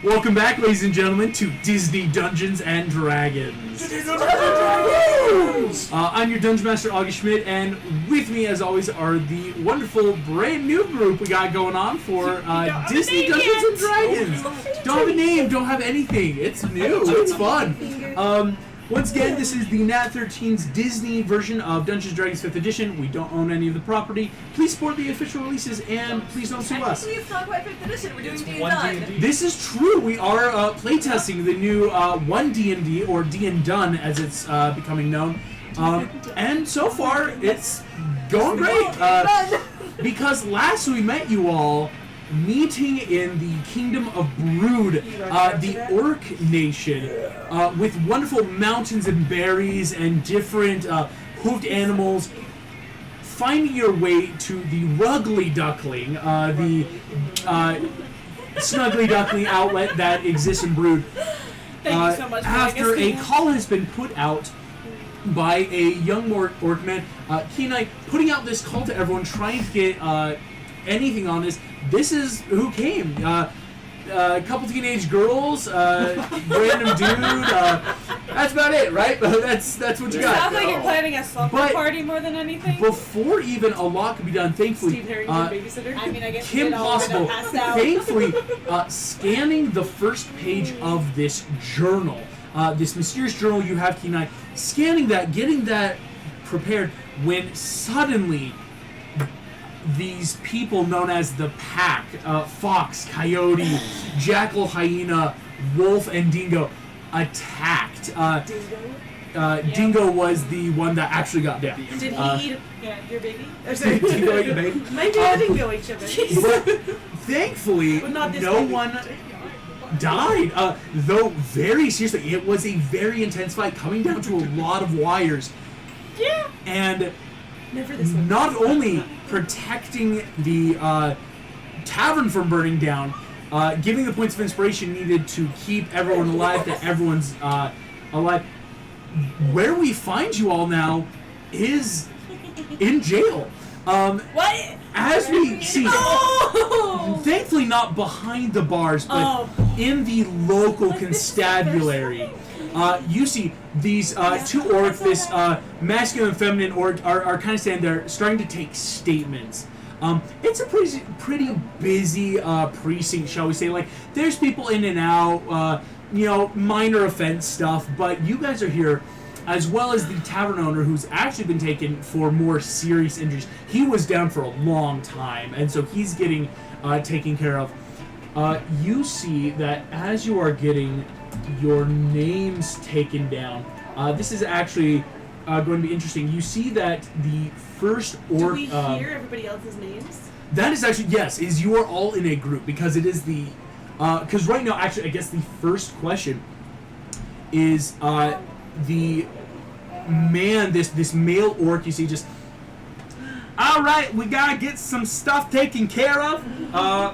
Welcome back, ladies and gentlemen, to Disney Dungeons and Dragons. I'm your Dungeon Master, August Schmidt, and with me, as always, are the wonderful brand new group we got going on for Disney Dungeons and Dragons. Don't have a name, don't have anything. It's new, it's fun. Once again, this is the Nat 13's Disney version of Dungeons & Dragons 5th Edition. We don't own any of the property. Please support the official releases, and please don't sue us. It's not quite 5th Edition. We're doing D&D&D. This is true. We are playtesting the new 1 D&D, or D&Done, as it's becoming known. And so far, it's going great. Because last we met you all, meeting in the Kingdom of Brood, the Orc Nation, with wonderful mountains and berries and different hoofed animals, finding your way to the Ruggly Duckling, the Snuggly Duckling outlet that exists in Brood. Thank you so much for after a call has been put out by a young orc man, Kenai putting out this call to everyone, trying to get anything on this. This is who came. A couple teenage girls, random dude. That's about it, right? That's what you got. Sounds like you're planning a slumber party more than anything. Before even a lot could be done, thankfully, Steve Harry, your babysitter. I mean, I guess Kim Possible, thankfully, scanning the first page of this journal, this mysterious journal you have, Kenai, scanning that, getting that prepared, when suddenly these people known as the Pack, Fox, Coyote, Jackal, Hyena, Wolf, and Dingo, attacked. Dingo was the one that actually got down. Did he eat your baby? Dingo ate your baby? Maybe I didn't go eat your baby. But thankfully, no one died. Though, very seriously, it was a very intense fight, coming down to a lot of wires. Yeah. And never this one. Not only protecting the tavern from burning down, giving the points of inspiration needed to keep everyone alive, that everyone's alive. Where we find you all now is in jail. What? As we see, thankfully not behind the bars, but in the local constabulary. You see these two orcs, this masculine and feminine orc, are kind of standing there, starting to take statements. It's a pretty busy precinct, shall we say. Like, there's people in and out, minor offense stuff, but you guys are here, as well as the tavern owner, who's actually been taken for more serious injuries. He was down for a long time, and so he's getting taken care of. You see that as you are getting your names taken down, this is actually going to be interesting. You see that the first orc... Do we hear everybody else's names? That is actually, yes, is you are all in a group, because it is the... Because right now, actually, I guess the first question is the man, this male orc, you see, just... All right, we gotta get some stuff taken care of.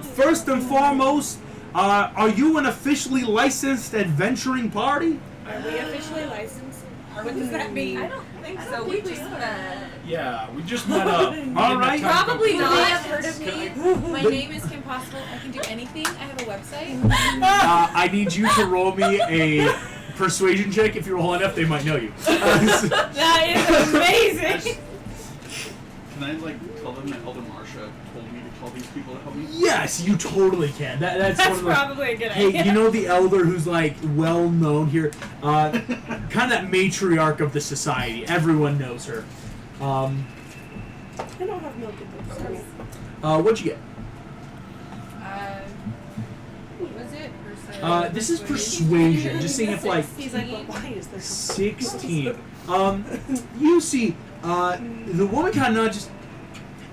First and foremost, are you an officially licensed adventuring party? Are we officially licensed? What does that mean? I don't think so. We just met. Yeah, we just met up. All right. Probably You not. may have heard of me. My name is Kim Possible. I can do anything. I have a website. I need you to roll me a persuasion check. If you roll enough, they might know you. That is amazing. Can I tell them that Elder Marsha told me to tell these people to help me? Yes, you totally can. That's one of those, probably a good idea. hey, you know the elder who's well known here, kind of that matriarch of the society. Everyone knows her. I don't have milk in this. Sorry. What'd you get? What was it? This is persuasion. Just seeing if He's like, well, why is there 16. You see, the woman kind of nudges.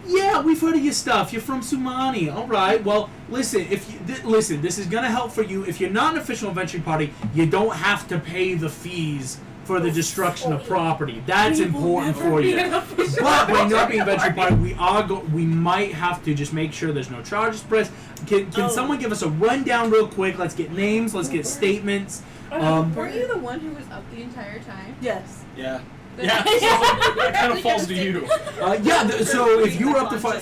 Yeah, we've heard of your stuff. You're from Sumani. All right. Well, listen. Listen, this is gonna help for you. If you're not an official adventuring party, you don't have to pay the fees for the destruction of property. That's important for you. But when you're being an adventuring party, we might have to just make sure there's no charges pressed. Can someone give us a rundown real quick? Let's get names. Let's get statements. Were you the one who was up the entire time? Yes. Yeah. Yeah, it kind of falls to you. So if you were up to fight,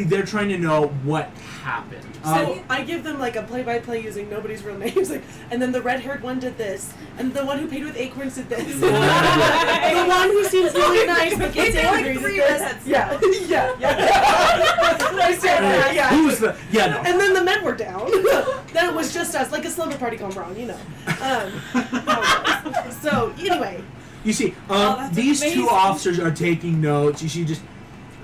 they're trying to know what happened. So I give them like a play-by-play using nobody's real names, like, and then the red-haired one did this, and the one who paid with acorns did this. The one who seems really nice but gets angry did this. Yeah. Who was the? Yeah, no. And then the men were down. Then it was just us, like a slumber party gone wrong, you know. So anyway. You see, these two officers are taking notes. You see, just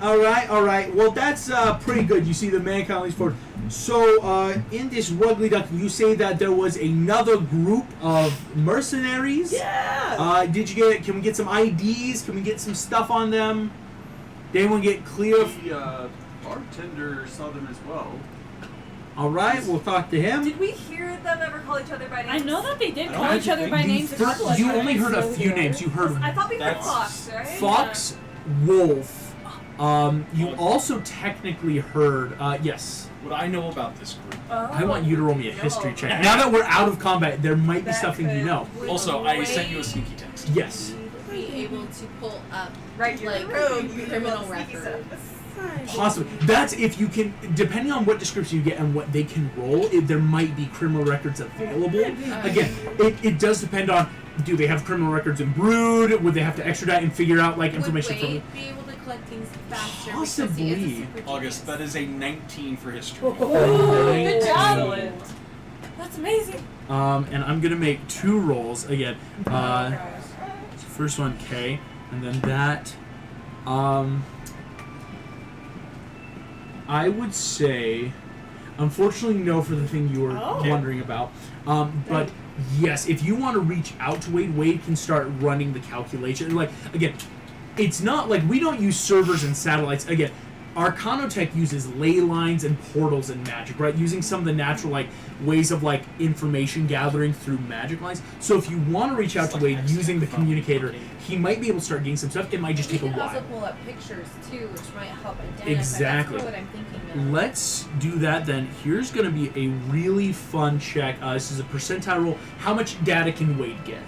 all right. Well, that's pretty good. You see, the man kind of leans forward. So, in this Ruggly Duck, you say that there was another group of mercenaries. Yeah. Can we get some IDs? Can we get some stuff on them? Did anyone get clear? The bartender saw them as well. All right, we'll talk to him. Did we hear them ever call each other by names? I know that they did call each other by names. You only heard a few names. You heard I thought we heard Fox, right? Fox, Wolf. You also technically heard, yes. What I know about this group. I want you to roll me a history check. Now that we're out of combat, there might be something you know. Also, I sent you a sneaky text. Yes. Be able to pull up Right, like criminal records. Possibly. That's if you can, depending on what description you get and what they can roll, there might be criminal records available. Again, it does depend on, do they have criminal records in Brood? Would they have to extradite and figure out like information Would Wade be able to collect things faster? Possibly. Because he is a super August, that is a 19 for history. Good job. Excellent. That's amazing. And I'm gonna make 2 rolls again. First one K, and then that. I would say, unfortunately, no for the thing you were wondering about. But yes, if you want to reach out to Wade, Wade can start running the calculation. Like, again, it's not like we don't use servers and satellites. Again, Arcanotech uses ley lines and portals and magic, right? Using some of the natural like ways of like information gathering through magic lines. So if you want to reach out to Wade using the communicator, he might be able to start getting some stuff. It might just take a while. You can also pull up pictures too, which might help identify. Exactly. That's what I'm thinking of. Let's do that then. Here's going to be a really fun check. This is a percentile roll. How much data can Wade get?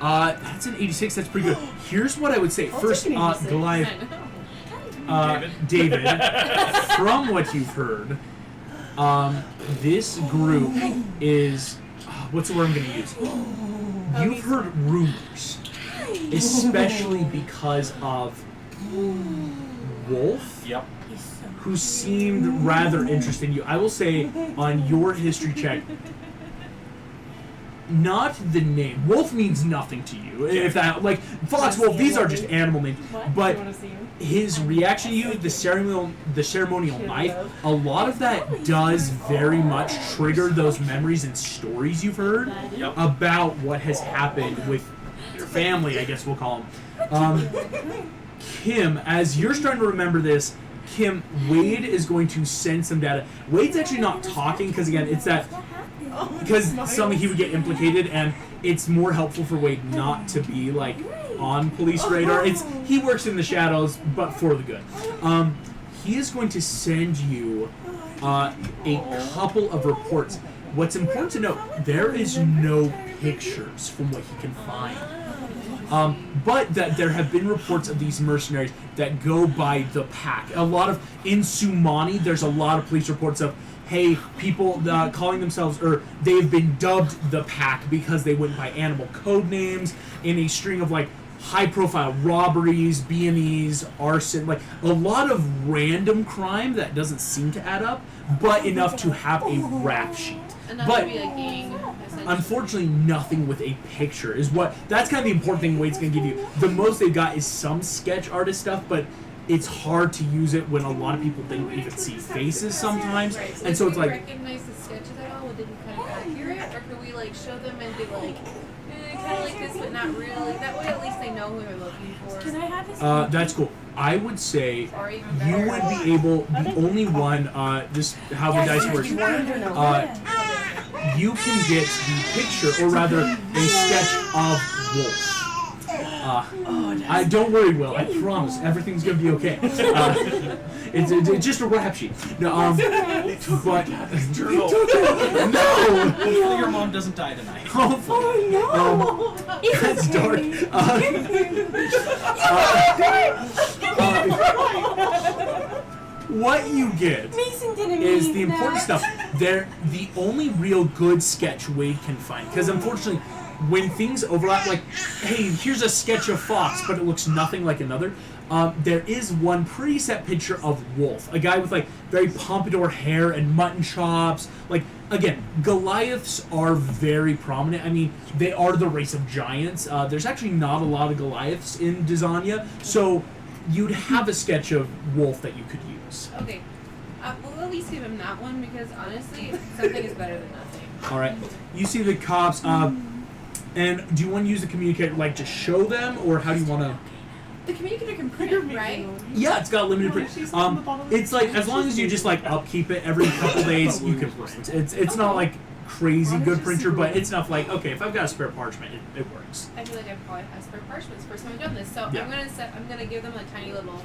That's an 86. That's pretty good. Here's what I would say. First, Goliath. David, from what you've heard, this group is... what's the word I'm going to use? You've heard rumors, especially because of Wolf, who seemed rather interested in you. I will say, on your history check, not the name. Wolf means nothing to you. If that, like, Fox, Wolf, these are just animal names. But his reaction to you, the ceremonial knife, a lot of that does very much trigger those memories and stories you've heard about what has happened with your family, I guess we'll call them. Kim, as you're starting to remember this, Kim, Wade is going to send some data. Wade's actually not talking because, again, it's that... because something he would get implicated, and it's more helpful for Wade not to be like on police radar. He works in the shadows, but for the good. He is going to send you a couple of reports. What's important to note: there is no pictures from what he can find. But that there have been reports of these mercenaries that go by the pack. In Sumani, there's a lot of police reports of, hey, people calling themselves, or they've been dubbed the Pack because they went by animal code names in a string of like high-profile robberies, B&Es, arson, like a lot of random crime that doesn't seem to add up, but enough to have a rap sheet. But be a gang, unfortunately, nothing with a picture is what. That's kind of the important thing Wade's going to give you. The most they've got is some sketch artist stuff, but it's hard to use it when a lot of people didn't even see faces sometimes, right. and so it's like. Recognize the sketches at all? Would it be kind of accurate, or could we like show them and be like, kind of like this, but not really? That way, at least they know who they're looking for. Can I have this? That's cool. I would say you would be able. The only one. This how the dice works. You can get the picture, or rather, a sketch of Wolf. I don't worry, Will. I promise everything's gonna be okay. It's just a rap sheet. No, but Journal. no. Hopefully your mom doesn't die tonight. Hopefully. That's dark. What you get is the important stuff. They're the only real good sketch Wade can find. Because unfortunately, when things overlap, like, hey, here's a sketch of Fox, but it looks nothing like another, there is one preset picture of Wolf. A guy with, like, very pompadour hair and mutton chops. Like, again, Goliaths are very prominent. I mean, they are the race of giants. There's actually not a lot of Goliaths in Dizania, so you'd have a sketch of Wolf that you could use. Okay. We'll at least give him that one because honestly, something is better than nothing. All right. You see the cops. And do you want to use the communicator, like, to show them, or how do you want to? The communicator can print, right? Yeah, it's got limited print. It's like, as long as you just, like, upkeep it every couple days, you can print. It's not like crazy good printer, but it's enough. Like, okay, if I've got a spare parchment, it works. I feel like I probably have spare parchments. First time I've done this, so Yeah. I'm gonna give them a tiny little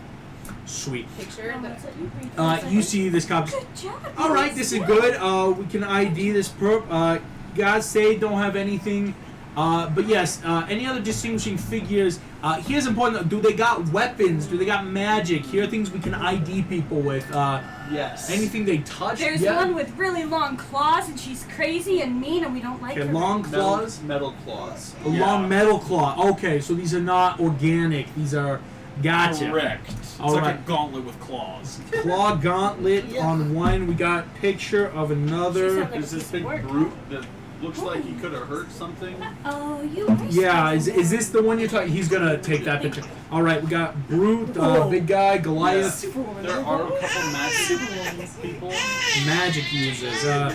Sweet. picture. That You see this cop. Good job. All right, this is good. We can ID this perp. Guys say don't have anything. But yes, any other distinguishing figures? Here's important. Do they got weapons? Do they got magic? Here are things we can ID people with. Yes. Anything they touch? There's yeah. one with really long claws, and she's crazy and mean, and we don't like Okay, her. long claws. Metal claws. A long metal claw. Okay, so these are not organic. These are gotcha. Correct. It's All like right. a gauntlet with claws. Claw gauntlet on one. We got picture of another. Like Is this big work. brute that looks like he could have hurt something? Oh, you are Yeah, so is this the one you're talking? He's gonna take that picture. All right, we got Brute, big guy, Goliath, There are a couple magic people. magic users. How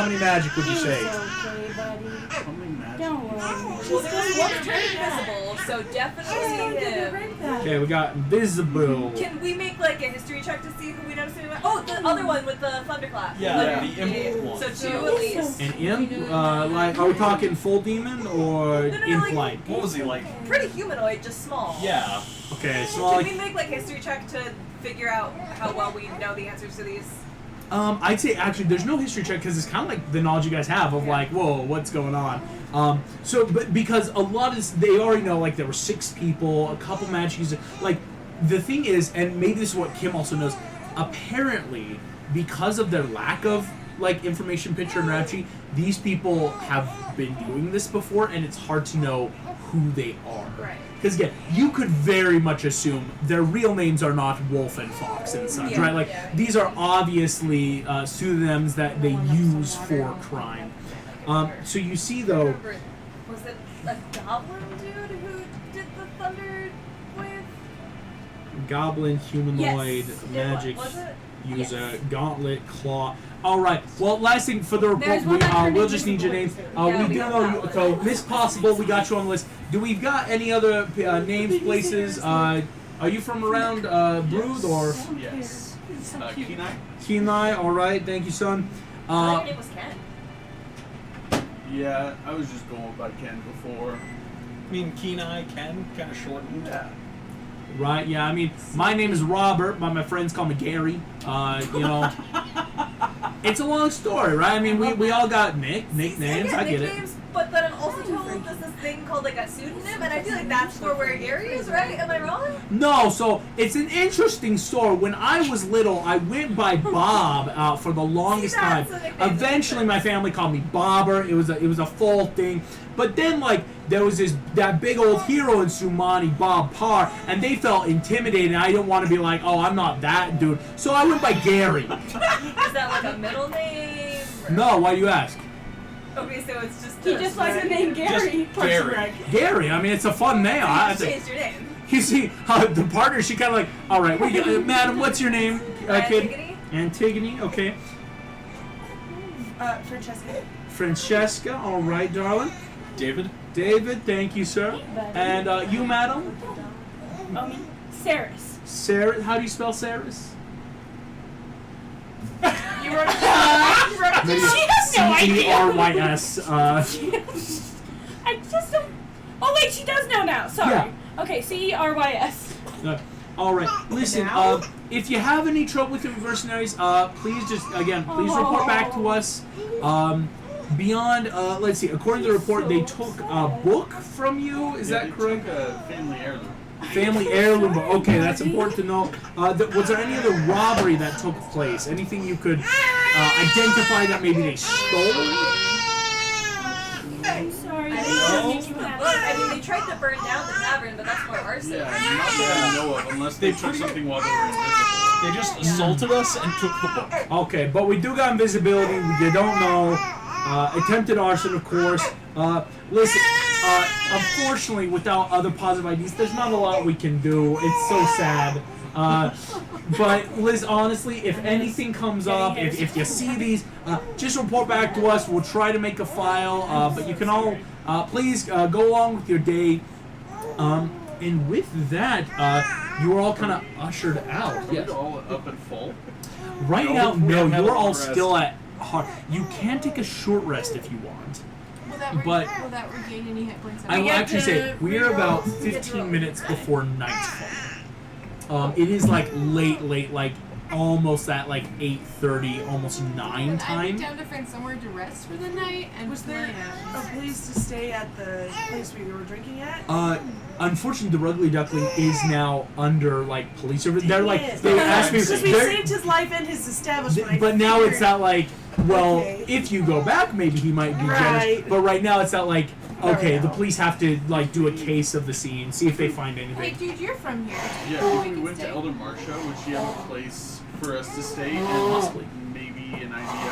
many magic would you say? okay, buddy. How many magic? Don't worry. Well, there's one turned invisible, so definitely him. Okay, we got Invisible. Can we make like a history check to see who we notice? Oh, the other one with the thunderclap. Yeah, Yeah. the imp one. So two at least. An imp? Like, are we talking full demon or No, imp like- like? What was he like? Pretty humanoid, just small. Yeah. Okay, so Can like, we make like a history check to figure out how well we know the answers to these? I'd say actually there's no history check because it's kind of like the knowledge you guys have of like, whoa, what's going on? But because a lot of this, they already know, like, there were 6 people, a couple magic users. Like, the thing is, and maybe this is what Kim also knows, apparently, because of their lack of, like, information picture and rap sheet, these people have been doing this before, and it's hard to know who they are. Right. Because again, you could very much assume their real names are not Wolf and Fox and such, Yeah, right? Like, yeah. these are obviously pseudonyms that they use for crime. So you see, though, Was it a goblin dude who did the thunder wave? goblin, humanoid, Yes. magic Was it? user, gauntlet, claw. All right. Well, last thing for the report, There's one that we'll turned just need your names. invisible. We Yeah, do we got know that you. one. So, Miss Possible, we got you on the list. Do we got any other names, places? Are you from around Brood or Yes. Kenai? Kenai? All right. Thank you, son. I thought your name was Ken. Yeah, I was just going by Ken before. I mean, Kenai, Ken, kind of shortened. Yeah. Right, yeah, I mean, my name is Robert, but my friends call me Gary. You know, it's a long story, right? I mean, we all got nicknames, I get it. Nicknames, but then I'm also told there's this thing called like a pseudonym, and I feel like that's for where Gary is, right? Am I wrong? No, so it's an interesting story. When I was little, I went by Bob for the longest See, time. that's the nickname. Eventually, my family called me Bobber. It was a full thing. But then, like, there was that big old hero in Sumani, Bob Parr, and they felt intimidated. And I didn't want to be like, oh, I'm not that dude. So I went by Gary. Is that like a middle name? Or- No, why do you ask? Okay, so it's just. He just likes the name Gary. Just Gary. Gary. I mean, it's a fun name. I You think. changed your name. You see, the partner, she kind of like, all right, what do you, madam, what's your name, kid? Antigone? Antigone, okay. Francesca. Francesca, all right, darling. David? David, thank you, sir. And you, madam? Saris. Sarah, how do you spell Saris? You wrote it. Maybe She has no idea. C-E-R-Y-S. I just don't. Oh wait, she does know now. Sorry. Yeah. Okay, Cerys. All right, listen, if you have any trouble with the mercenaries, please report back to us. Beyond, let's see, according to the report, they took a book from you. Is that correct? They took a family heirloom. Family heirloom. Okay, that's important to know. Was there any other robbery that took place? Anything you could identify that maybe they stole? I'm sorry. I mean, they tried to burn down the tavern, but that's more arson. Yeah, not that I know of, unless they took something while they were invisible. They just assaulted us and took the book. Okay, but we do got invisibility. You don't know. Attempted arson, of course. Listen, unfortunately, without other positive IDs, there's not a lot we can do. It's so sad. But Liz, honestly, if anything comes up, if you see these, just report back to us. We'll try to make a file. But you can all please go along with your day. And with that, you are all kind of ushered out. Are we all up at full? Right now, we no. have You're all rest. still at hard. You can take a short rest if you want. Will that, But- will that regain any hit points? I will actually say we are about 15 minutes before nightfall. It is like late, like almost at like 8:30, almost 9 I'd time. be down to find somewhere to rest for the night and Was there plan. a place to stay at the place we were drinking at? Unfortunately, the Ruggly Duckling is now under like police service. They're like Yes. they asked me, Because we they're- saved his life and his establishment. I but now it's figured. not like, well, Okay. if you go back, maybe he might be generous. Right. But right now, it's not like, okay, Right. the police have to like do a case of the scene, see if they find Hey, anything. dude, you're from here. Yeah, Oh, if we we can went to stay. Elder Marsha, would she have a place for us to stay and Possibly. maybe an idea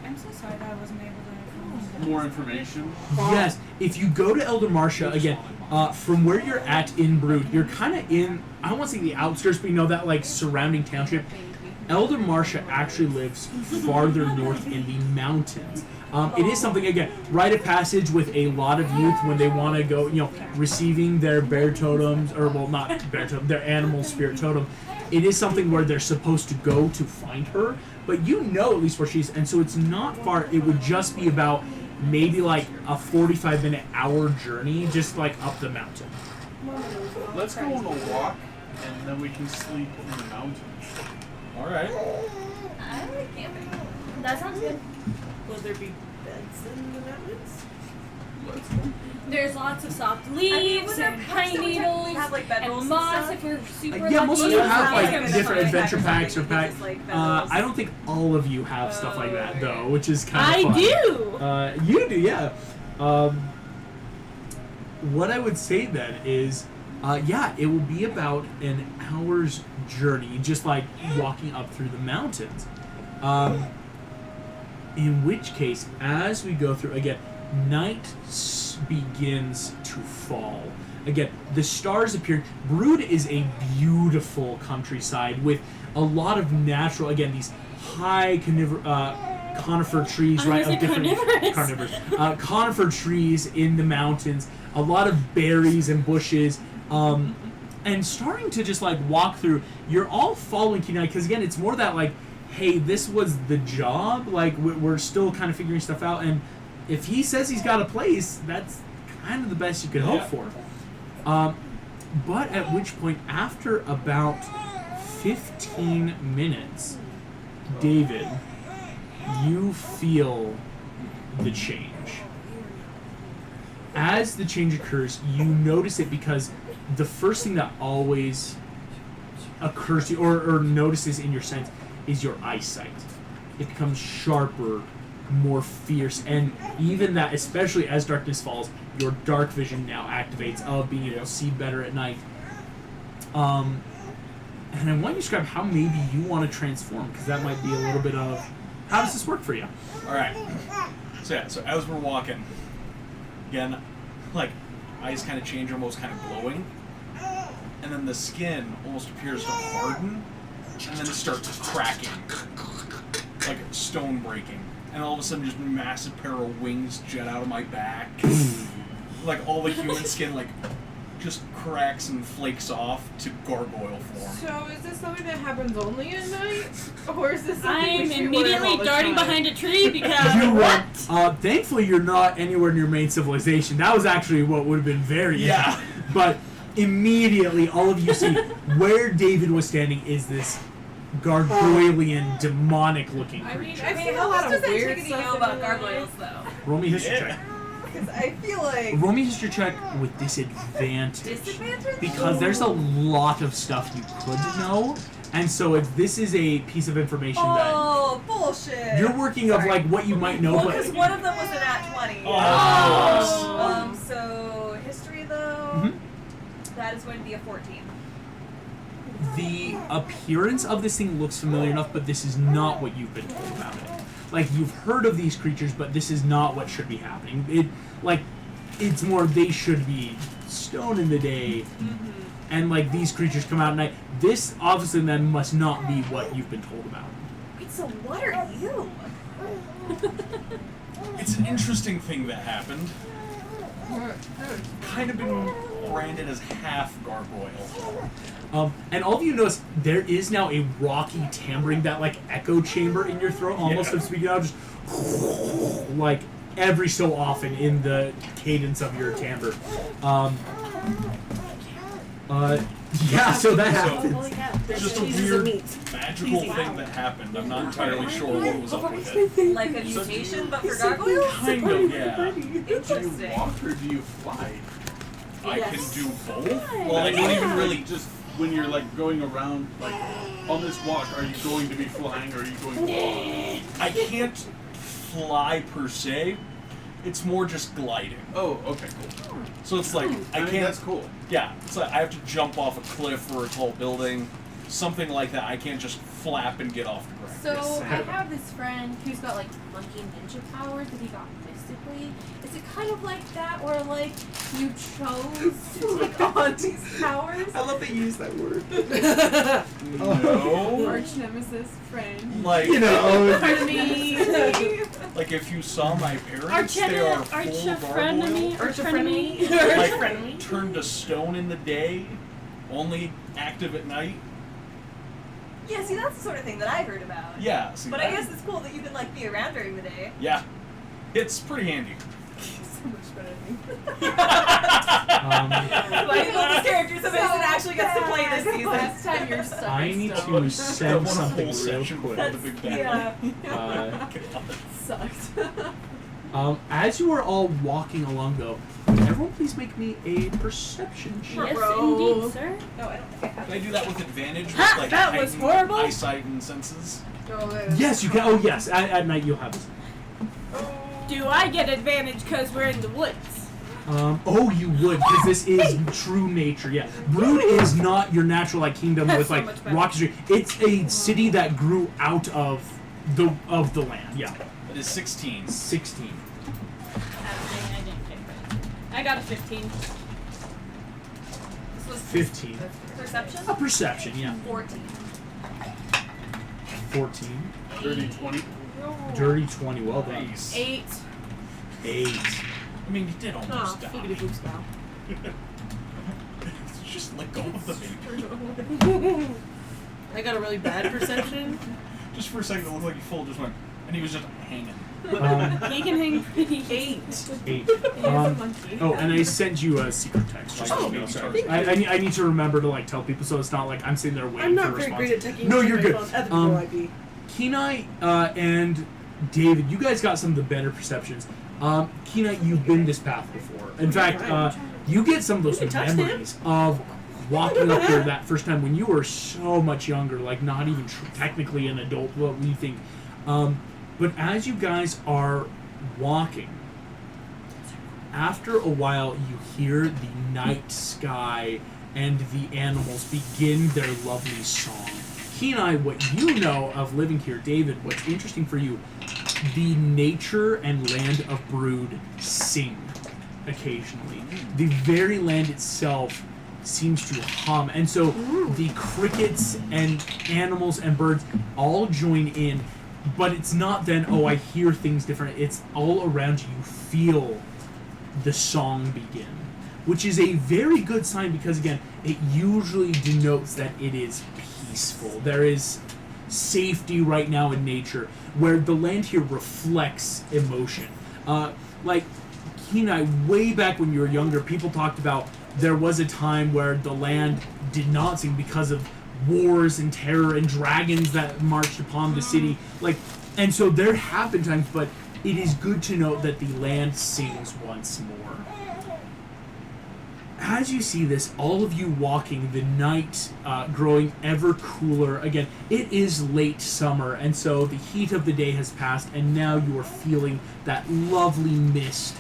I'm so sorry that I wasn't able to. of more information? Yes, if you go to Elder Marsha again, from where you're at in Brood, you're kind of in, I don't want to say the outskirts, but you know that like surrounding township. Elder Marsha actually lives farther north in the mountains. It is something, again, rite of passage with a lot of youth when they want to go, you know, receiving their bear totems, or well, not bear totem, their animal spirit totem. It is something where they're supposed to go to find her, but you know at least where she's, and so it's not far. It would just be about maybe like a 45-minute hour journey, just like up the mountain. Let's go on a walk and then we can sleep in the mountains. All right. I like camping. That sounds good. Will there be beds in the mountains? Let's go. There's lots of soft I mean, leaves would there and perhaps pine we needles have like bedrolls and and moss stuff? if we're super Yeah, lucky. most of you have Yeah. like Yeah. different adventure Yeah. packs or Yeah. packs. Just, like, bedrolls. I don't think all of you have stuff like that Oh, though, which is kind I of fun. do. You do, yeah. What I would say then is, yeah, it will be about an hour's journey, just like walking up through the mountains. In which case, as we go through, again, night begins to fall. Again, the stars appear. Brood is a beautiful countryside with a lot of natural, again, these high conifer trees, I right? was Of like, different carnivorous. conifer trees in the mountains, a lot of berries and bushes, and starting to just like walk through. You're all following Kenai because again, it's more that like, hey, this was the job. Like we're still kind of figuring stuff out, and if he says he's got a place, that's kind of the best you could hope for. But at which point, after about 15 minutes, David, you feel the change. As the change occurs, you notice it because the first thing that always occurs to you, or notices in your sense, is your eyesight. It becomes sharper, more fierce, and even that, especially as darkness falls, your dark vision now activates of being able to see better at night. And I want you to describe how maybe you want to transform, because that might be a little bit of, how does this work for you? All right. So yeah, so as we're walking, again, like eyes kind of change, almost kind of glowing, and then the skin almost appears to harden, and then it starts cracking, like stone breaking, and all of a sudden, just a massive pair of wings jet out of my back, like all the human skin, like just cracks and flakes off to gargoyle form. So is this something that happens only at night, or is this something we I'm should learn all immediately the darting time? behind a tree because You what? thankfully, you're not anywhere near main civilization. That was actually what would have been very Yeah. interesting. But immediately, all of you see where David was standing is this gargoylean, demonic-looking I mean, creature. I've seen a How lot much of does weird Antigone stuff know in about my gargoyles, life. though? Roll me a history Yeah. check. Because I feel like... Roll me a history check with disadvantage. Disadvantage? Because there's a lot of stuff you could know, and so if this is a piece of information Oh, bullshit. that you're working of Sorry. like what you might know, Well, but because one of them was an at 20. Oh. So history though, Mhm. that is going to be a 14. the appearance of this thing looks familiar enough, but this is not what you've been told about it. Like, you've heard of these creatures, but this is not what should be happening. It's more they should be stoned in the day, and like these creatures come out at night. This obviously then must not be what you've been told about. Wait, so what are you? It's an interesting thing that happened. Kind of been branded as half gargoyle. And all of you notice there is now a rocky timbering, that like echo chamber in your throat, almost Yeah. of speaking out, just like every so often in the cadence of your timbre. Yeah, so that happens. Holy cow. It's just a Pieces of weird meat. magical Cheesy. thing that happened. I'm not entirely sure what was up with it. Like a mutation, but for gargoyles? Kind of, yeah. Do you Interesting. walk or do you fly? I can Yes. do both. Well, I don't even really Just when you're like going around, like on this walk, are you going to be flying or are you going to walk? I can't fly per se. It's more just gliding. Oh, okay, cool. So it's like I mean, can't. that's cool. Yeah, it's like I have to jump off a cliff or a tall building, something like that. I can't just flap and get off the ground. So Yes. I have this friend who's got like monkey ninja powers that he got mystically. Is it kind of like that, where like you chose to take on these powers? I love that you use that word. No. Arch nemesis friend. Like Frenemy. like if you saw my parents, Arch they are full frenemy. gargoyle. Arch-frenemy. Like Frenemy. turned to stone in the day, only active at night. Yeah, see, that's the sort of thing that I heard about. Yeah. See, But that- I guess it's cool that you can, like, be around during the day. Yeah, it's pretty handy. So much better than me. Why do you love this character so Mason actually gets to play this season? Last time you're stuck. I in need stone. to send One something whole real section quick. before the big bad Yeah. Sucked. As you are all walking along, though, would everyone please make me a perception check? Yes, Bro. indeed, sir. No, I don't think I have. Can I do that with advantage? With, Ha, like, that was heightened horrible. eyesight and senses. Yes, you can. Oh, yes. At night, you'll have this. Do I get advantage because we're in the woods? Oh, you would, because this is true nature. Yeah, Brood is not your natural like kingdom That's with so like much better. rock history. It's a city that grew out of the land. Yeah, That is 16. 16. I didn't get it. I got a 15. This was 15. perception? A perception. Yeah, 14. 14. Dirty 20. Dirty 20. Well done. Nice. 8. 8. I mean, you did Oh, almost die. figgity boots now. Just let go of the baby. I got a really bad perception. Just for a second, it looked like he full just went, and he was just hanging. He can hang pretty 8. 8. He's a monkey. Oh, and I sent you a secret text. Just Oh, so you know. sorry. I need to remember to like tell people so it's not like I'm sitting there waiting I'm for not a very response. great at taking No, my you're good. phone. Other Um, people might be. Kenai and David, you guys got some of the better perceptions. Kenai, you've been this path before. In fact, you get some of those You can touch memories of walking up there that first time when you were so much younger, like not even technically an adult, what we think. But as you guys are walking, after a while you hear the night sky and the animals begin their lovely song. Kenai, what you know of living here, David, what's interesting for you, the nature and land of Brood sing occasionally. The very land itself seems to hum, and so the crickets and animals and birds all join in, but it's not then, oh, I hear things different. It's all around you. You feel the song begin, which is a very good sign because, again, it usually denotes that it is peaceful. There is safety right now in nature, where the land here reflects emotion. Like, Kenai, way back when you were younger, people talked about there was a time where the land did not sing because of wars and terror and dragons that marched upon the city. And so there have been times, but it is good to note that the land sings once more. As you see this, all of you walking, the night growing ever cooler. Again, it is late summer, and so the heat of the day has passed, and now you are feeling that lovely mist.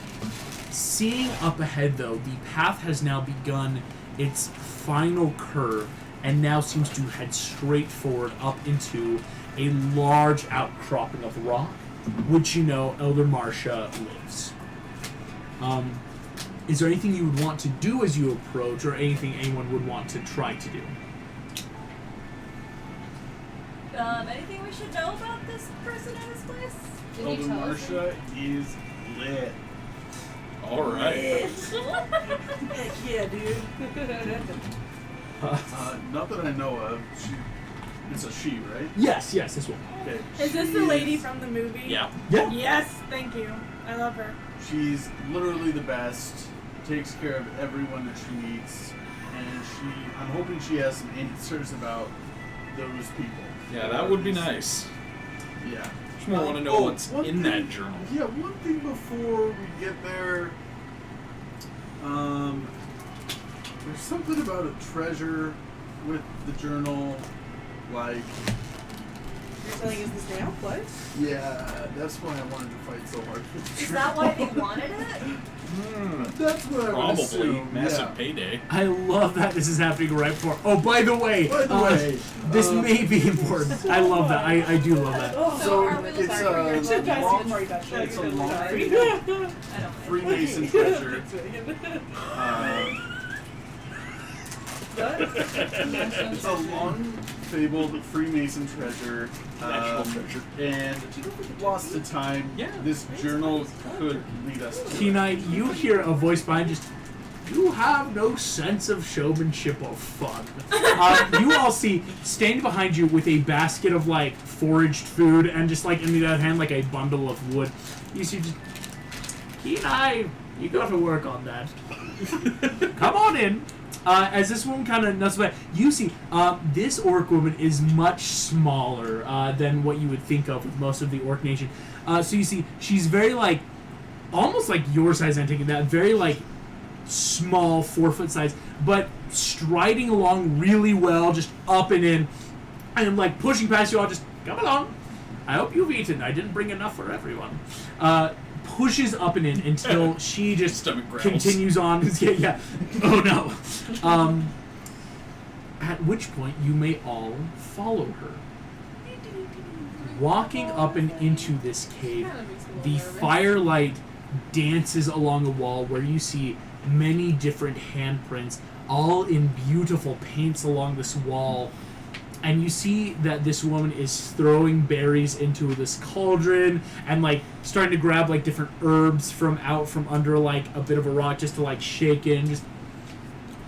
Seeing up ahead, though, the path has now begun its final curve, and now seems to head straight forward up into a large outcropping of rock, which you know Elder Marcia lives. Is there anything you would want to do as you approach, or anything anyone would want to try to do? Anything we should know about this person in this place? Did you tell us? Marcia is lit. All right. Heck yeah, dude. Not that I know of. It's a she, right? Yes, this one. Okay. Is this the lady from the movie? Yeah. Yeah. Yes, thank you. I love her. She's literally the best. Takes care of everyone that she meets, and I'm hoping she has some answers about those people. Yeah, that would be nice. Yeah. Just more want to know what's in that journal. Yeah, one thing before we get there. There's something about a treasure with the journal, like. You're telling us this now? What? Yeah, that's why I wanted to fight so hard for the Is that why they wanted it? That's what I would Probably assume. massive Yeah. payday. I love that this is happening right before. Oh, by the way, this may be important. I love that. I do love that. So are we it's looking for your Should pass long, it before you touch it. it's a long I don't know. Freemason treasure. It's a long fabled Freemason treasure. National treasure. And lost to time. Yeah. This journal could lead us to Kenai, you hear a voice behind just, you have no sense of showmanship or fun. You all see, standing behind you with a basket of, foraged food and just, in the other hand, a bundle of wood. You see just, Kenai, you got to work on that. Come on in. As this woman kind of nuts away, you see this orc woman is much smaller than what you would think of with most of the orc nation. So you see, she's very almost like your size. I'm taking that very small 4-foot size, but striding along really well, just up and in, and pushing past you all. Just come along. I hope you've eaten. I didn't bring enough for everyone. Pushes up and in until she just continues on. Yeah. Oh no. At which point you may all follow her. Walking up and into this cave, the firelight dances along a wall where you see many different handprints, all in beautiful paints along this wall. And you see that this woman is throwing berries into this cauldron and starting to grab different herbs from under a bit of a rock just to shake in. Just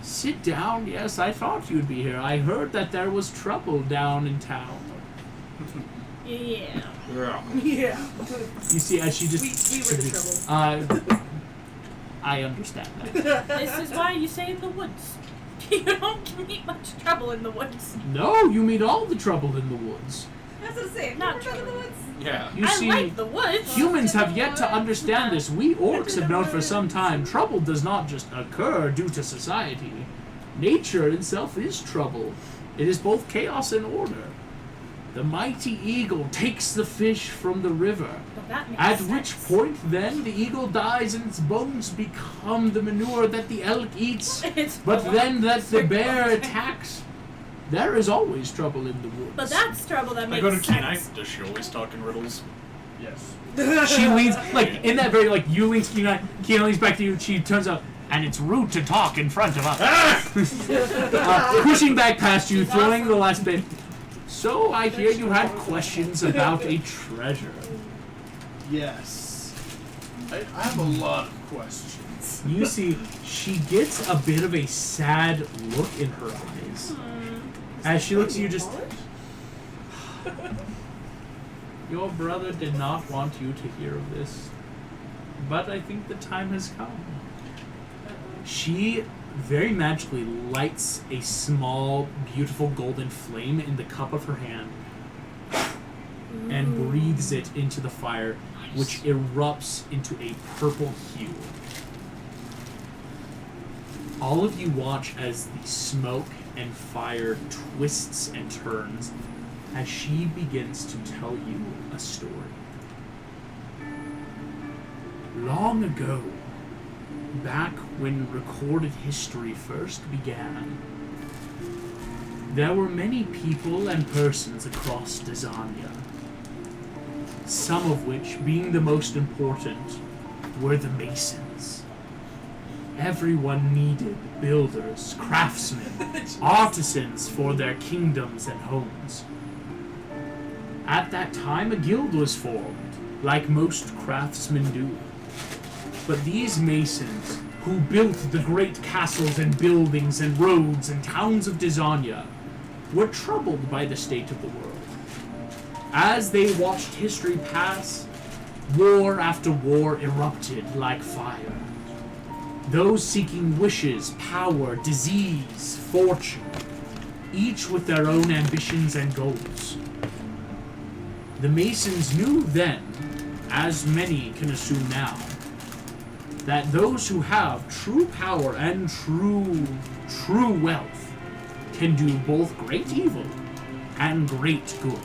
sit down. Yes, I thought you'd be here. I heard that there was trouble down in town. Yeah. Yeah. You see, as she just We were the trouble. I understand that. This is why you stay in the woods. You don't meet much trouble in the woods. No, you meet all the trouble in the woods. That's what I'm saying. Not Not in the woods. Yeah. You I see, like the woods. humans have yet to understand this. We orcs have known for some time trouble does not just occur due to society. Nature itself is trouble. It is both chaos and order. The mighty eagle takes the fish from the river. But that makes At sense. which point, then, the eagle dies and its bones become the manure that the elk eats. It's But then that the bear attacks. There is always trouble in the woods. But that's trouble that I makes go to sense. Kenai. Does she always talk in riddles? Yes. She leans, in that very, you lean to Kenai leans back to you, she turns up, and it's rude to talk in front of us. Pushing back past you, throwing the last bit. So I hear you had questions about a treasure. Yes. I have a lot of questions. You see, she gets a bit of a sad look in her eyes. As she looks at you just... Your brother did not want you to hear of this. But I think the time has come. She very magically lights a small, beautiful golden flame in the cup of her hand and breathes it into the fire, which erupts into a purple hue. All of you watch as the smoke and fire twists and turns as she begins to tell you a story. Long ago, back when recorded history first began, there were many people and persons across Desania, some of which, being the most important, were the Masons. Everyone needed builders, craftsmen, artisans for their kingdoms and homes. At that time, a guild was formed, like most craftsmen do. But these masons, who built the great castles and buildings and roads and towns of Desania, were troubled by the state of the world. As they watched history pass, war after war erupted like fire. Those seeking wishes, power, disease, fortune, each with their own ambitions and goals. The Masons knew then, as many can assume now, that those who have true power and true wealth can do both great evil and great good.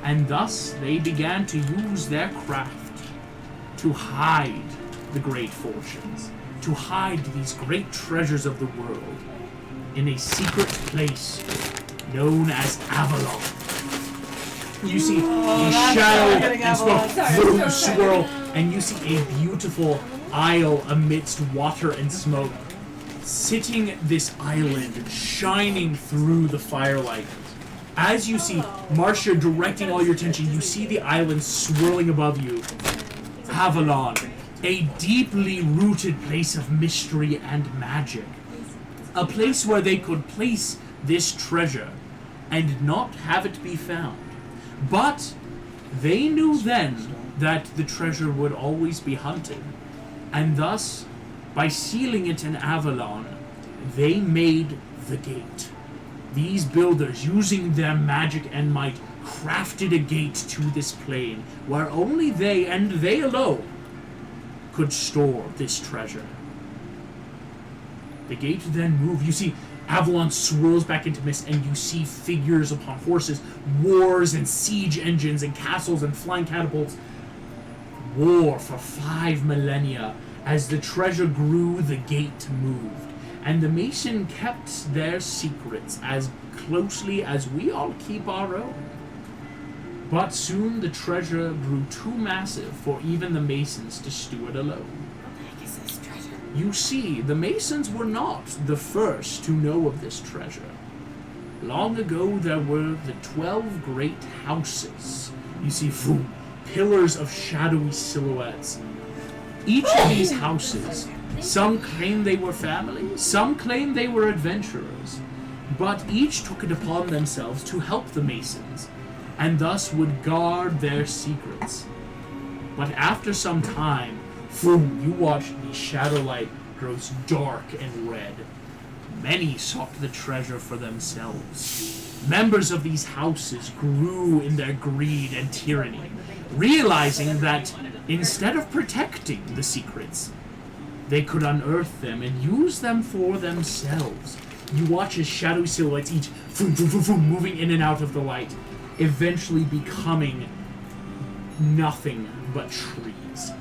And thus they began to use their craft to hide the great fortunes, to hide these great treasures of the world in a secret place known as Avalon. You see a shadow and smoke swirl, and you see a beautiful isle amidst water and smoke. Sitting this island, shining through the firelight. As you see Marcia directing all your attention, you see the island swirling above you. Avalon, a deeply rooted place of mystery and magic. A place where they could place this treasure and not have it be found. But they knew then that the treasure would always be hunted, and thus, by sealing it in Avalon, they made the gate. These builders, using their magic and might, crafted a gate to this plane, where only they, and they alone, could store this treasure. The gate then moved. You see Avalon swirls back into mist, and you see figures upon horses, wars and siege engines and castles and flying catapults. War for 5 millennia. As the treasure grew, the gate moved, and the Mason kept their secrets as closely as we all keep our own. But soon the treasure grew too massive for even the Masons to steward alone. You see, the Masons were not the first to know of this treasure. Long ago, there were the 12 great houses. You see, pillars of shadowy silhouettes. Each of these houses, some claim they were family, some claim they were adventurers, but each took it upon themselves to help the Masons, and thus would guard their secrets. But after some time, you watch the shadow light grows dark and red. Many sought the treasure for themselves. Members of these houses grew in their greed and tyranny, realizing that instead of protecting the secrets, they could unearth them and use them for themselves. You watch as shadowy silhouettes, each moving in and out of the light, eventually becoming nothing but trees.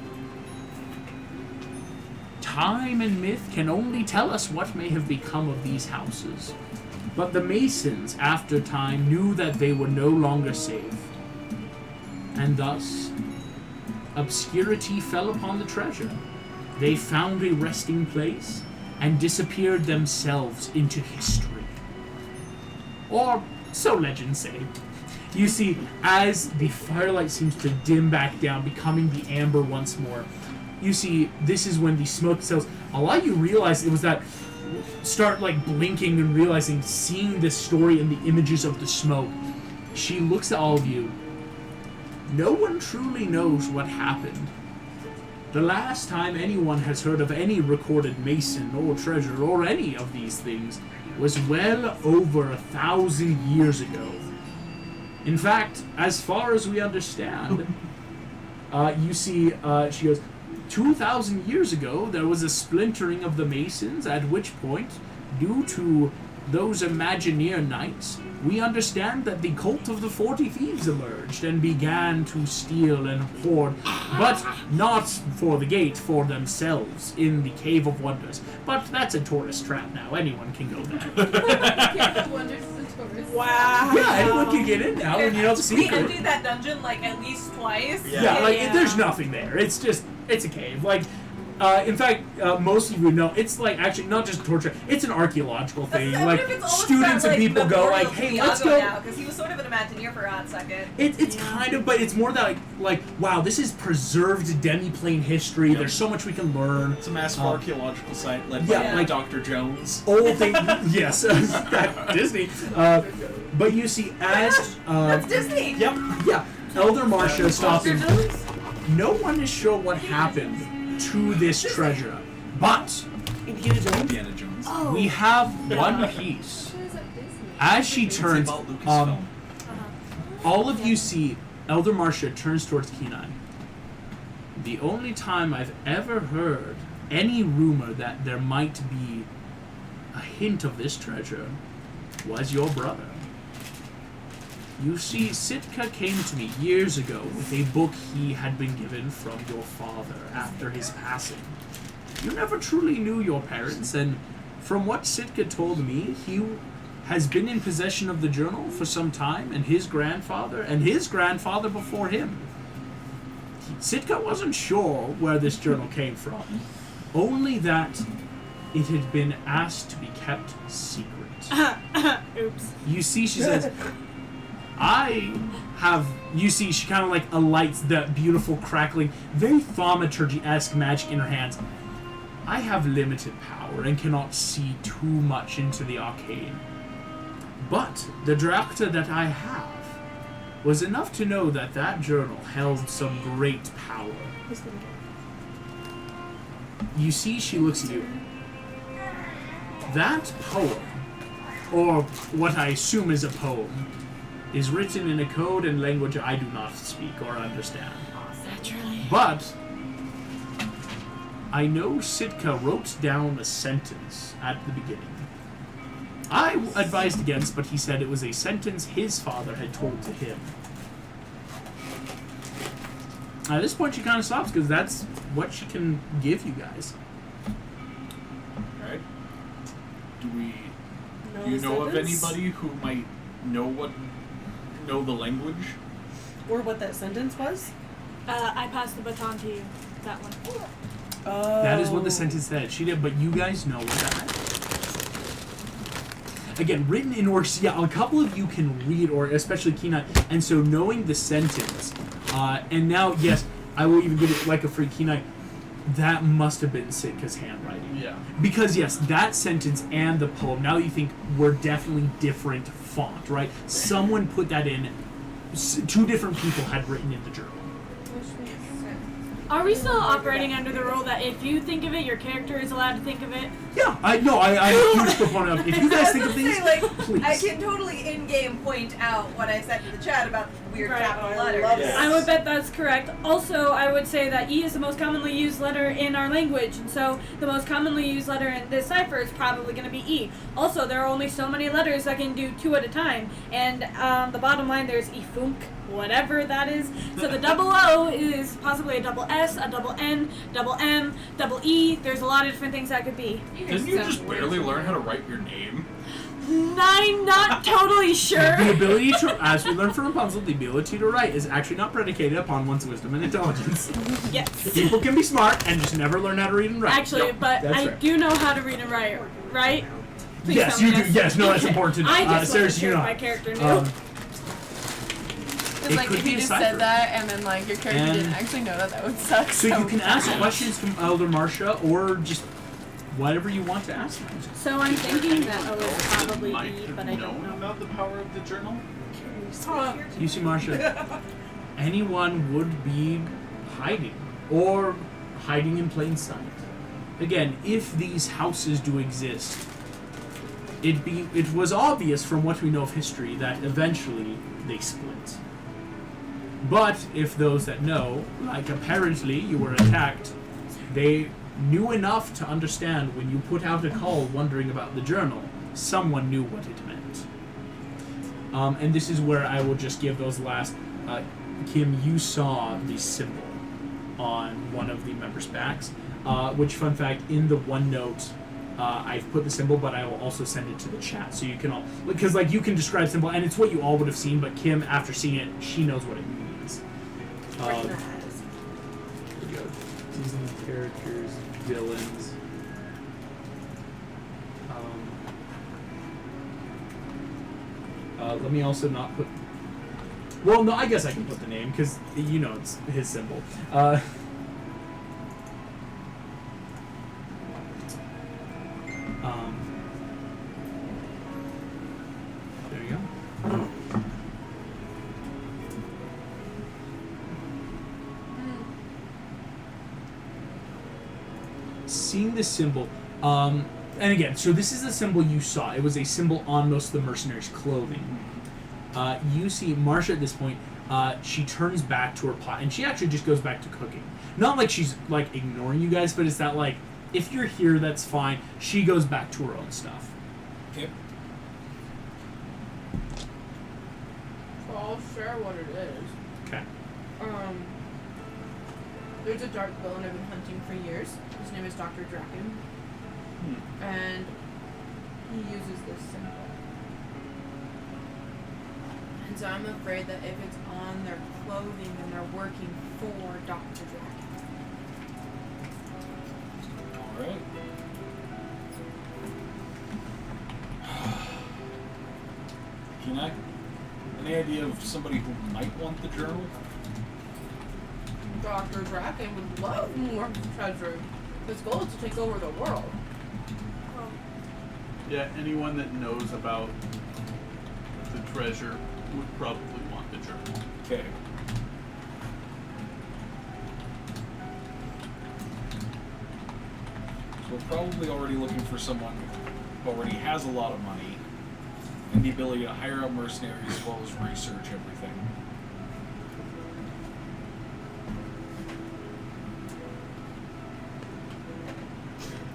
Time and myth can only tell us what may have become of these houses, but the Masons, after time, knew that they were no longer safe, and thus obscurity fell upon the treasure. They found a resting place and disappeared themselves into history. Or so legends say. You see, as the firelight seems to dim back down, becoming the amber once more, you see, this is when the smoke cells, a lot of you realize it was that start like blinking and realizing, seeing this story in the images of the smoke. She looks at all of you. No one truly knows what happened. The last time anyone has heard of any recorded mason or treasure or any of these things was well over 1,000 years ago. In fact, as far as we understand, you see, she goes, 2,000 years ago, there was a splintering of the Masons, at which point, due to those Imagineer Knights, we understand that the cult of the 40 Thieves emerged and began to steal and hoard, but not for the gate, for themselves, in the Cave of Wonders. But that's a tourist trap now. Anyone can go there. Cave of Wonders is a tourist. Wow. Yeah, anyone can get in now, and you know the We secret. emptied that dungeon like at least twice. Yeah, there's nothing there. It's just, it's a cave. Like, in fact, most of you would know, it's like actually not just torture, it's an archaeological thing. Like, students and people go like, hey, let's go. Because he was sort of an Imagineer for a hot second. It's kind of, but it's more that like, wow, this is preserved demi-plane history. There's so much we can learn. It's a massive archaeological site led yeah, by like Dr. Jones. Old thing, yes, Disney. But you see, as That's Disney. Yep. Yeah. Elder Marcia stopping. No one is sure what happened to this treasure, but Indiana Jones. Oh. we have one piece. Shows up Disney. As she turns, It's about Lucasfilm. all of you see Elder Marcia turns towards Kenai. The only time I've ever heard any rumor that there might be a hint of this treasure was your brother. You see, Sitka came to me years ago with a book he had been given from your father after his passing. You never truly knew your parents, and from what Sitka told me, he has been in possession of the journal for some time, and his grandfather before him. Sitka wasn't sure where this journal came from, only that it had been asked to be kept secret. Oops. You see, she says, you see, she kind of like alights that beautiful crackling, very thaumaturgy-esque magic in her hands. I have limited power and cannot see too much into the arcane. But the Drakta that I have was enough to know that that journal held some great power. You see, she looks at you. That poem, or what I assume is a poem, is written in a code and language I do not speak or understand. Naturally. But I know Sitka wrote down a sentence at the beginning. I advised against, but he said it was a sentence his father had told to him. At this point, she kind of stops because that's what she can give you guys. Right? Do you know of anybody who might know the language? Or what that sentence was? I passed the baton to you. That one. Oh. That is what the sentence said. She did, but you guys know what that meant. Again, written in Orcs, yeah, a couple of you can read, or especially Kenai, and so knowing the sentence, and now, yes, I will even give it like a free Kenai, that must have been Sitka's handwriting. Yeah. Because, yes, that sentence and the poem, now you think, were definitely different font, right? Someone put that in, two different people had written in the journal. Are we still operating under the rule that if you think of it, your character is allowed to think of it? Yeah, I'm a huge proponent of, if you guys think of things, please. I can totally in-game point out what I said to the chat about the weird Right. capital letters. Yes. I would bet that's correct. Also, I would say that E is the most commonly used letter in our language, and so the most commonly used letter in this cipher is probably going to be E. Also, there are only so many letters that can do two at a time, and the bottom line there's Ifunk, whatever that is. So the double O is possibly a double S, a double N, double M, double E. There's a lot of different things that could be. Didn't you just barely learn how to write your name? I'm not totally sure. The ability to, as we learned from Rapunzel, the ability to write is actually not predicated upon one's wisdom and intelligence. Yes. People can be smart and just never learn how to read and write. Actually, Nope, but that's I fair. do know how to read and write, right? Please Yes, tell me you do. yes. Yes, no, that's Okay. important to know. I just Sarah, wasn't you sure know. if my character knew. Because, like, could if be you a just cipher. said that and then, like, your character And- didn't actually know that would suck. So you can ask questions from Elder Marcia or just whatever you want to ask them. So I'm thinking that O is probably Might E, have but I don't known know. about the power of the journal. You see, Marcia, anyone would be hiding or hiding in plain sight. Again, if these houses do exist, it was obvious from what we know of history that eventually they split. But if those that know, like apparently you were attacked, they knew enough to understand when you put out a call wondering about the journal, someone knew what it meant. And this is where I will just give those last... Kim, you saw the symbol on one of the members' backs, which, fun fact, in the OneNote, I've put the symbol, but I will also send it to the chat, so you can all... Because, like, you can describe symbol, and it's what you all would have seen, but Kim, after seeing it, she knows what it means. Season characters, villains. Let me also not put... Well, no, I guess I can put the name, because, you know, it's his symbol. There you go. Seeing the symbol, and again, so this is the symbol you saw. It was a symbol on most of the mercenaries' clothing. You see Marsha at this point, she turns back to her pot, and she actually just goes back to cooking. Not like she's, like, ignoring you guys, but it's that, like, if you're here, that's fine. She goes back to her own stuff. Okay. So I'll share what it is. Okay. There's a dark villain I've been hunting for years. His name is Dr. Draken. And he uses this symbol. And so I'm afraid that if it's on their clothing, then they're working for Dr. Draken. Alright. Any idea of somebody who might want the journal? Dr. Draken would love more treasure. His goal is to take over the world. Yeah, anyone that knows about the treasure would probably want the journal. Okay. So we're probably already looking for someone who already has a lot of money and the ability to hire out mercenaries as well as research everything.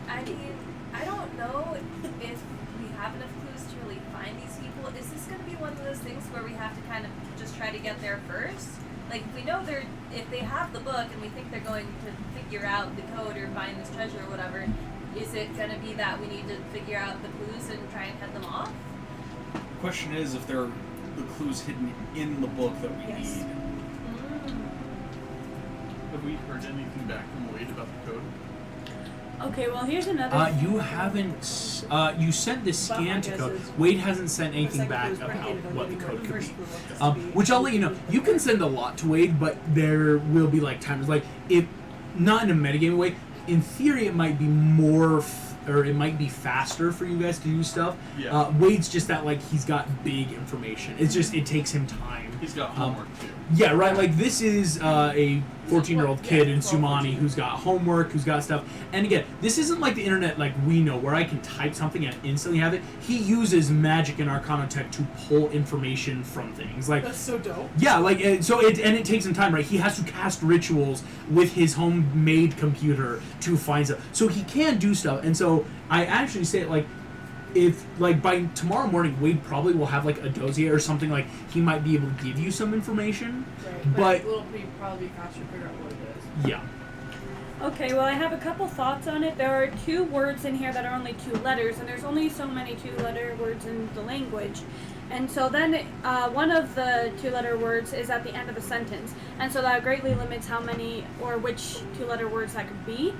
I mean, I don't know if we have enough clues to really find these people. Is this going to be one of those things where we have to kind of just try to get there first? Like, we know if they have the book and we think they're going to figure out the code or find this treasure or whatever, is it going to be that we need to figure out the clues and try and head them off? The question is if there are the clues hidden in the book that we Yes. need. Have we heard anything back from Wade about the code? Okay, well, here's another. You haven't. You sent this scan to code. Wade hasn't sent anything back about what the code could be. Which I'll let you know. You can send a lot to Wade, but there will be like times like if not in a metagame way. In theory, it might be more, or it might be faster for you guys to do stuff. Yeah. Wade's just that like he's got big information. It's just it takes him time. He's got homework too. Yeah, right. Like this is a 14-year-old kid in Sumani who's got homework, who's got stuff. And again, this isn't like the internet like we know, where I can type something and instantly have it. He uses magic and Arcana tech to pull information from things. Like That's so dope. yeah, like it takes him time, right? He has to cast rituals with his homemade computer to find stuff, so he can do stuff. And so I actually say like, if like by tomorrow morning, Wade probably will have like a dossier or something. Like he might be able to give you some information, Right. but it'll probably be faster to figure out what it is. yeah. Okay, well, I have a couple thoughts on it. There are 2 words in here that are only 2 letters, and there's only so many 2-letter words in the language. And so then one of the 2-letter words is at the end of a sentence, and so that greatly limits how many or which 2-letter words that could be.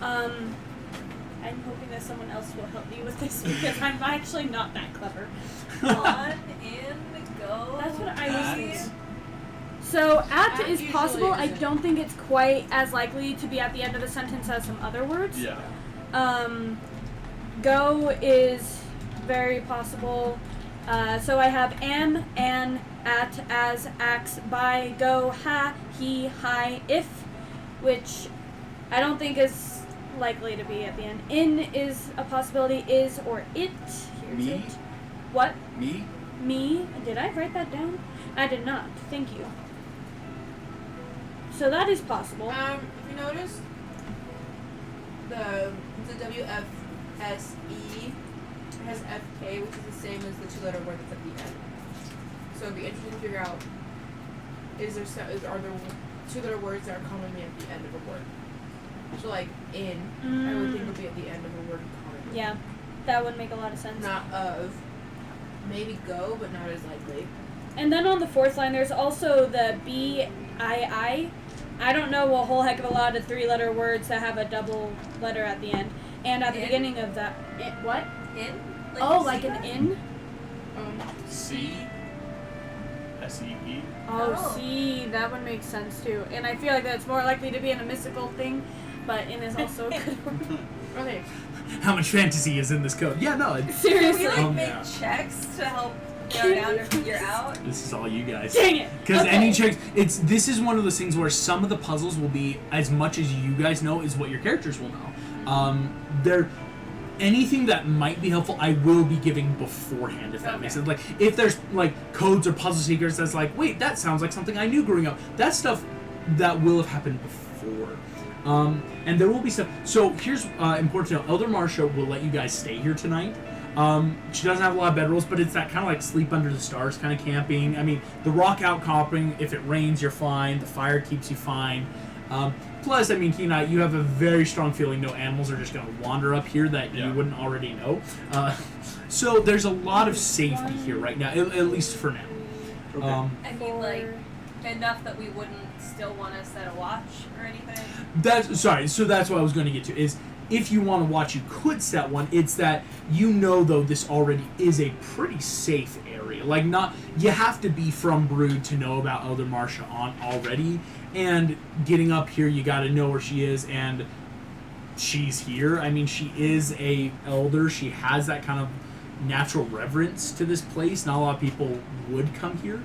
I'm hoping that someone else will help me with this because I'm actually not that clever. On in, go. That's what I was. So at is usually possible. I isn't. don't think it's quite as likely to be at the end of a sentence as some other words. Yeah. Go is very possible. So I have am, an, at, as, ax, by, go, ha, he, hi, if, which I don't think is likely to be at the end. In is a possibility, is or it. Here's Me? it. What? Me? Me? Did I write that down? I did not. Thank you. So that is possible. If you notice, the WFSE has FK, which is the same as the two-letter word that's at the end. So it'd be interesting to figure out, are there two-letter words that are commonly at the end of a word? So like in, I would think would be at the end of a word commonly. Yeah, that would make a lot of sense. Not of. Maybe go, but not as likely. And then on the fourth line, there's also the BII. I don't know a whole heck of a lot of three-letter words that have a double letter at the end. And at the beginning of that, what? In? Like an in? C. S-E-E. Oh, see, that would make sense too. And I feel like that's more likely to be in a mystical thing, but in is also a good word. Okay. How much fantasy is in this code? Yeah, no. Seriously. Can we like make yeah. checks to help narrow down or figure out? This is all you guys. Dang it. Because Okay. any checks, this is one of those things where some of the puzzles will be as much as you guys know is what your characters will know. Anything that might be helpful, I will be giving beforehand, if that makes sense. Like, if there's, like, codes or puzzle secrets that's like, wait, that sounds like something I knew growing up. That's stuff that will have happened before. And there will be stuff. So, here's important to know. Elder Marsha will let you guys stay here tonight. She doesn't have a lot of bedrolls, but it's that kind of like sleep under the stars kind of camping. I mean, the rock out camping, if it rains, you're fine. The fire keeps you fine. Plus, I mean, Kenai, you have a very strong feeling no animals are just going to wander up here that you wouldn't already know. So there's a lot of safety here right now, at least for now. Okay. I mean, like, enough that we wouldn't still want to set a watch or anything? So that's what I was going to get to, is if you want to watch, you could set one. It's that though, this already is a pretty safe area. Like, you have to be from Brood to know about Elder Marsha already. And getting up here, you got to know where she is, and she's here. I mean, she is a elder. She has that kind of natural reverence to this place. Not a lot of people would come here.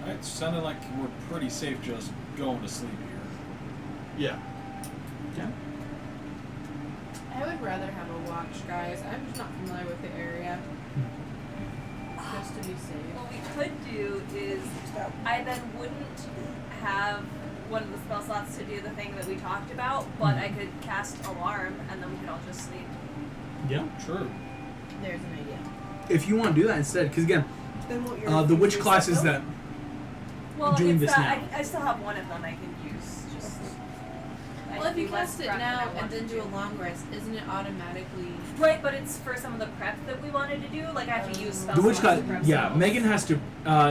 It sounded like we're pretty safe just going to sleep here. Yeah. Yeah. I would rather have a watch, guys. I'm just not familiar with the area. Just to be safe. What we could do is, I then wouldn't have one of the spell slots to do the thing that we talked about, but I could cast Alarm, and then we could all just sleep. Yeah. True. There's an idea. If you want to do that instead, because again, Then what you're the witch classes that Well, doing it's this that now. I still have one of them I can use. Just Well, if you cast it now and then do a long rest, isn't it automatically... Right, but it's for some of the prep that we wanted to do. Like, I have to use spell the witch slots class, to prep yeah, spells. Megan has to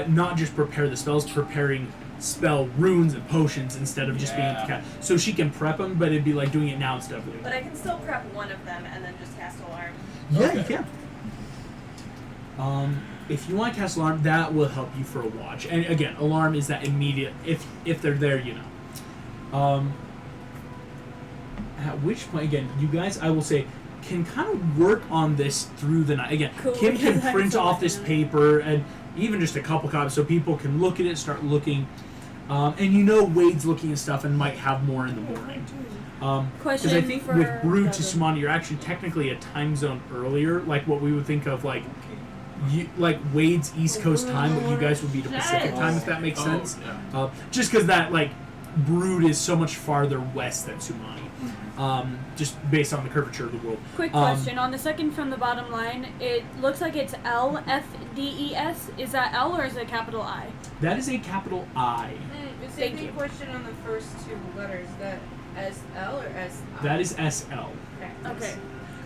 not just prepare the spells, preparing spell runes and potions instead of just being so she can prep them, but it'd be like doing it now instead of doing But I can still prep one of them and then just cast Alarm. Yeah, you can. If you want to cast Alarm, that will help you for a watch. And again, Alarm is that immediate, if they're there, you know. At which point, again, you guys, I will say, can kind of work on this through the night. Again, Cool, Kim can because I'm print so off this lucky. paper, and even just a couple copies, so people can look at it, start looking. And Wade's looking at stuff and might have more in the morning. Because Question I think for with Brood to Douglas. Sumani, you're actually technically a time zone earlier, like what we would think of like Wade's East Coast time, but you guys would be to Pacific time, if that makes sense. Yeah. Just because that Brood is so much farther west than Sumani, just based on the curvature of the world. Quick question. On the second from the bottom line, it looks like it's LFDES. Is that L or is it capital I? That is a capital I. It's Thank a you. question on the first two letters. Is that SL or SI? That is SL. Okay.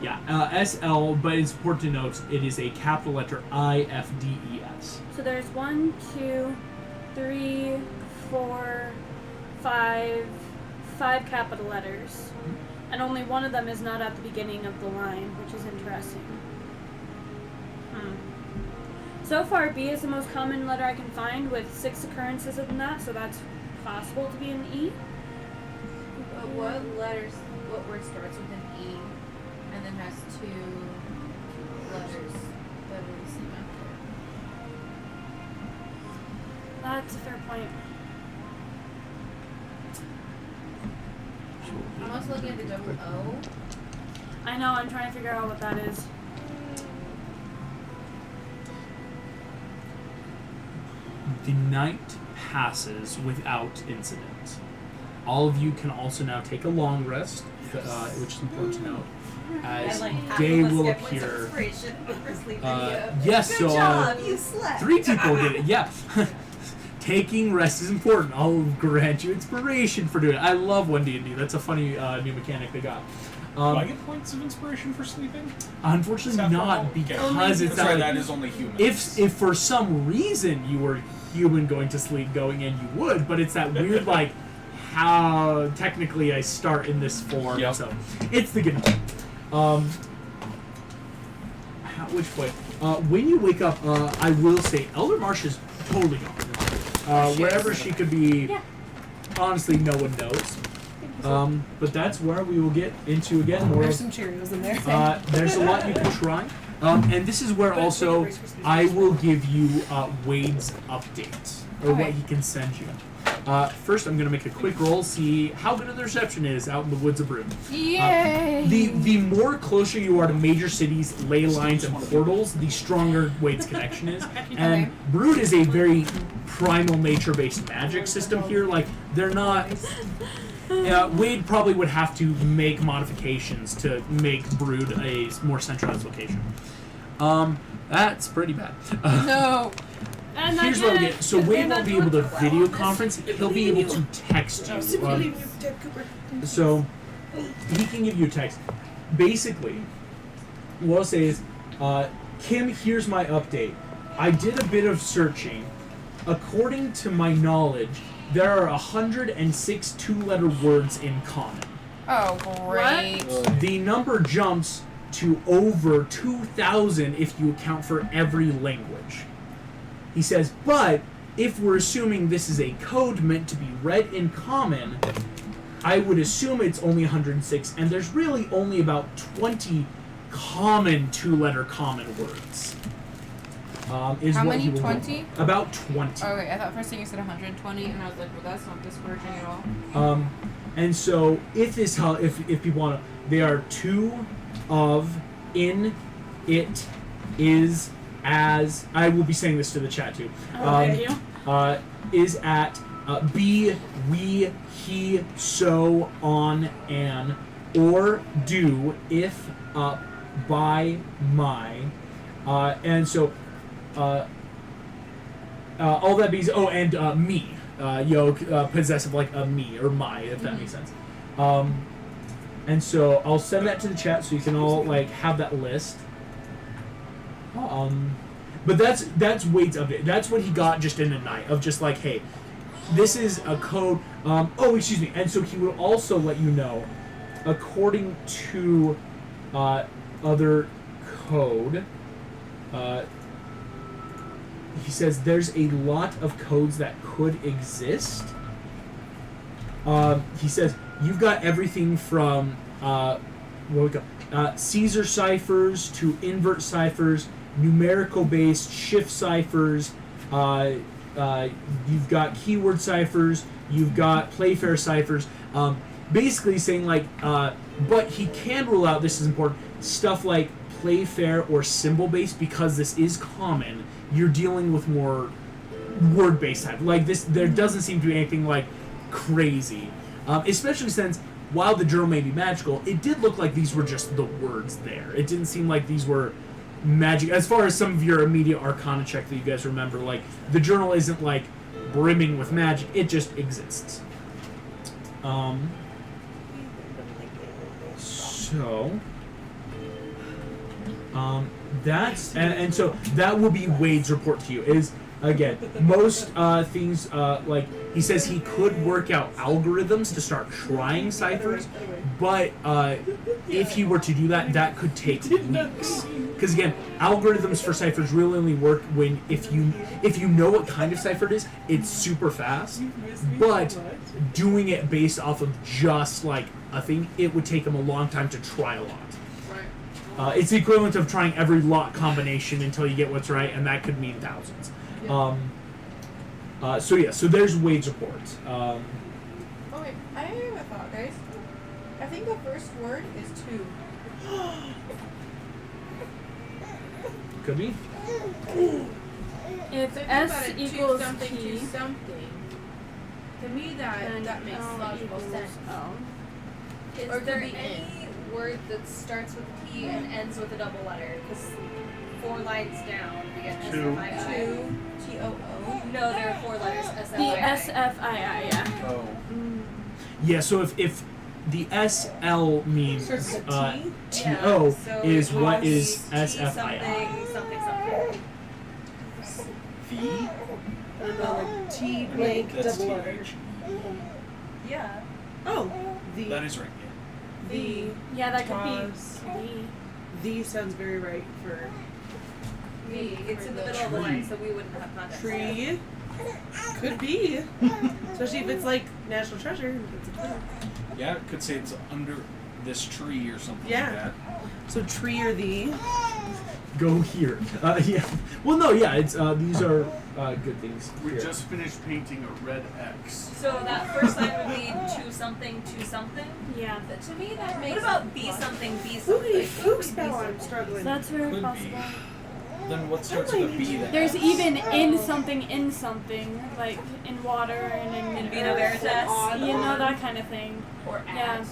Yeah, SL, but it's important to note it is a capital letter IFDES. So there's 1, 2, 3, 4, 5 capital letters. And only one of them is not at the beginning of the line, which is interesting. So far, B is the most common letter I can find with 6 occurrences of that, so that's possible to be an E. But what word starts with an E and then has 2 letters that are the same after? That's a fair point. also looking at the double O. I know, I'm trying to figure out what that is. The night passes without incident. All of you can also now take a long rest, which is important to note, as day will appear. Yes, Good so job, you slept. 3 people did it. Yeah. Taking rest is important. I'll grant you inspiration for doing it. I love 1D&D. That's a funny new mechanic they got. Do I get points of inspiration for sleeping? Unfortunately, Is that not normal? because it's That's not. right, Like, that is only human. if for some reason you were human going to sleep going in, you would. But it's that weird like how technically I start in this form. Yep. So it's the good. Which way? When you wake up, I will say Elder Marsh is totally gone. Wherever she could be, honestly, no one knows. But that's where we will get into again more. There's some Cheerios in there. There's a lot you can try. And this is where also I will give you Wade's updates, or what he can send you. First, I'm going to make a quick roll, see how good of the reception is out in the woods of Brood. Yay! The more closer you are to major cities, ley lines, and portals, the stronger Wade's connection is. And Brood is a very primal nature-based magic system here. Like, they're not... Wade probably would have to make modifications to make Brood a more centralized location. That's pretty bad. No. And Here's what we get. So Wade won't be able to video conference. He'll be able to text you. So he can give you a text. Basically, what I'll say is, Kim, here's my update. I did a bit of searching. According to my knowledge, there are 106 two-letter words in common. Oh, great. The number jumps to over 2,000 if you account for every language. He says, but if we're assuming this is a code meant to be read in common, I would assume it's only 106, and there's really only about 20 common two-letter common words. How many? 20? About 20. Okay, I thought first thing you said 120, and I was like, well, that's not discouraging at all. And so if people want to, they are two of, in, it, is, as, I will be saying this to the chat too. Is at, be, we, he, so, on, an, or, do, if, up, by, my, and so, all that means, and me, possessive like a me or my, if that makes sense. And so I'll send that to the chat so you can all like have that list. But that's Wade's update. That's what he got just in a night of just like, hey, this is a code. Excuse me. And so he will also let you know, according to other code. He says there's a lot of codes that could exist. He says you've got everything from Caesar ciphers to invert ciphers, numerical-based shift ciphers. You've got keyword ciphers. You've got Playfair ciphers. Basically saying like, but he can rule out, this is important, stuff like Playfair or symbol-based because this is common. You're dealing with more word-based type. Like this, there doesn't seem to be anything like crazy, especially since while the journal may be magical, it did look like these were just the words there. It didn't seem like these were magic. As far as some of your immediate Arcana check that you guys remember, like the journal isn't like brimming with magic. It just exists. That's and so that will be Wade's report to you. Is again most things like he says he could work out algorithms to start trying ciphers, but if he were to do that, that could take weeks. Because again, algorithms for ciphers really only work when if you know what kind of cipher it is, it's super fast. But doing it based off of just like a thing, it would take him a long time to try a lot. It's the equivalent of trying every lot combination until you get what's right, and that could mean thousands. Yeah. So there's Wade's report. Oh wait, I have a thought, guys. I think the first word is 2. Could be. If So think S about it, equals something T, to something. To me, then that makes L logical equals sense. O. Is Or it there could be any word that starts with P and ends with a double letter? Because 4 lines down, we get Two. SFII. 2 TOO. No, there are 4 letters. The SFII. SFII, yeah. Oh. Yeah. So if the SL means Starts with T? Yeah, TO so is it what would is be T SFII. something, something, something. V? And then like T blank That's double R. TH. Yeah. Oh, the That is right, yeah. the Yeah, that could Pause. be the sounds very right for V. It's in the middle of the line, so we wouldn't have context. tree. Could be, especially if it's like national treasure. It's a tree. Yeah, it could say it's under this tree or something Yeah. like that. So tree or the. Go here. Yeah. Well, no. Yeah. It's these are good things. We here. just finished painting a red X. So that first line would be to something, to something. Yeah. But to me, that makes What about be something, be Ooh, something? Fuchs spell. I'm struggling. That's very Could be. possible. Then what starts with a B then? There's even in something, like in water and in Vino Veritas. you know, that kind of thing. or Yeah. at.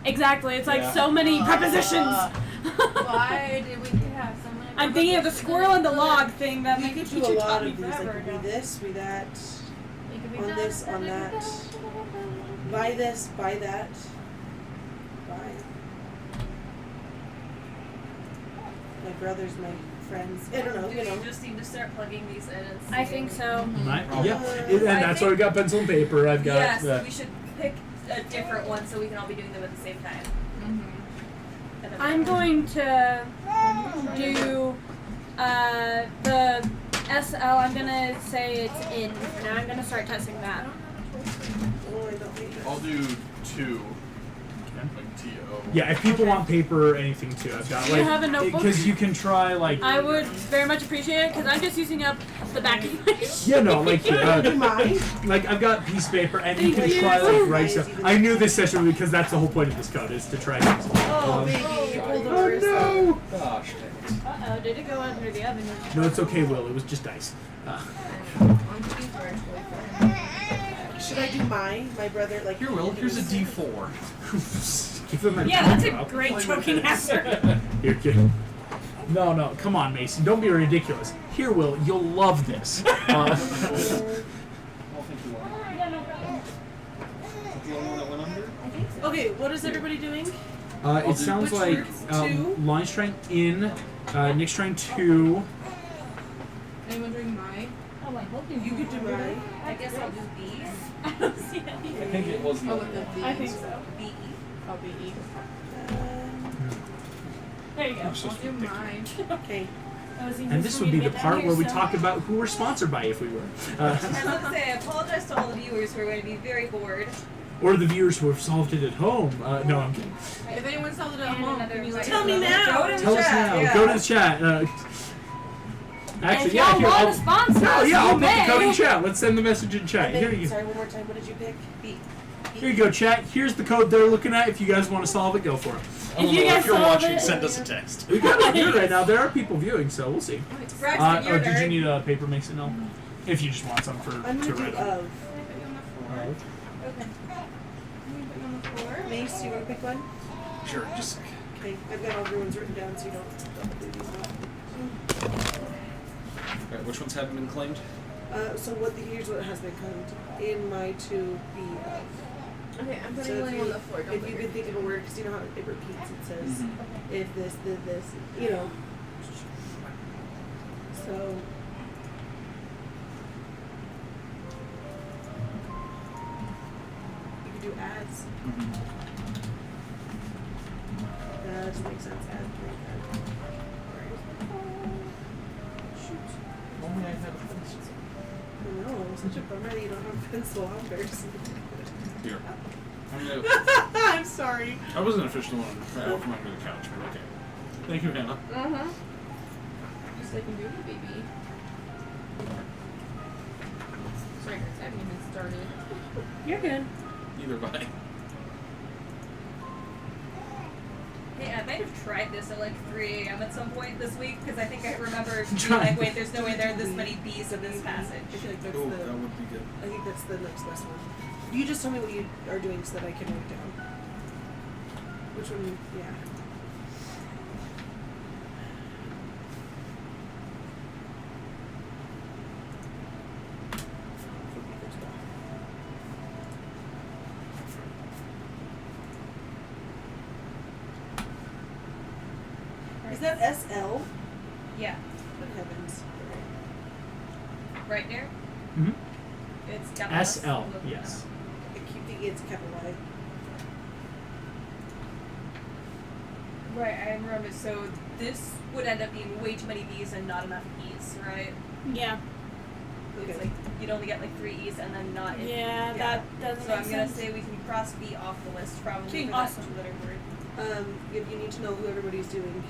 Exactly. It's like Yeah. so many prepositions. Why did we have so many? I'm thinking of the squirrel and the log thing that We my could do teacher a taught lot me of these. Like forever could ago. be this, be that, It could be on this, on that. Buy this, buy that. Buy. My brothers, my friends. I don't know. Do You know. we just need to start plugging these in and I see? think so. Right? Uh, Yeah. And I that's why think- we got pencil and paper. I've got. Yes, we should pick a different one so we can all be doing them at the same time. Mm-hmm. And then I'm going to do the SL. I'm gonna say it's in for now. I'm gonna start testing that. Oh, I don't think I'll do 2. Okay. Like TO. Yeah, if people want paper or anything too, I've got Do you have a notebook? because you can try like I would very much appreciate it because I'm just using up the back of my sheet. yeah no like mine. like I've got piece of paper and you can Thank try you. like write stuff. I knew this session because that's the whole point of this code is to try things. Oh, baby, you pulled over. no! Gosh dang it. Uh-oh, did it go under the oven? No, it's okay, Will. It was just dice. Should I do my brother like? Here, Will, here's a D4. Give them a Yeah, that's a drop. great choking hazard. Here, kid. No, come on, Mason. Don't be ridiculous. Here, Will, you'll love this. Well, thank you, Lauren. Yeah, no problem. Is the only one that went under? Okay, what is everybody doing? It sounds Which like words? 2? Line's trying in, Nick's trying 2. Anyone doing my? Oh, I hope You could do mine. I guess I'll do B. I don't see anything. I think it was the Oh, other with the one. V. I think so. B. I'll be E. There you go. I'm supposed to I'll be do picking. mine. Okay. That was easy And this for would me be to the get part down where we here, talk so- about who we're sponsored by if we were. I was gonna say, I apologize to all the viewers who are going to be very bored. Or the viewers who have solved it at home. No, I'm kidding. If anyone solved it at And home, another can you let Tell us me know? now. Go to the Tell us chat, now. yeah. Go to the chat. And Actually, if yeah, y'all here, want I'll, to sponsor no, us, yeah, I'll you put the may. code in chat. Let's send the message in chat. And Here then, you go. sorry, one more time. What did you pick? B. Here you go, chat. Here's the code they're looking at. If you guys want to solve it, go for it. I don't If you know, guys if you're solve watching, it- send us a text. We got it here right now. There are people viewing, so we'll see. Braxton, you're a Did you nerd. need a paper, Mason? No. If you just want some for I'm to gonna do write. of. Can I put you on the floor? Okay. Can you put you on the floor? Mace, you want to pick one? Sure, just a sec. Okay, I've got all the ones written down so you don't do these off. Alright, which ones haven't been claimed? So here's what has been claimed in my 2B of. Okay, I'm putting So one if on you, the floor. Don't if put you your can think of a word, because you know how it repeats, it says Mm-hmm. if this, then this, you know. So. You could do as. That doesn't make sense. As. Shoot. Only I had a pencil. I know, such a bummer that you don't have a pencil on first. Here. I'm gonna, I'm sorry. I wasn't officially one right out from under the couch, but okay. Thank you, Hannah. Uh-huh. Just like a beauty baby. Sorry guys, I haven't even started. You're good. Either way. have tried this at like 3 a.m. at some point this week because I think I remember being like, wait, there's no way there are this many bees in this passage. I feel like that's Oh, the. that would be good. I think that's the next best one. You just tell me what you are doing so that I can write down. Which one? Yeah. Is that SL? Yeah, Good heavens. right there. Mhm. It's capital S. SL. Yes. I keep thinking it's capital Y. Right, I remember. So this would end up being way too many B's and not enough E's, right? Yeah. It's like you'd only get like 3 E's and then not. Yeah, that doesn't So make I'm gonna sense. say we can cross B off the list probably Okay, for awesome. that 2-letter word. If you need to know who everybody's doing,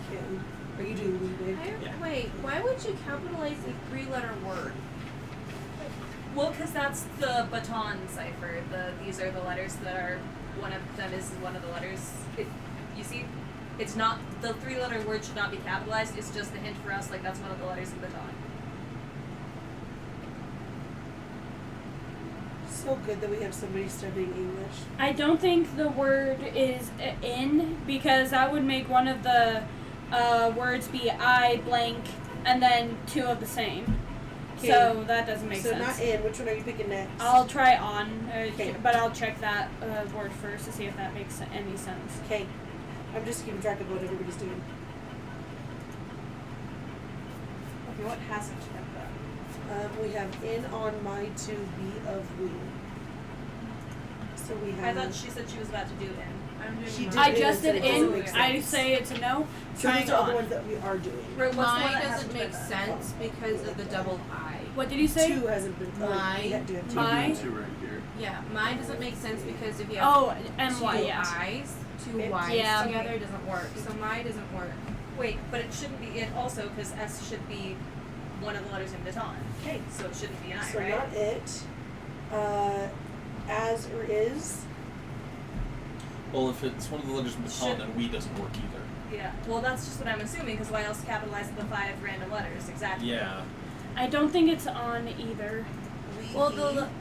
Kim. Are you doing Weebly? Yeah. Wait, why would you capitalize a 3-letter word? Well, because that's the baton cipher. These are the letters that are one of them is one of the letters. You see, it's not the 3-letter word should not be capitalized. It's just a hint for us, like that's one of the letters in baton. So good that we have somebody studying English. I don't think the word is in because that would make one of the words be I blank and then 2 of the same. So that doesn't make so sense. not in. Which one are you picking next? I'll try on, Okay. but I'll check that word first to see if that makes any sense. Okay. I'm just keeping track of what everybody's doing. Okay, what hasn't been done? We have in, on, my, to, be, of, we. So we I have. thought she said she was about to do in. I'm doing She mine. did I it, just so did it doesn't in. make sense. I say it's a no. So Trying those are all the on. ones that we are doing. Right, what's the one Mine that doesn't hasn't make been done? sense because of the double I. What did you say? 2 hasn't been. Oh, Mine. we do have 2. My- I'm doing 2 right here. Yeah, mine doesn't make sense because if you have Oh, two MY, yeah. I's, 2 Okay. Y's Yeah. together doesn't work. So mine doesn't work. Wait, but it shouldn't be it also because S should be one of the letters in baton. Okay, so it shouldn't be an I, So right? not it. As or is. Well, if it's one of the letters in baton, Should- then we doesn't work either. Yeah. Well, that's just what I'm assuming because why else capitalize the 5 random letters exactly? Yeah. I don't think it's on either. Well,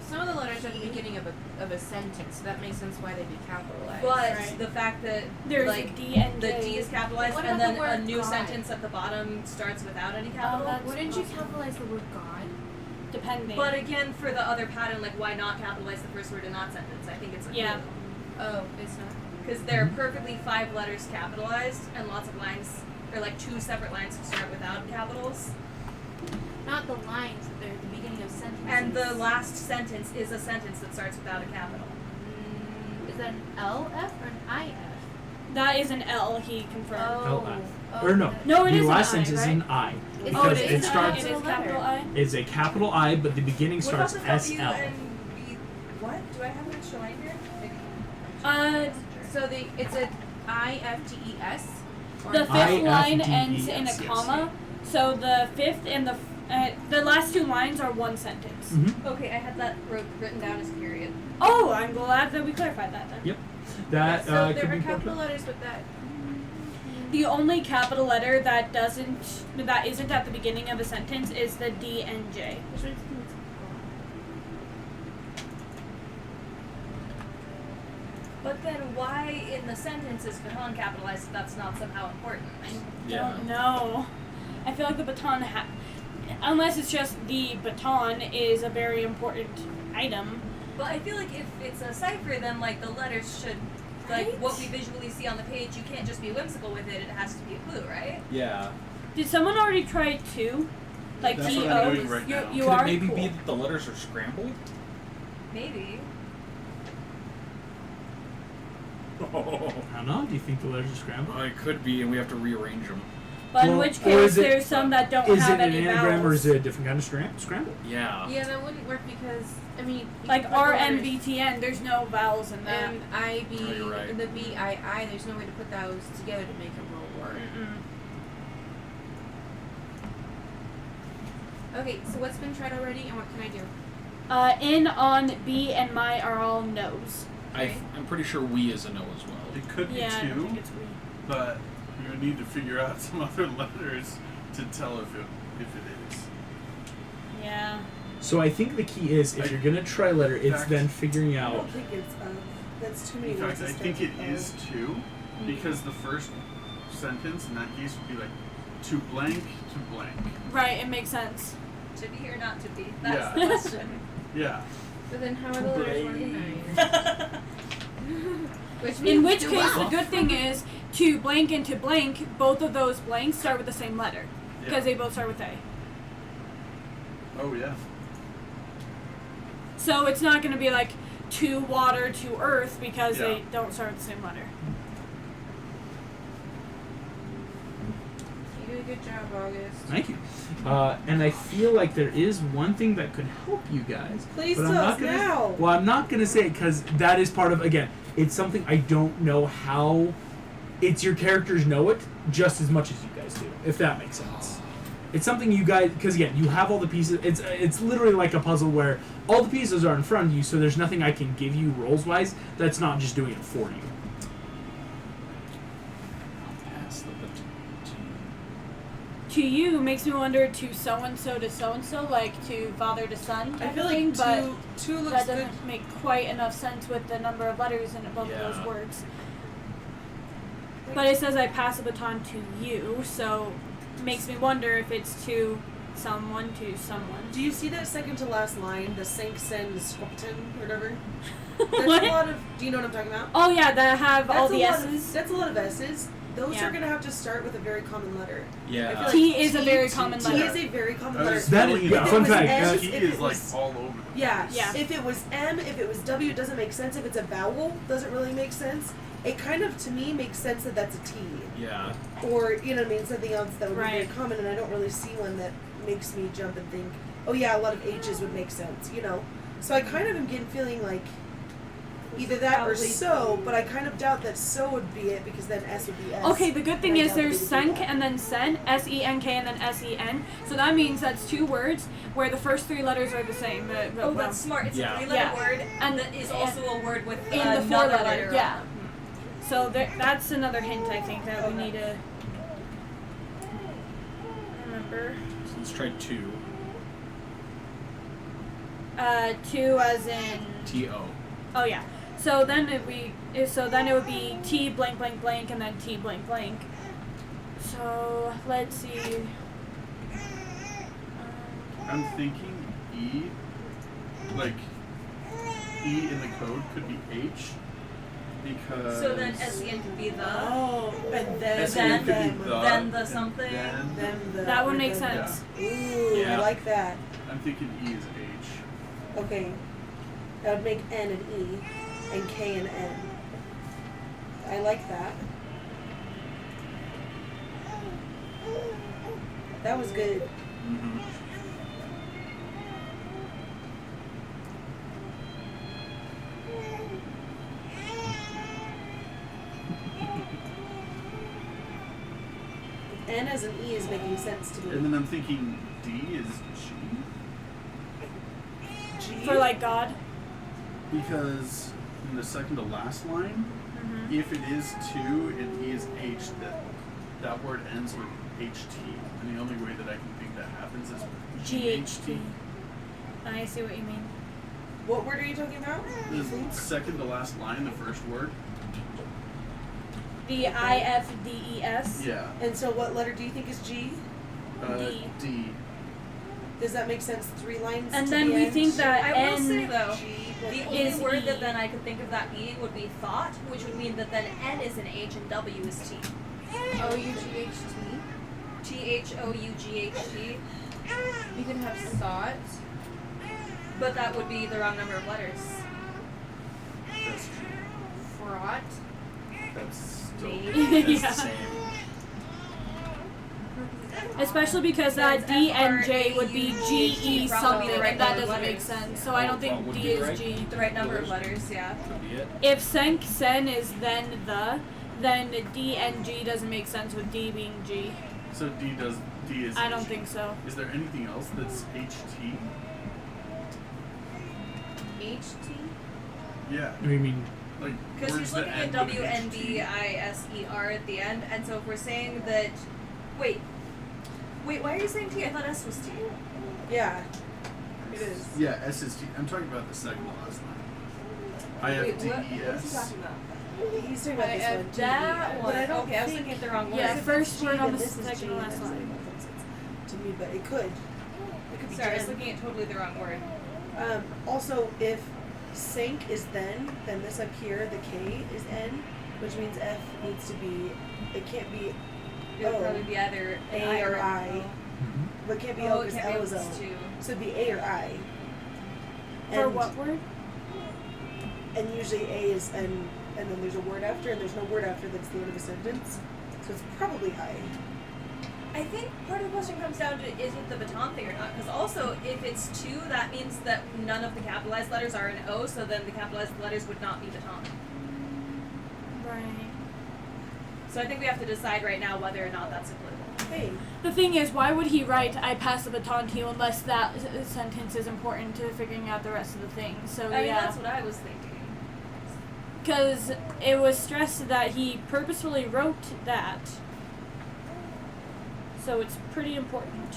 some of the letters are at the beginning of a sentence, so that makes sense why they'd be capitalized. But Right. the fact that There's like a D and the J. D is capitalized What and about then the a word new God? sentence at the bottom starts without any capital. that's Wouldn't you possible. capitalize the word God? Depending. But again, for the other pattern, like why not capitalize the first word in that sentence? I think it's a Yeah. Oh, it's not. because there are perfectly 5 letters capitalized and lots of lines or like 2 separate lines that start without capitals. Not the lines, but they're at the beginning of sentences. And the last sentence is a sentence that starts without a capital. Is that an LF or an IF? that is an L, he confirmed. Or no. No, it the is last an I, sentence is right? an I. It's- Because it it is starts. It is capital I. It's a capital I, but the beginning What about starts the SL. W and B? What? Do I have an extra line here? So it's a IFTES. Or The an fifth line IFDES, ends in a yes. comma, so the fifth and the last 2 lines are one sentence. Mm-hmm. Okay, I had that written down as period. Oh, I'm glad that we clarified that then. Yep. That so could there be are part capital of it. letters, but that. The only capital letter that isn't at the beginning of a sentence is the D and J. Which one's But then why in the sentence is baton capitalized if that's not somehow important? Yeah. Don't know. I feel like the baton, unless it's just the baton, is a very important item. But I feel like if it's a cipher, then like the letters should, like what we visually see on the page, you can't just be whimsical with it. It has to be a clue, right? Yeah. Did someone already try 2? Like That's T what I'm O? doing right now. You Could are it maybe cool. be that the letters are scrambled? Maybe. Oh, I don't know. Do you think the letters are scrambled? it could be, and we have to rearrange them. But in Well, which or case, is it- there's some that don't Is have it an any anagram or vowels. is it a different kind of scramble? Yeah. Yeah, that wouldn't work because you Like could put the letters RMBTN, there's no vowels in that. MIB Oh, you're right. and the BII. There's no way to put those together to make a real word. Okay, so what's been tried already, and what can I do? In, on, B, and my are all no's. I'm pretty sure we is a no as well. It could be Yeah, I don't 2. think it's we. but we would need to figure out some other letters to tell if it is. Yeah. So I think the key is if you're gonna try letter, it's Fact. then figuring I out. don't think it's that's too many In words. fact, I to think start it with is two, because the first sentence in that case would be like to blank. Right, it makes sense. To be or not to be? That's Yeah. the question. Yeah. But then how are the letters organized? In which case, wow. the good thing is to blank and to blank, both of those blanks start with the same letter because they both start with A. Oh yeah. So it's not going to be like to water to earth because Yeah. they don't start with the same letter. You did a good job, August. Thank you. And I feel like there is one thing that could help you guys. Please but tell I'm not us gonna, now. Well, I'm not gonna say it because that is part of, again, it's something I don't know how. It's your characters know it just as much as you guys do, if that makes sense. It's something you guys, because again, you have all the pieces. It's literally like a puzzle where all the pieces are in front of you, so there's nothing I can give you rolls wise that's not just doing it for you. Pass the baton. To you makes me wonder to so and so to so and so, like to father to son I type feel of thing, like but two looks that good. doesn't make quite enough sense with the number of letters in both of Yeah. those words. But it says I pass the baton to you, so it makes me wonder if it's to someone to someone. Do you see that second to last line, the Sank Sen Squapton or whatever? There's What? a lot of. Do you know what I'm talking about? Oh yeah, that have all That's the a lot S's. that's a lot of S's. Those Yeah. are gonna have to start with a very common letter. I Yeah. feel like T is a T- very T- common T letter. is a very common I letter. was That telling is- you, yeah, If it fun was fact, M, T if is it like was- all over. Yeah. Yeah. If it was M, if it was W, it doesn't make sense. If it's a vowel, doesn't really make sense. It kind of, to me, makes sense that that's a T. Yeah. Or, you know what I mean, something else that would be very Right. common, and I don't really see one that makes me jump and think, oh yeah, a lot of H's would make sense, you know? So I kind of am getting feeling like either that or Probably. so, but I kind of doubt that so would be it, because then S would be S. Okay, the good thing And I is doubt there's it would be senk that. and then sen, S-E-N-K and then S-E-N. So that means that's two words where the first three letters are the same. Oh, that's smart. It's Yeah. a three-letter Yeah. word, And and that is also a word with in the another four-letter, letter. yeah. So that's another hint I think that we Okay. need to remember. So let's try two. Two as in T-O. oh yeah. So then it would be T blank blank blank and then T blank blank. So let's see. I'm thinking E, like E in the code could be H, because. So then S-E-N could be the, Oh, and then, S-E-N could be them, the, then the and something. then- them, the, That would or make them. sense. Ooh, Yeah. I like that. I'm thinking E is H. Okay. That would make N and E, and K and N. I like that. That was good. Mm-hmm. N as an E is making sense to me. And then I'm thinking D is G, G? For like God. because in the second to last line, Mm-hmm. if it is 2 and E is H, that word ends with HT. And the only way that I can think that happens is with GHT. I see what you mean. What word are you talking about? The second to last line, the first word. D-I-F-D-E-S. Yeah. And so what letter do you think is G? D. D. Does that make sense? 3 lines And to then the we end? think that I will N say though, G. the is only word E. that then I could think of that being would be thought, which would mean that then N is an H and W is T. O-U-G-H-T. T-H-O-U-G-H-T. You can have thought. But that would be the wrong number of letters. That's true. Fraught. That's still. Me. That's Yeah. the same. Especially because That's D and J would be F-R-A-U-G-H-T, G-E probably something, the right and that number of doesn't make letters. sense. So I don't What think would D be is right? G. The right number of letters, yeah. Could be it. If senk sen is then D and G doesn't make sense with D being G. So D is I don't H. think so. Is there anything else that's HT? H-T. Yeah. I mean, Like, Because words he's that looking at end with an HT. WNDISER at the end, and so if we're saying that, wait, why are you saying T? I thought S was T. Yeah. It is. Yeah, S is T. I'm talking about the second to last line. I have Wait, D, what E, is he S. talking about? He's talking about this one. That one. But I don't Okay, I was think- thinking the wrong word. Yeah, If it's first G, word on then the this is second G, to last that's line. not what makes sense to me, but it could. It could be Sorry, I was Jen. looking at totally the wrong word. Also, if sync is then this up here, the K is N, which means F needs to be, it can't be It would O, probably be either A or I. Mhm. But it can't be Oh, O it because can't be L is O. those two. So it'd be A or I. For And- what word? And usually A is N, and then there's a word after, and there's no word after that's the end of a sentence. So it's probably I. I think part of the question comes down to is it the baton thing or not? Because also, if it's two, that means that none of the capitalized letters are an O, so then the capitalized letters would not be baton. Right. So I think we have to decide right now whether or not that's applicable. Hey, The thing is, why would he write "I pass the baton to you" unless that sentence is important to figuring out the rest of the thing? So I mean, yeah, that's what I was thinking. because it was stressed that he purposefully wrote that, so it's pretty important.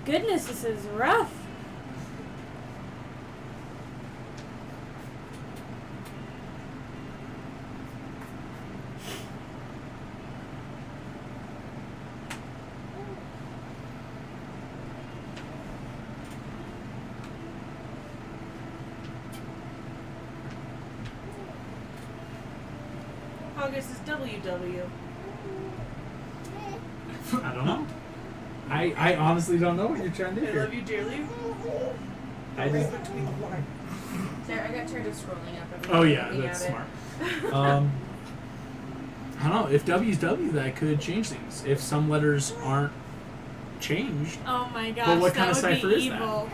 Goodness, this is rough. August is WW. I don't know. I honestly don't know what you're trying to do I here. love you dearly. I Read just, between the lines. There, I got tired of scrolling up. oh yeah, looking that's at smart. it. I don't know. If W's W, that could change things. If some letters aren't changed, Oh my gosh, But what that kind of would cipher be is that? evil.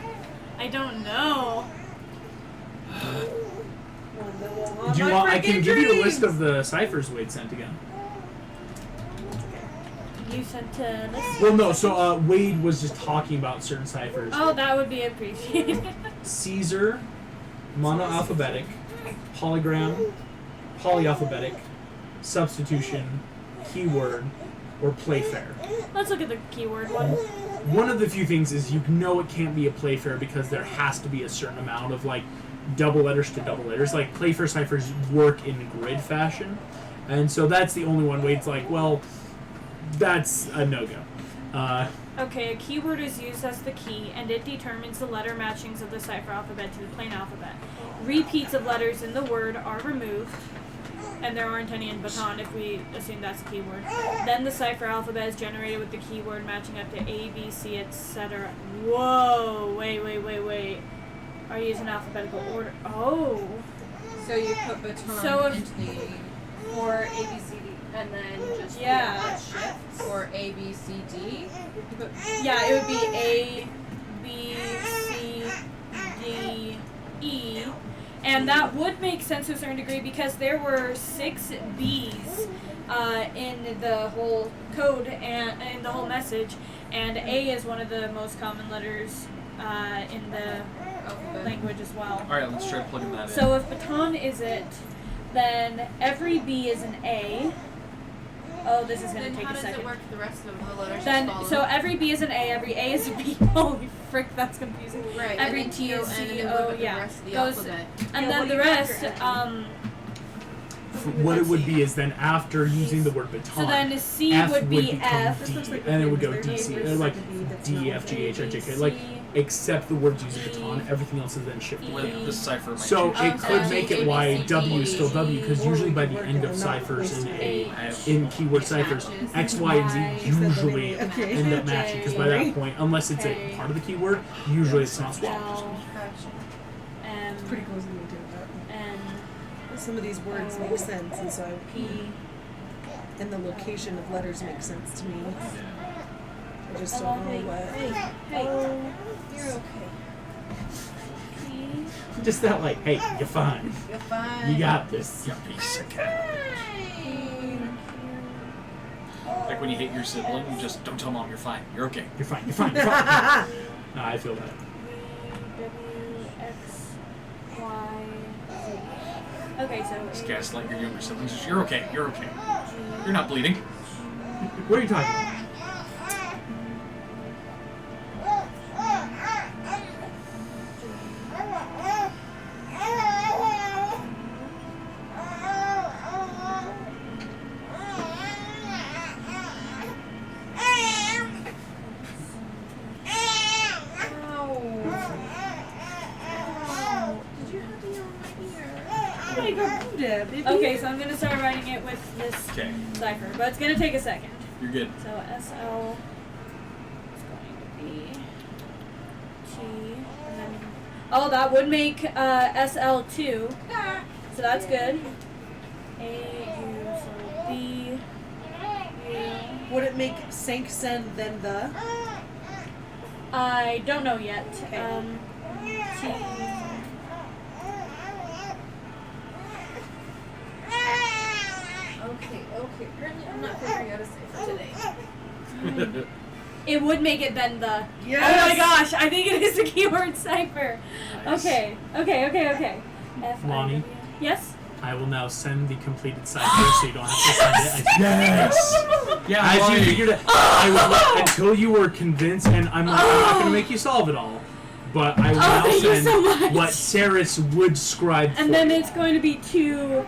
I don't know. One that will haunt do you my want? I can freaking give you a dreams. list of the ciphers Wade sent again. You sent to this. Well, no. So Wade was just talking about certain ciphers. Oh, that would be appreciated. Caesar, monoalphabetic, polygram, polyalphabetic, substitution, keyword, or playfair. Let's look at the keyword one. One of the few things is you know it can't be a playfair because there has to be a certain amount of like double letters to double letters. Like playfair ciphers work in grid fashion, and so that's the only one. Wade's like, well, that's a no-go. Okay, a keyword is used as the key, and it determines the letter matchings of the cipher alphabet to the plain alphabet. Repeats of letters in the word are removed, and there aren't any in baton if we assume that's a keyword. Then the cipher alphabet is generated with the keyword matching up to A, B, C, etc. Whoa, wait. Are you using alphabetical order? Oh. So you put baton So if- into the Or A, B, C, D, and then just Yeah. shifts. or A B C D. You put Yeah, it would be A, B, C, D, E. And that would make sense to a certain degree because there were 6 B's in the whole code and in the whole message, and A is one of the most common letters in the alphabet. language as well. All right, let's try plugging that in. So if baton is it, then every B is an A. Oh, this is going Then to take how a does second. it work for the rest of the letters? Then, just so follow? every B is an A, every A is a B. Holy frick, that's confusing. Right, every and then T is T-O-N, and C, then what O, about the yeah. rest of the Goes, alphabet? and Yeah, then what the do you rest, factor What it would be is then after using the word baton, so then C F would be become F. D, looks like and the it would thing go is D, there's C, always like a B that's D, not F, G, H, I, J, K, C, like except the words using E, baton, everything else is then shifted. With the cipher might So change. it could so make A, it B, why C, W D, is still W because or usually we by could the work end it of on not ciphers in wasting in keyword It ciphers, matches. X, Y, and Y. Z usually Okay. end up matching because by that point, unless it's a K. part of the keyword, usually it's not swapped. L, M, Pretty close to me too. N, Some of these words make sense, and so P. and the location of letters make sense to me. I just Oh, don't know what. Hey, You're okay. P. Just that, like, hey, you're fine. You're fine. You got this. You piece of cat. Like when you hate your sibling, you just don't tell mom you're fine. You're okay. You're fine. You're fine. You're fine. No, I feel that. Okay, so Just gaslight your younger siblings. Just, you're okay. You're okay. You're not bleeding. What are you talking about? Okay, so I'm gonna start writing it with this cipher, but it's gonna take a second. You're good. So SL is going to be T, and then that would make SL2. So that's good. AU, so B. U. Would it make Sank Sen then the? I don't know yet. Okay. T. Okay. Apparently I'm not figuring out a cipher today. It would make it then the. Yes. Oh my gosh! I think it is the keyword cipher. Nice. Okay. F Lonnie? Yes. I will now send the completed cipher so you don't have to send it. Yes! Yeah, As Lonnie. you figured it, I will until you were convinced, and I'm not going to make you solve it all, but I will now thank you send so much. what Saris would scribe for And then you. it's going to be 2.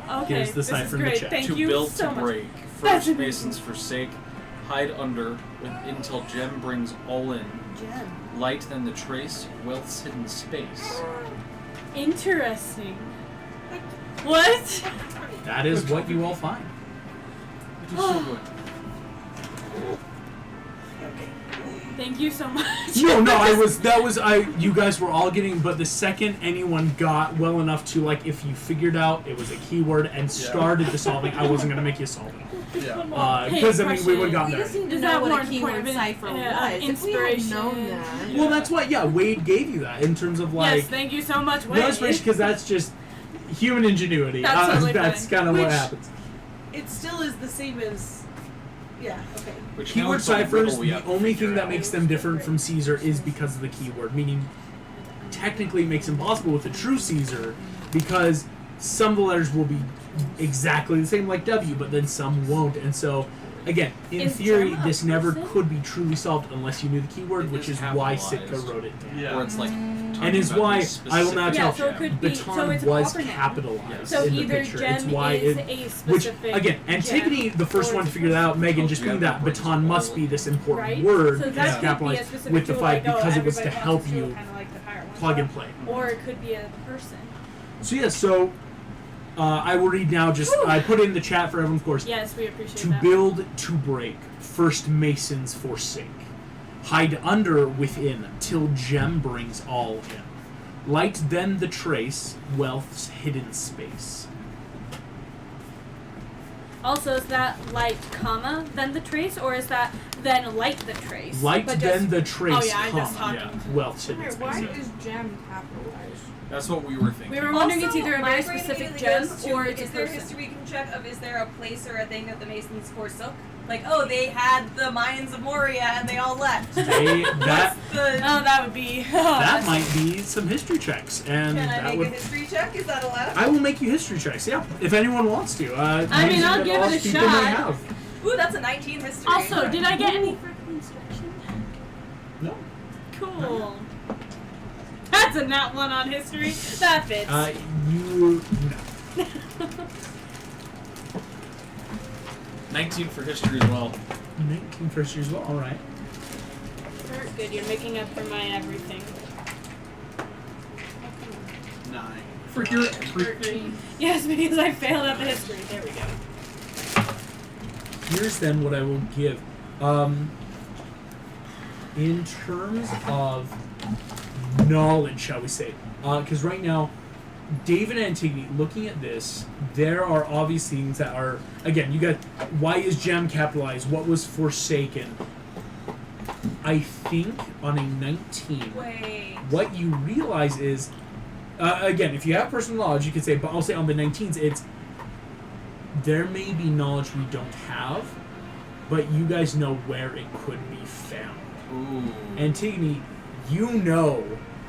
Okay. Here's the this cipher is in the great. chat. Thank To you build so to much. break. That's First amazing. Masons forsake. Hide under until gem brings all in. Gem. Light then the trace. Wealth's hidden space. Interesting. What? That is what you all find. Which is so good. Thank you so much. No, you guys were all getting, but the second anyone got well enough to, like, if you figured out it was a keyword and started the solving, I wasn't going to make you solve it. Yeah. Because, I mean, we would have gotten We there. just need to Is know that what more a keyword important? cipher was. If we had Inspiration. known that. Well, that's what, Wade gave you that in terms of, like, Yes, thank you so much, no Wade. inspiration, because that's just human ingenuity. That's totally That's fine. kind of what Which- happens. It still is the same as. Yeah. Okay. Which now Keyword it's a ciphers, riddle we the have to only figure thing that out. makes them different from Caesar is because of the keyword, meaning technically it makes it impossible with a true Caesar because some of the letters will be exactly the same like W, but then some won't. And so, again, in Is theory, Gem a this never person? could be truly solved unless you knew the keyword, It which is is why capitalized. Sitka wrote it down. Yeah. Or it's like. And is why I will now Yeah, tell so it could be- Baton so it's a was proper noun. capitalized So in the either picture. gem It's why is it, a which specific again, Antigone, gem, the first or one to it's figure that out. Megan, Oh, just gem being that that brings baton all must in. be this important Right? word So that that's could be a capitalized specific with the tool, fight like, because it was to everybody help wants to you do kind of like the pirate one. plug and play. Or it could be a person. So yeah, I will read now. Just I put it in the chat for everyone, of course. Yes, we appreciate To that. build, to break, first Masons forsake. Hide under, within, till gem brings all in. Light then the trace, wealth's hidden space. Also, is that light, comma, then the trace, or is that then light the trace? Light But then just- the trace, Oh yeah, I'm just comma, talking. wealth's hidden Wait, why space. is gem capitalized? That's what we were thinking. We were wondering Also, it's either a my very brain specific immediately gem goes to, or it's a is there a person. history we can check of is there a place or a thing that the Masons forsook? Like, oh, they had the Mayans of Moria and they all left. That What's the... Oh, that would be. that might be some history checks, and Can I that make would. a history check? Is that allowed? I will make you history checks. Yeah, if anyone wants to. I mean, using I'll that give all it a people may shot. have. Ooh, that's a 19 history. Also, did I get any freaking instruction? No. Cool. That's a nat 1 on history. That fits. You. No. 19 for history as well. 19 first years. Well, all right. Good, you're making up for my everything. 9. For your. 13. Yes, because I failed at the history. There we go. Here's then what I will give. In terms of knowledge, shall we say? Because right now, David and Antigone, looking at this, there are obvious things that are, again, you got, why is gem capitalized? What was forsaken? I think on a 19, Wait. what you realize is, again, if you have personal knowledge, you could say, but I'll say on the 19s, it's there may be knowledge we don't have, but you guys know where it could be found. Ooh. Antigone, you know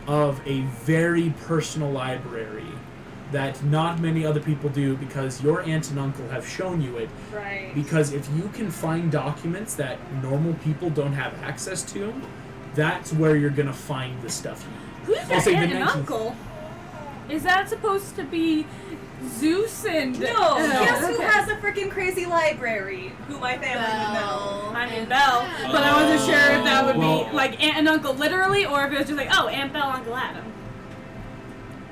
of a very personal library that not many other people do because your aunt and uncle have shown you it. Right. Because if you can find documents that normal people don't have access to, that's where you're going to find the stuff you need. Who's I'll that say the aunt and 19th. uncle? Is that supposed to be Zeus and... No, guess who okay. has a freaking crazy library? Who my family would know. I mean Belle, but I wasn't sure if that would Well- be like aunt and uncle literally, or if it was just like, oh, Aunt Belle, Uncle Adam.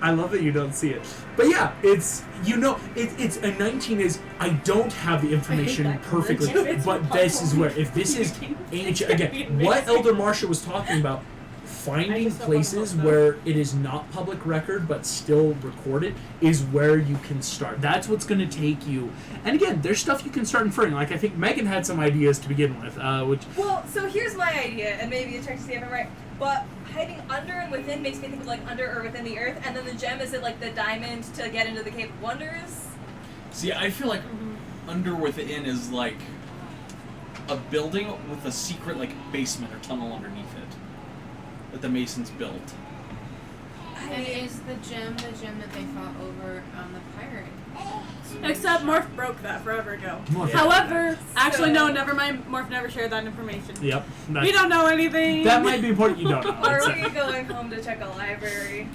I love that you don't see it. But yeah, it's, you know, it's a 19 is, I don't have the information that perfectly, convention. It's but this is where, if this is ancient, again, what Elder Marcia was talking about, finding just don't wanna places hold where it is not public record but still recorded is where you can start. That's what's going to take you. And again, there's stuff you can start inferring. Like, I think Megan had some ideas to begin with, which... Well, so here's my idea, and maybe you check to see if I'm right. But hiding under and within makes me think of like under or within the earth, and then the gem is it like the diamond to get into the Cave of Wonders? See, I feel like under within is like a building with a secret like basement or tunnel underneath it that the Masons built. And is the gem that they fought over on the pirate? Except Morph broke that forever ago. Morph- However, actually no, So- never mind. Morph never shared that information. Yep. We don't know anything. That might be important you don't know. Or It's, are we going home to check a library?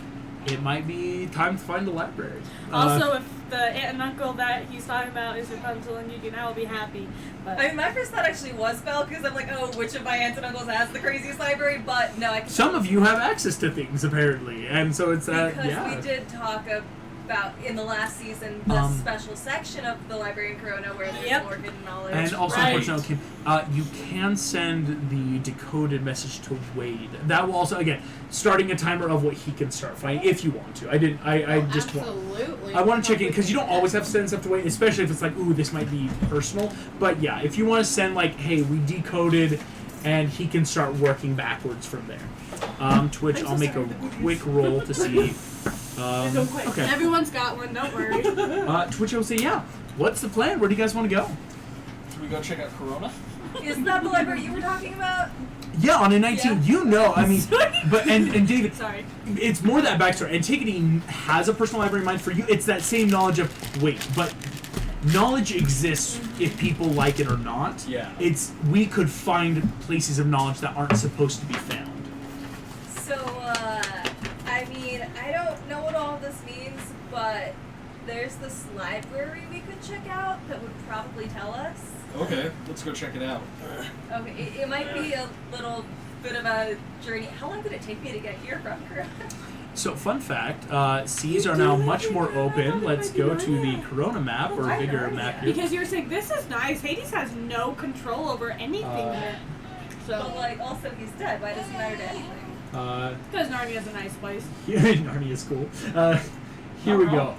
it might be time to find a library. Also, if the aunt and uncle that he's talking about is Rapunzel and Yugi, I will be happy. But I mean, my first thought actually was Belle, because I'm like, oh, which of my aunts and uncles has the craziest library? But no, I can. Some of you have access to things, apparently, and so it's Because yeah. we did talk about, in the last season, the special section of the library in Corona where there's Yep. more hidden knowledge. And also, Right. unfortunately, you can send the decoded message to Wade. That will also, again, starting a timer of what he can start finding if you want to. I didn't. I just want. Absolutely. I want to check in because you don't always have to send stuff to Wade, especially if it's like, ooh, this might be personal. But yeah, if you want to send like, hey, we decoded, and he can start working backwards from there. To which I'll make a quick roll to see. Okay. everyone's got one. Don't worry. To which I will say, yeah. What's the plan? Where do you guys want to go? Should we go check out Corona? Is that the library you were talking about? Yeah, on a 19, you know, I mean, but and David, Sorry. it's more that backstory. Antigone has a personal library in mind for you. It's that same knowledge of wait, but knowledge exists if people like it or not. Yeah. It's we could find places of knowledge that aren't supposed to be found. So, I mean, I don't know what all this means, but there's this library we could check out that would probably tell us. Okay, let's go check it out. Okay, it might be a little bit of a journey. How long did it take me to get here from Corona? So, fun fact, seas are now much more open. Let's go to the Corona map, or bigger map here. Because you're saying this is nice. Hades has no control over anything here. But, So like, also he's dead. Why does he matter to anything? because Narnia's a nice place. Narnia's cool. Here we go.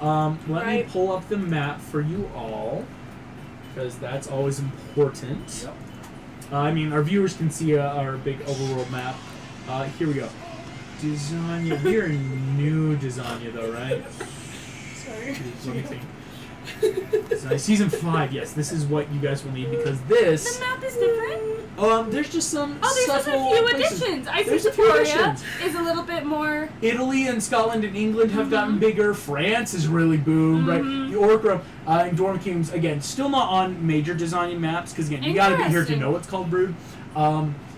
Let me Right. pull up the map for you all, because that's always important. Yep. I mean, our viewers can see our big overworld map. Here we go. Desanya. We're in new Desanya, though, right? Sorry. Let me think. Desanya, season 5, yes. This is what you guys will need, because this... The map is different. There's just some Oh, there's just a subtle few places. additions. I see There's a few Victoria additions. is a little bit more. Italy and Scotland and England have gotten bigger. France is really boomed, right? The Orc and Dorm Kingdoms, again, still not on major design maps, because again, you gotta be here to Interesting. know it's called Brood.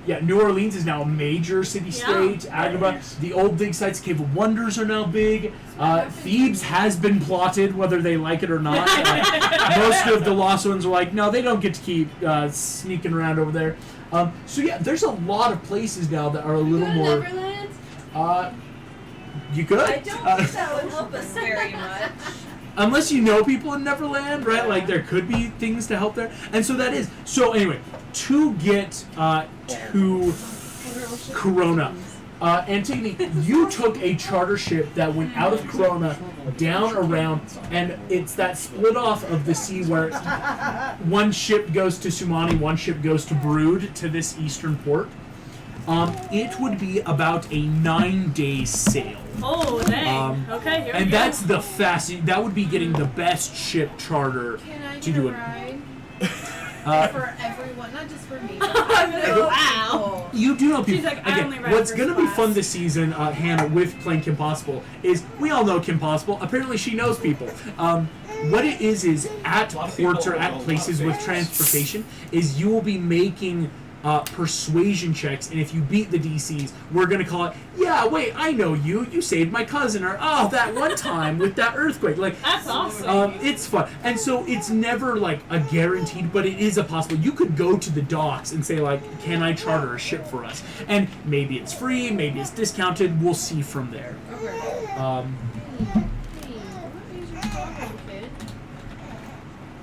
Yeah, New Orleans is now a major city-state. Agrabah, the old dig sites, Cave of Wonders are now big. Thebes has been plotted, whether they like it or not. Most of the lost ones are like, no, they don't get to keep sneaking around over there. So yeah, there's a lot of places now that are a little more. Neverland? You could. I don't think that would help us very much. Unless you know people in Neverland, right? Like there could be things to help there, and so that is. So anyway, to get to Corona, Antigone, you took a charter ship that went out of Corona down around, and it's that split off of the sea where one ship goes to Sumani, one ship goes to Brood to this eastern port. It would be about a 9-day sail. Oh, dang. Okay, here we And go. that's the fastest. That would be getting the best ship charter Can I to get do a it. ride? For everyone, not just for me. Wow. You do know people. She's like, I only Again, ride what's first going to be class. fun this season, Hannah, with playing Kim Possible, is we all know Kim Possible. Apparently, she knows people. What it is at A lot of ports people or know a at lot places of with things. transportation, is you will be making persuasion checks, and if you beat the DCs, we're going to call it, yeah, wait, I know you. You saved my cousin, or, oh, that one time with that earthquake. Like, That's awesome. it's fun. And so it's never like a guaranteed, but it is a possible. You could go to the docks and say like, can I charter a ship for us? And maybe it's free, maybe it's discounted. We'll see from there. Okay. Um, Hey, what is your problem, kid?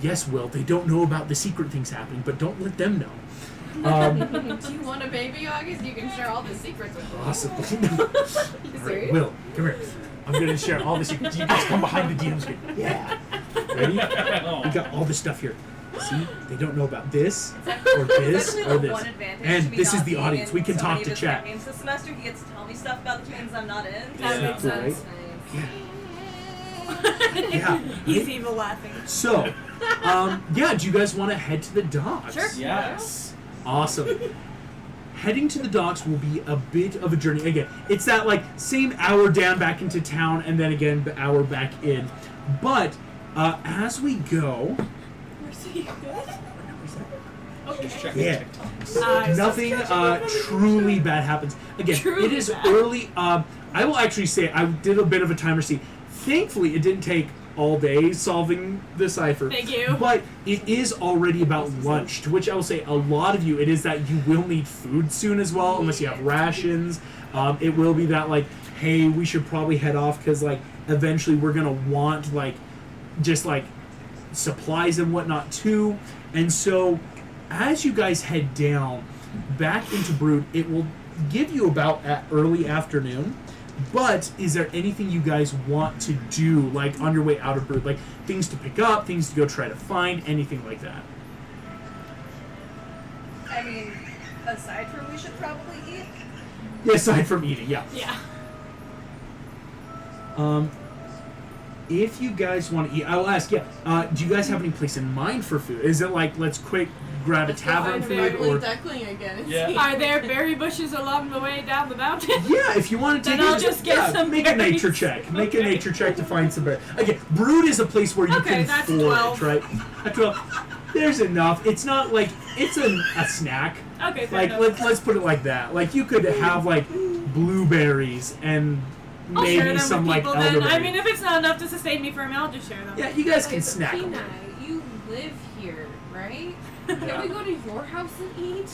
yes, Will, they don't know about the secret things happening, but don't let them know. Do you want a baby, August? You can share all the secrets with them. Possibly. You All right, serious? Will, come here. I'm going to share all the secrets. You guys come behind the DM screen. Yeah. Ready? We got all this stuff here. See? They don't know about this, or this, That's or really this. one advantage And to me this is not the being audience. in We can so talk many to of the chat. games this semester. He gets to tell me stuff about the games I'm not in. That Yeah. makes sense. Yeah. He's evil laughing. So, yeah, do you guys want to head to the docks? Sure. Yes. Awesome. Heading to the docks will be a bit of a journey. Again, it's that like same hour down back into town and then again the hour back in. But as we go, Just checking Yeah. TikToks. nothing truly bad happens. Again, Truly it is bad. early. I will actually say I did a bit of a timer see. Thankfully, it didn't take all day solving the cipher. Thank you. But it is already about lunch, to which I will say a lot of you, it is that you will need food soon as well, unless you have rations. It will be that, like, hey, we should probably head off because, like, eventually we're going to want, like, just, like, supplies and whatnot, too. And so, as you guys head down back into Brood, it will give you about at early afternoon. But is there anything you guys want to do, like on your way out of Brood, like things to pick up, things to go try to find, anything like that? I mean, aside from we should probably eat. Yeah, aside from eating, yeah. Yeah. If you guys want to eat, I will ask. Yeah, do you guys have any place in mind for food? Is it like let's quick grab a tavern food, Ugly or duckling again. Yeah. Are there berry bushes along the way down the mountain? yeah, if you want to take Then I'll it, just get some make a berries. nature check. Make a Okay. nature check to find some berries. Again, Brood is a place where you Okay, can that's forage, 12. right? At 12, there's enough. It's not like it's a snack. Okay, fair Like enough. let's put it like that. Like you could have like blueberries and I'll share maybe them some with like people then. elderberry. I mean, if it's not enough to sustain me for a meal, I'll just share them. yeah, you guys can Okay, snack. but on Kenai, it. you live here, right? Can we go to your house and eat?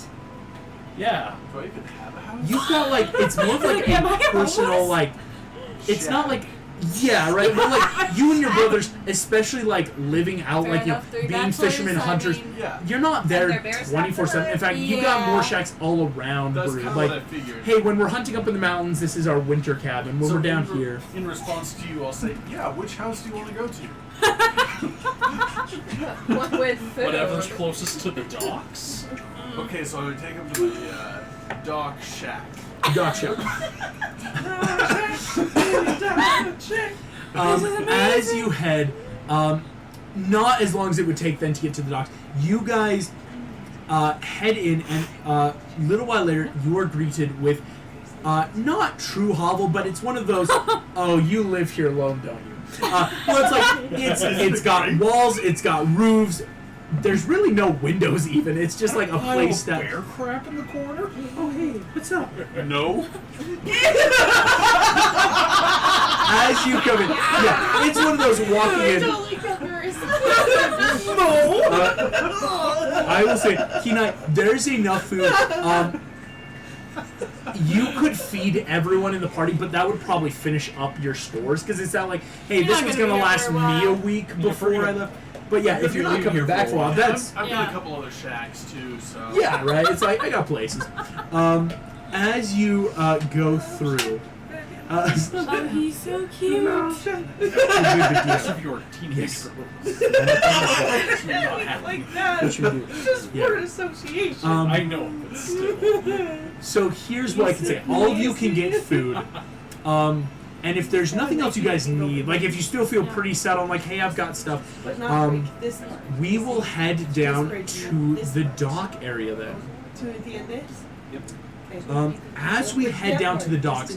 Yeah. Do I even have a house? You've got like it's more of like Am I a personal homeless? like. It's Shack. not like. Yeah, right. But like you and your brothers, especially like living out, Fair like you know, enough, 3 being bachelors, fishermen, I hunters. mean- Yeah. You're not there there bear stacks 24/7. In fact, you got Yeah. more shacks all around That's Brood. kind of Like, what I figured. hey, when we're hunting up in the mountains, this is our winter cabin. When So we're down in here, In response to you, I'll say, yeah, which house do you want to go to? What with food? Whatever's closest to the docks. Okay, so I would take him to the dock shack. gotcha. This is As you head, not as long as it would take then to get to the docks, you guys head in, and a little while later, you are greeted with not true hovel, but it's one of those. Oh, you live here alone, don't you? Well, it's like it's got walls, it's got roofs. There's really no windows even. It's just like a place that. bear crap in the corner. Oh hey, what's up? No. As you come in, yeah, it's one of those walking in. Totally covers. I will say, Kenai, there's enough food. You could feed everyone in the party, but that would probably finish up your stores because it's not like, hey, You're this not was gonna gonna be here last for a me while. a week before I left. But yeah, if you're not leaving coming here back for for a a while, while. that's I've Yeah. got a couple other shacks too, so. yeah, right. It's like I got places. As you go through. Oh, he's so cute. Most of your teenage Yes. girls. Not happy. Like that. What you do? Just Yeah. word association. I know, but still. So here's what I can say. All of you can get food. And if there's nothing else you guys need, like if you still feel pretty set on like, hey, I've got stuff, But not break this part. we will head down to the dock area then. To the end this? Yep. Okay. As we head down to the docks,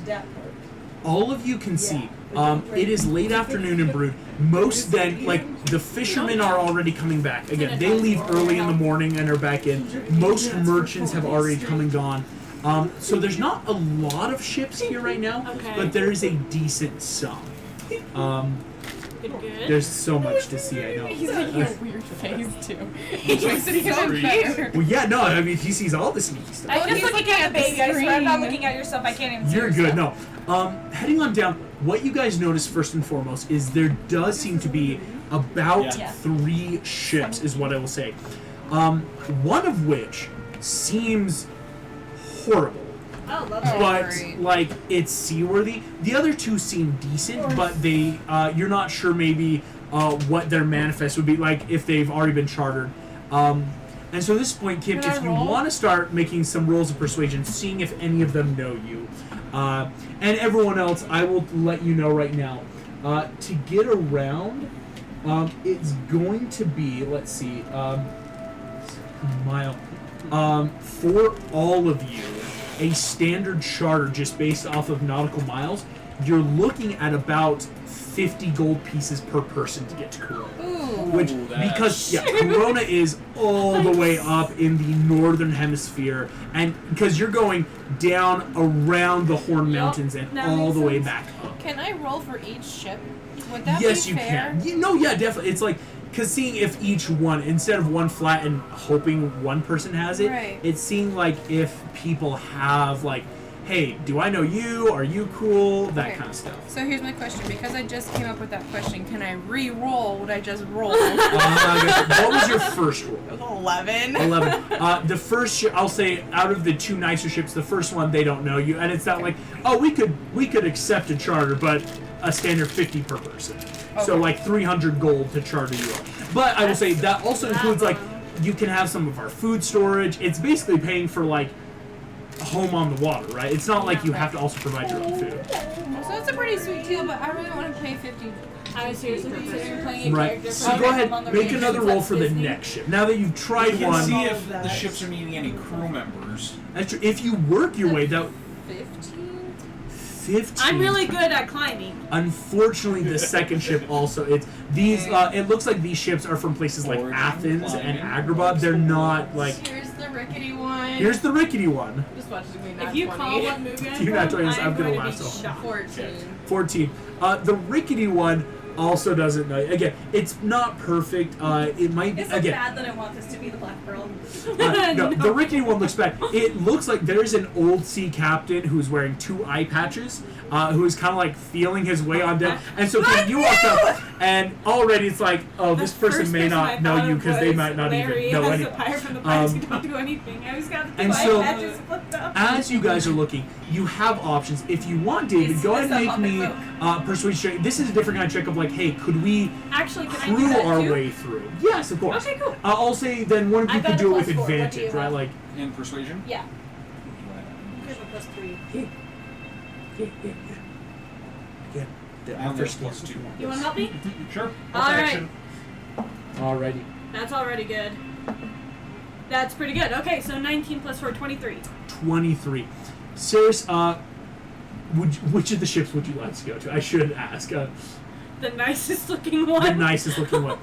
all of you can see, it is late afternoon in Brood. Most then, like, the fishermen are already coming back. Again, they leave early in the morning and are back in. Most merchants have already come and gone. So there's not a lot of ships here right now, Okay. but there is a decent sum. Good. There's so much to see, I know. He's making a weird face too. He looks so cute. Well, yeah, no, I mean, he sees all the sneaky stuff. I'm just he's looking at the baby. I swear I'm not screen. looking at your stuff. I can't even see You're your good. stuff. No. Heading on down, what you guys notice first and foremost is there does seem to be about Yeah. 3 ships, is what I will say. One of which seems horrible, Oh, love but great. like it's seaworthy. The other 2 seem decent, but they you're not sure maybe what their manifest would be like if they've already been chartered. And so at this point, Kim, Can I if you roll? want to start making some rolls of persuasion, seeing if any of them know you, and everyone else, I will let you know right now. To get around, it's going to be, let's see, mile. For all of you, a standard charter just based off of nautical miles, you're looking at about 50 gold pieces per person to get to Corona. Which, because Corona is all the way up in the northern hemisphere, and because you're going down around the Horn Mountains and that all makes the way sense. back up. Can I roll for each ship? Would that Yes, be you fair? can. Yeah, definitely. It's like, because seeing if each one, instead of one flat and hoping one person has it, Right. it's seeing like if people have like, hey, do I know you? Are you cool? That Okay. kind of stuff. So here's my question. Because I just came up with that question, can I re-roll what I just rolled? What was your first roll? It was 11. 11. The first ship, I'll say, out of the 2 nicer ships, the first one they don't know you, and it's not like, oh, we could accept a charter, but a standard 50 per person. So Okay. like 300 gold to charter you up. But I will say that also includes like you can have some of our food storage. It's basically paying for like a home on the water, right? It's not like you have to also provide your own food. So it's a pretty sweet deal, but I really want to pay 50. I was seriously considering playing a Right. character. So from go ahead, on the make range another since roll that's for the Disney. next ship. Now that you've tried You can one, see All if of that. the ships are needing any crew members. that's true. If you work your way, that 15? 15. I'm really good at climbing. Unfortunately, the second ship also it's these. It looks like these ships are from places like Origin, Athens and climbing, Agrabah. They're not like. Here's the rickety one. Here's the rickety one. Just watching me If you call what movie I'm You're not from, doing this, I'm I'm gonna going laugh to so be hard. shocked. 14. 14. The rickety one also doesn't know. Again, it's not perfect. It might be Is it again. bad that I want this to be the Black Pearl? No, the rickety one looks bad. It looks like there's an old sea captain who's wearing 2 eye patches, who is kind of like feeling his way on down. And so Kim, you walk up, and already it's like, oh, this The person first may person I not know thought you of because they was might not Larry even know as anything. a pirate from the Pirates who don't do anything. I just got the And eye so, patches flipped up. As you guys are looking, you have options. If you want, David, Is go ahead this and make a me persuasion check. This is a different kind of check of like, hey, could we Actually, can I do crew that our too? way through? Yes, of course. Okay, cool. I'll say then one of you I got could a do it with +4. What do you advantage, right? have? Like, In persuasion? Yeah. Here's a +3. yeah, I only have +2. You want to help me? Sure. All right. Action. alrighty. That's already good. That's pretty good. Okay, so 19 plus 4, 23. 23. Saris, which of the ships would you like to go to? I should ask. The nicest looking one. The nicest looking one.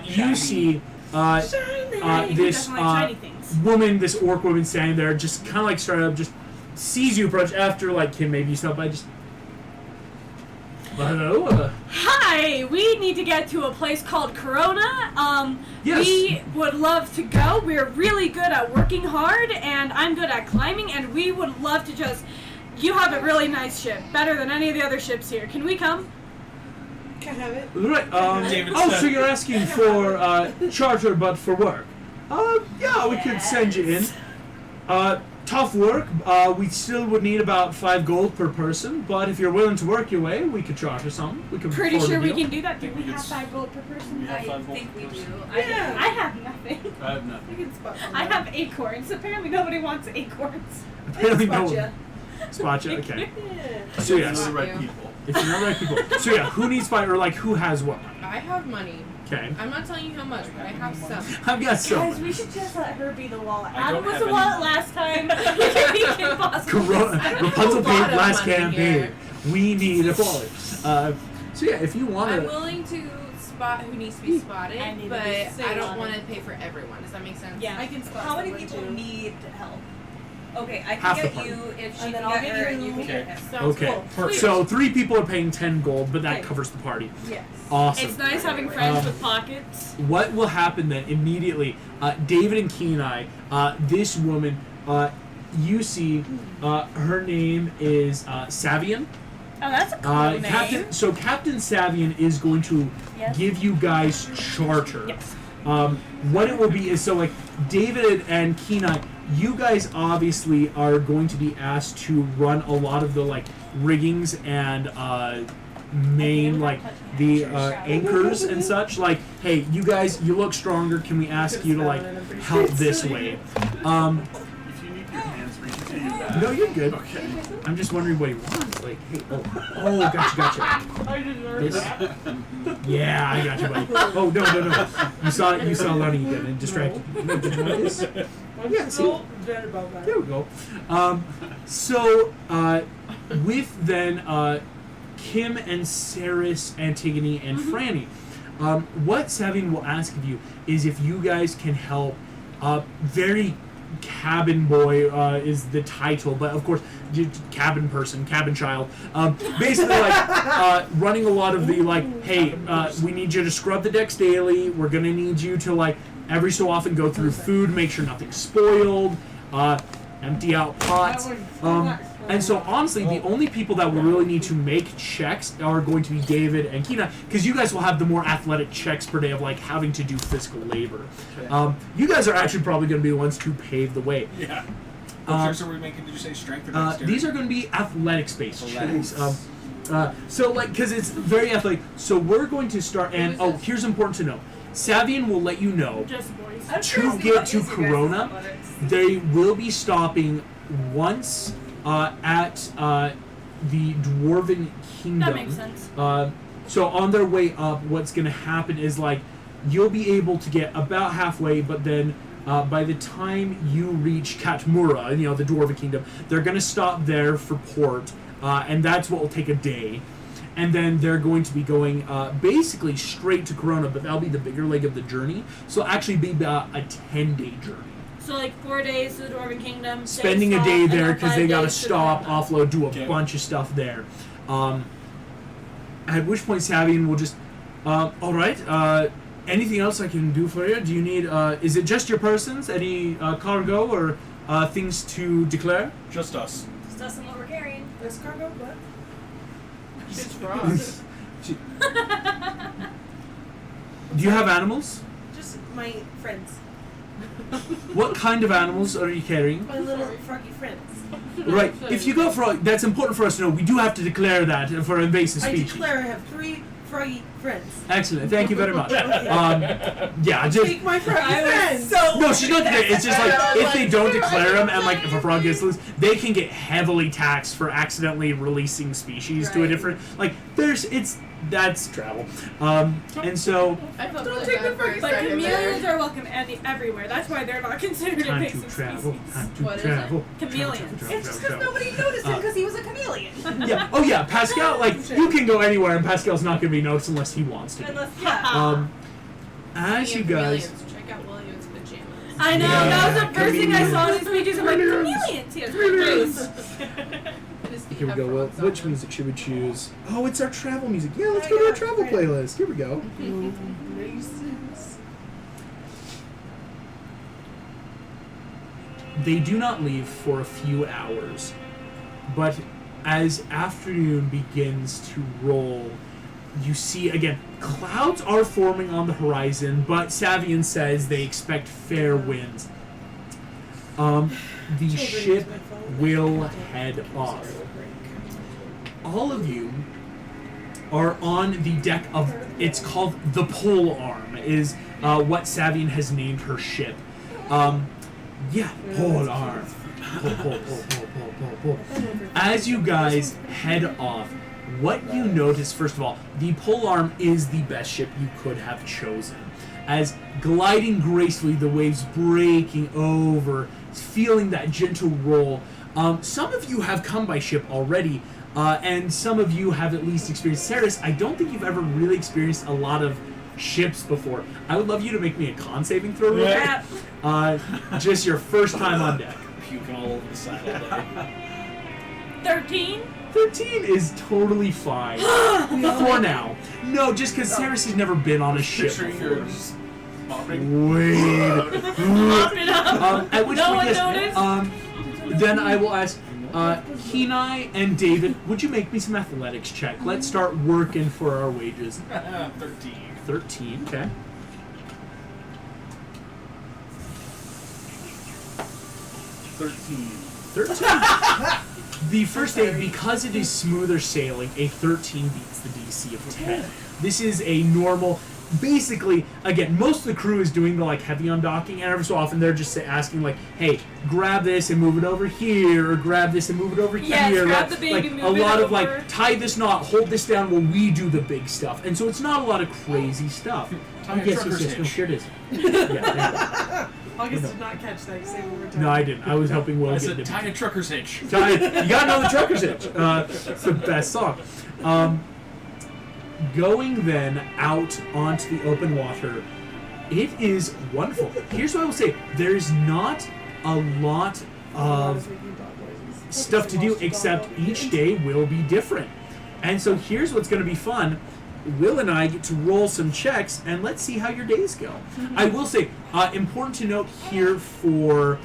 You see this Definitely shiny things. woman, this orc woman standing there, just kind of like started up, just sees you approach after like Kim maybe you stop by, just hello. Hi, we need to get to a place called Corona. Yes. We would love to go. We're really good at working hard, and I'm good at climbing, and we would love to just. You have a really nice ship, better than any of the other ships here. Can we come? Can I have it? Right. David Oh, said- so you're asking for charter, but for work? Yeah, we could send you in. Tough work. We still would need about 5 gold per person, but if you're willing to work your way, we could charter some. We could. Pretty afford a sure we deal. can do that. Do think we we have could 5 gold per person? We have I 5 gold think per we do. person. Yeah. I have nothing. I have nothing. You can spot I have acorns. Apparently nobody wants acorns. Apparently no Spot one. ya. Spot you. Okay. Yeah. So yes. Those are the right people. If you're not the right people. So yeah, who needs fight or like who has what? I have money. Okay. I'm not telling you how much, but I have some. I've got Guys, some. we should just let her be the wallet. I Adam don't was have the any. wallet last time. He can possibly Corona, I have Rapunzel a lot paid of last money campaign. here. We need a wallet. So yeah, if you want I'm to. willing to spot who needs to be spotted, I need to but be I don't spotted. want to pay for everyone. Does that make sense? Yeah. I can spot How many someone, people too. need help? Okay, I Half can the get you if she And then can I'll get get her and you. you can Okay. get him. Sounds Okay. cool. Perfect. So 3 people are paying 10 gold, but that Okay. covers the party. Yes. Awesome. It's nice having friends with pockets. What will happen then immediately? David and Kenai, this woman, you see, her name is Savian. Oh, that's a cool name. Captain Savian is going to Yes. give you guys charter. Yes. What it will be is so like David and Kenai, you guys obviously are going to be asked to run a lot of the like riggings and main like the anchors and such. Like, hey, you guys, you look stronger. Can we ask you to like help this way? If you need your hands reached to you back. No, you're good. Okay. I'm just wondering what he wants. Like, hey, oh, gotcha. I deserve This- that. Yeah, I got you, buddy. Oh no. You saw Lonnie again and distracted you. No, did you want this? I'm Yeah, see? so dead about that. There we go. So with then Kim and Saris, Antigone, and Franny, what Savian will ask of you is if you guys can help. Very cabin boy is the title, but of course, cabin person, cabin child. Basically, like running a lot of the like, hey, we need you to scrub the decks daily. We're gonna need you to like every so often go through food, make sure nothing's spoiled, empty out pots. And so honestly, the only people that will really need to make checks are going to be David and Kina, because you guys will have the more athletic checks per day of like having to do physical labor. You guys are actually probably going to be the ones to pave the way. Yeah. What checks are we making? Did you say strength or dexterity? These are going to be athletics-based checks. Athletics. So like, because it's very athletic. So we're going to start, and here's important to know. Savian will let you know Just boys. I'm to curious get about to using Corona. guys' athletics. They will be stopping once at the Dwarven Kingdom. That makes sense. So on their way up, what's going to happen is like you'll be able to get about halfway, but then by the time you reach Katmura, the Dwarven Kingdom, they're going to stop there for port, and that's what will take a day. And then they're going to be going basically straight to Corona, but that'll be the bigger leg of the journey. So it'll actually be about a 10-day journey. So like 4 days to the Dwarven Kingdom. Spending a day there because they got to to stop, offload, do a Okay. bunch of stuff there. At which point Savian will just, all right, anything else I can do for you? Do you need, is it just your persons? Any cargo or things to declare? Just us. Just us and what we're carrying. This cargo, what? It's frogs. Do you have animals? Just my friends. What kind of animals are you carrying? My little froggy friends. Right, if you go for, that's important for us to know. We do have to declare that for invasive I species. declare I have 3 froggy friends. Excellent, thank you very much. Okay. Yeah, just... Take my froggy I was friends. so No, she's not declaring. It's just like if they don't declare them, and like if a frog gets loose, they can get heavily taxed for accidentally releasing species to a Right. different. Like that's travel. And so I felt Don't really take bad the for a first But second chameleons there. are welcome everywhere. That's why they're not considered time to invasive travel. species. Time to What is travel. Chameleons. It's just because nobody noticed him because he was a chameleon. Yeah. Oh yeah, Pascal. Like you can go anywhere, and Pascal's not going to be noticed unless he wants to. Be. Unless, yeah. As Speaking you of guys. chameleons, check out William's pajamas. I know, Yeah, that was the first thing I saw in his chameleons. pages. I'm like, chameleons! He has great Here we go. Which music should we choose? Oh, it's our travel music. Yeah, let's go to our travel playlist. Here we go. Races. They do not leave for a few hours, but as afternoon begins to roll, you see again, clouds are forming on the horizon, but Savian says they expect fair winds. The ship will head off. All of you are on the deck of, it's called the Pole Arm, is what Savian has named her ship. Yeah, Pole Arm. Pull. As you guys head off, what you notice, first of all, the polearm is the best ship you could have chosen. As gliding gracefully, the waves breaking over, feeling that gentle roll. Some of you have come by ship already, and some of you have at least experienced Ceres. I don't think you've ever really experienced a lot of ships before. I would love you to make me a con saving throw real quick. Just your first time on deck. Puking all over the side all day. 13? 13 is totally fine. For now. No, just because Ceres has never been on a ship Picturing before. you're just popping. Wait. Pop it up. At which No point, one yes, noticed. then I will ask Kenai and David, would you make me some athletics check? Let's start working for our wages. 13. 13, okay. 13. The first day, because it is smoother sailing, a 13 beats the DC of 10. This is a normal... Basically, again, most of the crew is doing the heavy undocking, and every so often they're just asking hey, grab this and move it over here, or grab this and move it over Yes, here. grab the baby, move a lot it of over. tie this knot, hold this down while we do the big stuff, and so it's not a lot of crazy stuff. Tie a yes, trucker's no, hitch. here it is. Yeah, August No. did not catch that. You say one more yeah. time. No, I didn't. I was helping Will I get said it. tie a trucker's hitch. You gotta know the trucker's hitch. It's the best song. Going then out onto the open water, it is wonderful. Here's what I will say: there's not a lot of stuff to do, except each day will be different. And so here's what's going to be fun. Will and I get to roll some checks, and let's see how your days go. I will say, important to note here for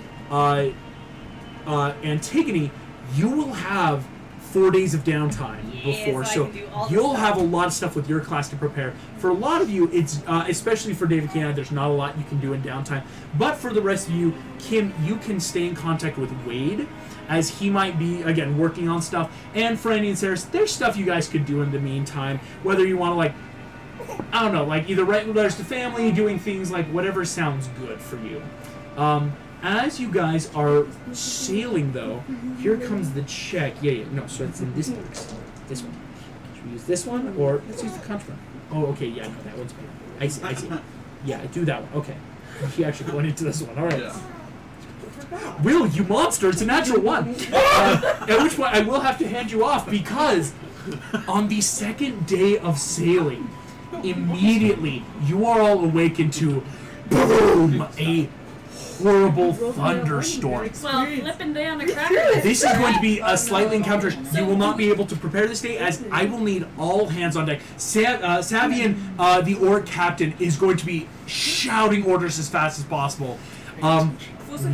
Antigone, you will have 4 days of downtime before, so I so can do all the you'll stuff. have a lot of stuff with your class to prepare. For a lot of you, it's especially for David Canada, there's not a lot you can do in downtime. But for the rest of you, Kim, you can stay in contact with Wade, as he might be, again, working on stuff. And for Andy and Ceres, there's stuff you guys could do in the meantime, whether you want to, I don't know, either writing letters to family, doing things whatever sounds good for you. As you guys are sailing, though, here comes the check. No, so it's in this box. This one. Should we use this one, or let's use the country one? Oh, okay, yeah, no, that one's better. I see. Yeah, do that one. Okay. He actually went into this one. All right. Yeah. Will, you monster, it's a natural one. At which point I will have to hand you off, because on the second day of sailing, immediately you are all awakened to boom, a horrible thunderstorm. Well, flipping day on a cracker. This is going to be a slightly encounter. You will not be able to prepare this day, as I will need all hands on deck. Savian, the orc captain, is going to be shouting orders as fast as possible.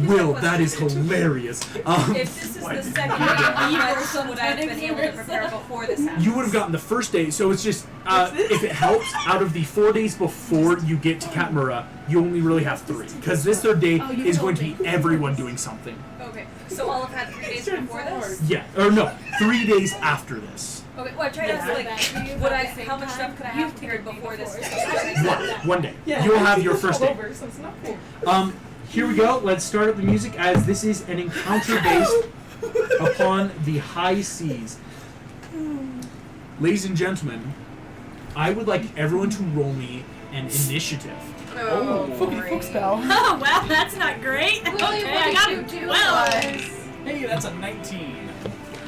Will, that is hilarious. If this is the second day, how much would I have been able to prepare before this happened? You would have gotten the first day, so it's just, if it helps, out of the 4 days before you get to Katmura, you only really have 3. Because this third day is going to be everyone doing something. Okay, so I'll have had 3 days before this? Yeah, or no, 3 days after this. Okay, well, I tried to ask, how much stuff could I have prepared before this? One day. Yeah. You will have your first day. Over, so it's not cool. Here we go. Let's start up the music, as this is an encounter based upon the high seas. Ladies and gentlemen, I would like everyone to roll me an initiative. Oh, Fuck spell. Oh, well, that's not great. Willie, Okay, what I got did it. you do? Well. Hey, that's a 19.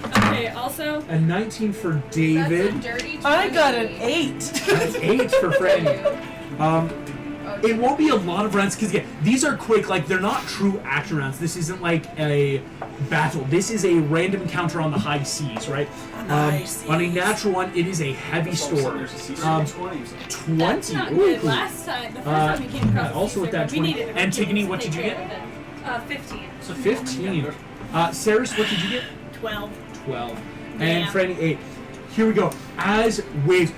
Okay, also, A 19 for That's a David. dirty 20. I got an 8. That's 8 for Franny. It won't be a lot of rounds, because again, these are quick, they're not true action rounds. This isn't like a battle. This is a random encounter on the high seas, right? On a natural one, it is a heavy storm. There's a sea 20. that's not good. Last time, the first time we came across Also with that 20. Antigone, what did you get? 15. So 15. Ceres, what did you get? 12. 12. And Yeah. Franny, 8. Here we go. As waves,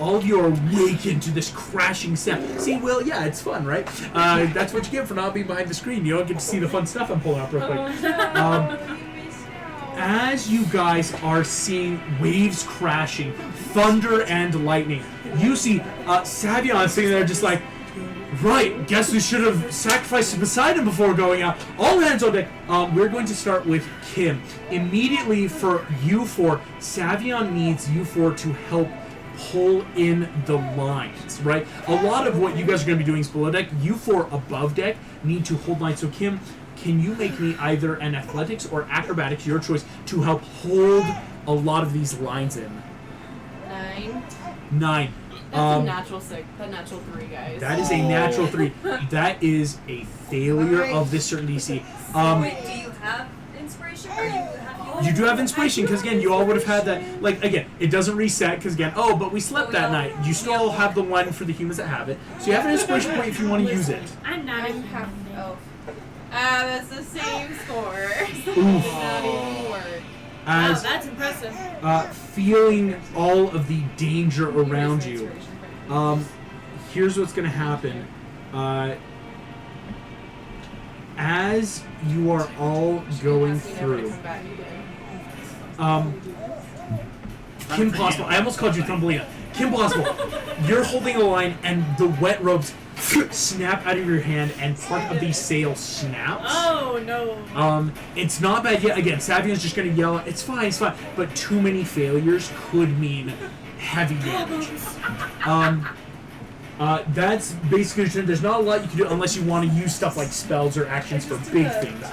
all of you are awakened to this crashing sound. See, Will, yeah, it's fun, right? That's what you get for not being behind the screen. You don't get to see the fun stuff I'm pulling up real quick. As you guys are seeing waves crashing, thunder and lightning, you see Savion sitting there just Right, guess we should have sacrificed Poseidon before going out. All hands on deck. We're going to start with Kim. Immediately for you four, Savion needs you four to help pull in the lines, right? A lot of what you guys are going to be doing is below deck. You four above deck need to hold lines. So Kim, can you make me either an athletics or acrobatics, your choice, to help hold a lot of these lines in? 9. That's a natural 6. That natural 3, guys. That is a natural 3. That is a failure of this certain DC. Wait, do you have inspiration? Or You do have inspiration, because again, you all would have had that. Like, again, it doesn't reset, because again, but we slept that night. You still have the one for the humans that have it. So you have an inspiration point if you want to use it. I'm not even that's the same score. Oof. Not even work. Wow, As that's impressive. feeling all of the danger around you, here's what's going to happen. As you are all going through, Kim Possible, I almost called you Thumbelina. Kim Possible, you're holding a line and the wet ropes snap out of your hand and part of the sail snaps. Oh no. It's not bad yet. Again, Savion's just gonna yell, it's fine. But too many failures could mean heavy damage. That's basically it. There's not a lot you can do unless you want to use stuff like spells or actions for big things.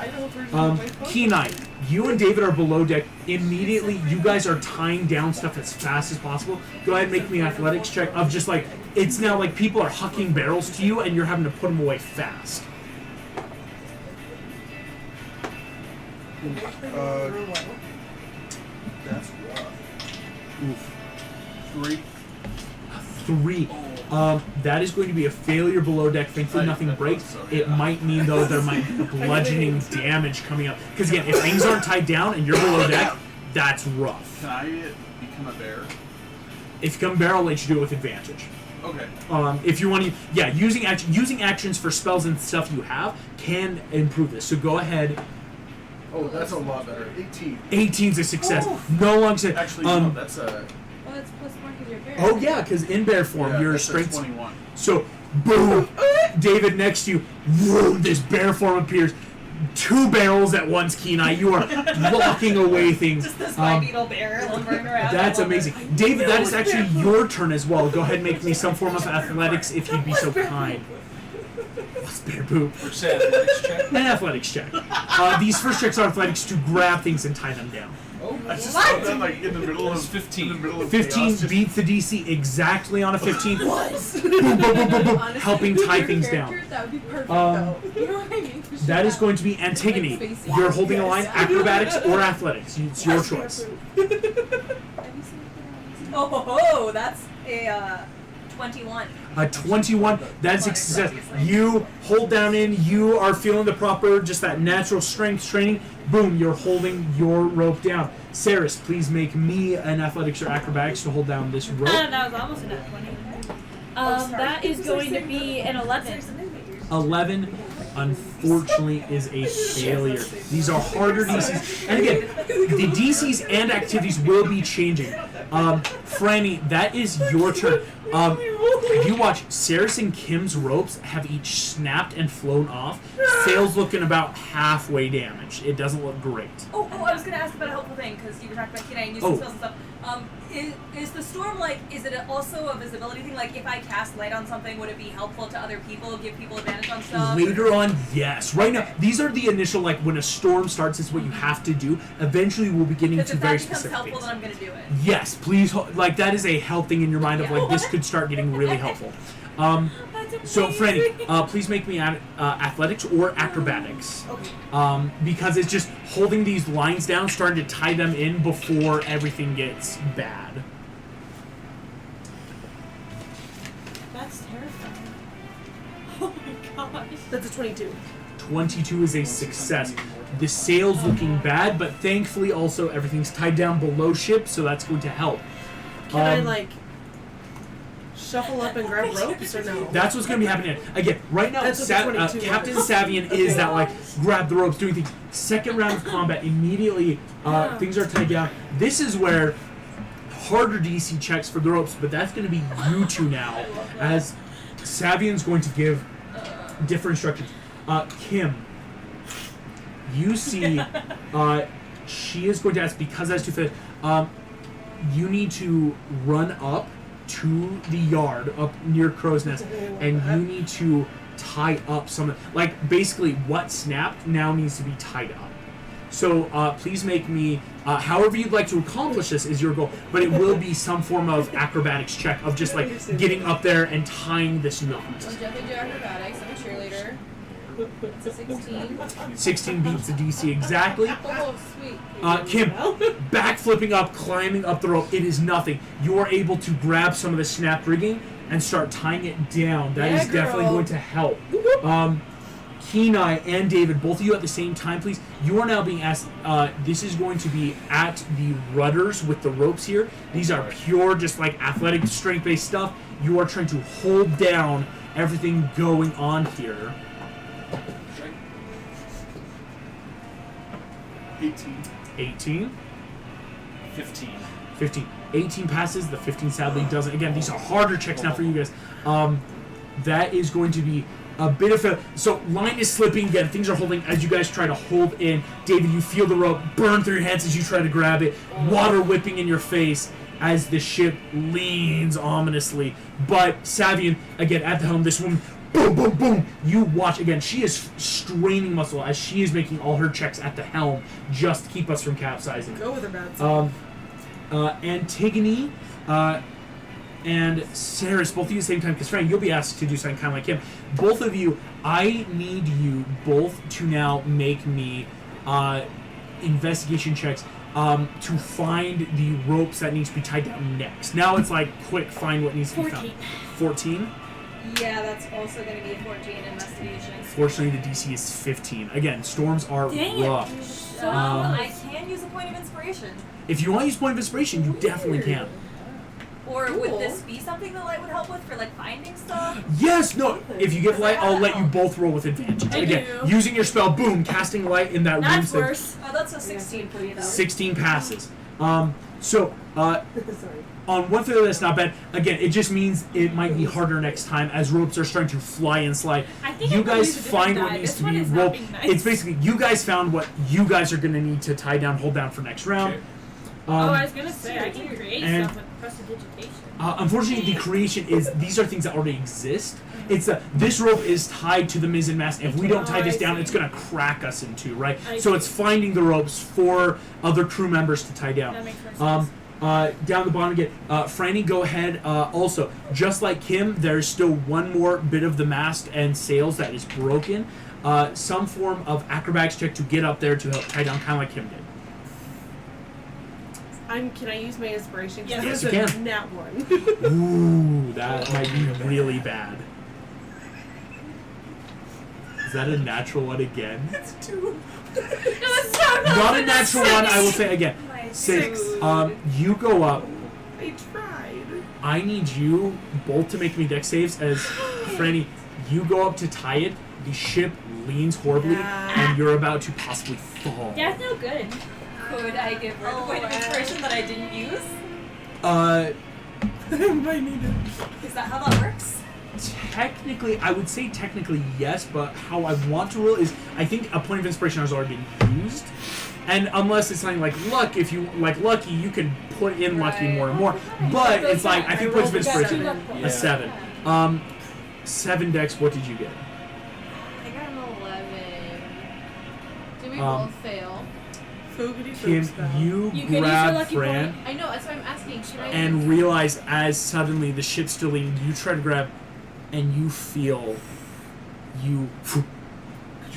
Kenai, you and David are below deck. Immediately, you guys are tying down stuff as fast as possible. Go ahead and make me an athletics check of just like, it's now like people are hucking barrels to you and you're having to put them away fast. That's rough. Oof. 3. 3. That is going to be a failure below deck. Thankfully, nothing breaks. It might mean, though, there might be bludgeoning damage coming up. Because, again, if things aren't tied down and you're below deck, that's rough. Can I become a bear? If you become a bear, I'll let you do it with advantage. Okay. If you want to, using actions for spells and stuff you have can improve this. So go ahead. Oh, that's a lot better. 18. 18's a success. Oh. No longer. Actually, no, that's a... Well, it's plus 1 because you're bear. Oh yeah, because in bear form, your that's a strength. 21. So, boom, David next to you. Vroom, this bear form appears. 2 barrels at once, Kenai. You are locking away things. Just this bipedal bear lumbering around. That's amazing. David, that is actually your turn as well. Go ahead and make me some form of athletics if you'd be so kind. What's bear poop? What's that, athletics check? An athletics check. These first checks are athletics to grab things and tie them down. I just thought that like in the middle of 15. In the middle of 15 chaos, just- beats the DC exactly on a 15. Boom, boom, boom, boom, boom, helping tie things down. That would be perfect, Um, though. You know what I mean? That is going to be Antigone. You're holding a line, acrobatics or athletics. It's your choice. Oh, that's a 21. A 21, that's a success. You hold down in, you are feeling the proper, just that natural strength training. Boom, you're holding your rope down. Saris, please make me an athletics or acrobatics to hold down this rope. That was almost a nat 20. That is going to be an 11. 11, unfortunately, is a failure. These are harder DCs. And again, the DCs and activities will be changing. Franny, that is your turn. You watch, Saris and Kim's ropes have each snapped and flown off. Sail's looking about halfway damaged. It doesn't look great. Oh, I was going to ask about a helpful thing, because you were talking about Kenai and using spells and stuff. Is the storm, like, is it also a visibility thing? Like, if I cast light on something, would it be helpful to other people, give people advantage on stuff? Later on, yes. Right now, these are the initial, like, when a storm starts, is what you have to do. Eventually, we'll be getting Because to if very that becomes specific helpful, things. then I'm going to do it. Yes, please. Like, that is a help thing in your mind of, like, this could start getting really helpful. So, Franny, please make me athletics or acrobatics. Okay. Because it's just holding these lines down, starting to tie them in before everything gets bad. That's terrifying. Oh my gosh. That's a 22. 22 is a success. The sail's looking bad, but thankfully also everything's tied down below ship, so that's going to help. Can I, like, shuffle up and grab ropes, or no? That's what's going to be happening. Again, right now, That's what the 22 Captain was. Savion is that, like, grab the ropes, doing things. Second round of combat, immediately things are tied down. This is where harder DC checks for the ropes, but that's going to be you two now, as Savion's going to give different instructions. Kim, you see, she is going to ask, because that's too fit, you need to run up to the yard up near Crow's Nest, and you need to tie up some of, like, basically what snapped now needs to be tied up. So please make me, however you'd like to accomplish this is your goal, but it will be some form of acrobatics check of just like getting up there and tying this knot. I'll definitely do acrobatics. I'm a cheerleader. It's a 16. 16 beats the DC exactly. Oh, sweet. Kim, backflipping up, climbing up the rope, it is nothing. You are able to grab some of the snap rigging and start tying it down. That is definitely going to help. Kenai and David, both of you at the same time, please. You are now being asked, this is going to be at the rudders with the ropes here. These are pure, just like athletic, strength-based stuff. You are trying to hold down everything going on here. 18. 15. 18 passes. The 15 sadly doesn't. Again, these are harder checks now for you guys. That is going to be a bit of a... So, line is slipping again. Things are holding as you guys try to hold in. David, you feel the rope burn through your hands as you try to grab it. Water whipping in your face as the ship leans ominously. But Savian, again, at the helm, this woman... Boom, boom, boom. You watch again. She is straining muscle as she is making all her checks at the helm just to keep us from capsizing. Go with her bad side. Antigone and Saris, both of you at the same time, because Frank, you'll be asked to do something kind of like him. Both of you, I need you both to now make me investigation checks to find the ropes that need to be tied down next. Now it's like, quick, find what needs to be found. 14? Yeah, that's also going to be a 14 investigation. Fortunately, the DC is 15. Again, storms are rough. So I can use a point of inspiration. If you want to use point of inspiration, you definitely can. Or would this be something that Light would help with for like finding stuff? Yes, no. If you get Light, I'll let you both roll with advantage. Again, using your spell, boom, casting Light in that room. That's worse. Oh, that's a 16 for you though. 16 passes. So, Sorry. on one thing that's not bad. Again, it just means it might be harder next time as ropes are starting to fly and slide. I think You I could guys use a find different what die. needs This to one be is not rolled. being nice. It's basically you guys found what you guys are going to need to tie down, hold down for next round. Okay. I was gonna say I can create and- stuff with prestidigitation. Unfortunately, the creation is these are things that already exist. It's this rope is tied to the mizzen mast. If we don't tie this down, it's going to crack us in two, right? So it's finding the ropes for other crew members to tie down. That makes more sense. Down the bottom again, Franny, go ahead. Also, just like Kim, there's still one more bit of the mast and sails that is broken. Some form of acrobatics check to get up there to help tie down, kind of like Kim did. Can I use my inspiration? Yes. Yes, This you is a can. nat one. Ooh, that might be really bad. Is that a natural one again? It's 2. Not a natural one, I will say again. 6. You go up. I tried. I need you both to make me dex saves as Franny, you go up to tie it, the ship leans horribly, and you're about to possibly fall. That's no good. Could I give her the point of inspiration that I didn't use? I need it. Is that how that works? Technically, I would say technically yes, but how I want to rule is I think a point of inspiration has already been used. And unless it's something like luck, if you like lucky, you can put in lucky more and more. But it's like I think points of inspiration Yeah. a 7. 7 dex, what did you get? I got an 11. Did we Um, both fail? Kim, you You can use your grab lucky Fran point. I know, that's why I'm asking. Should I and realize as suddenly the ship's still leaning, you try to grab and you feel you Could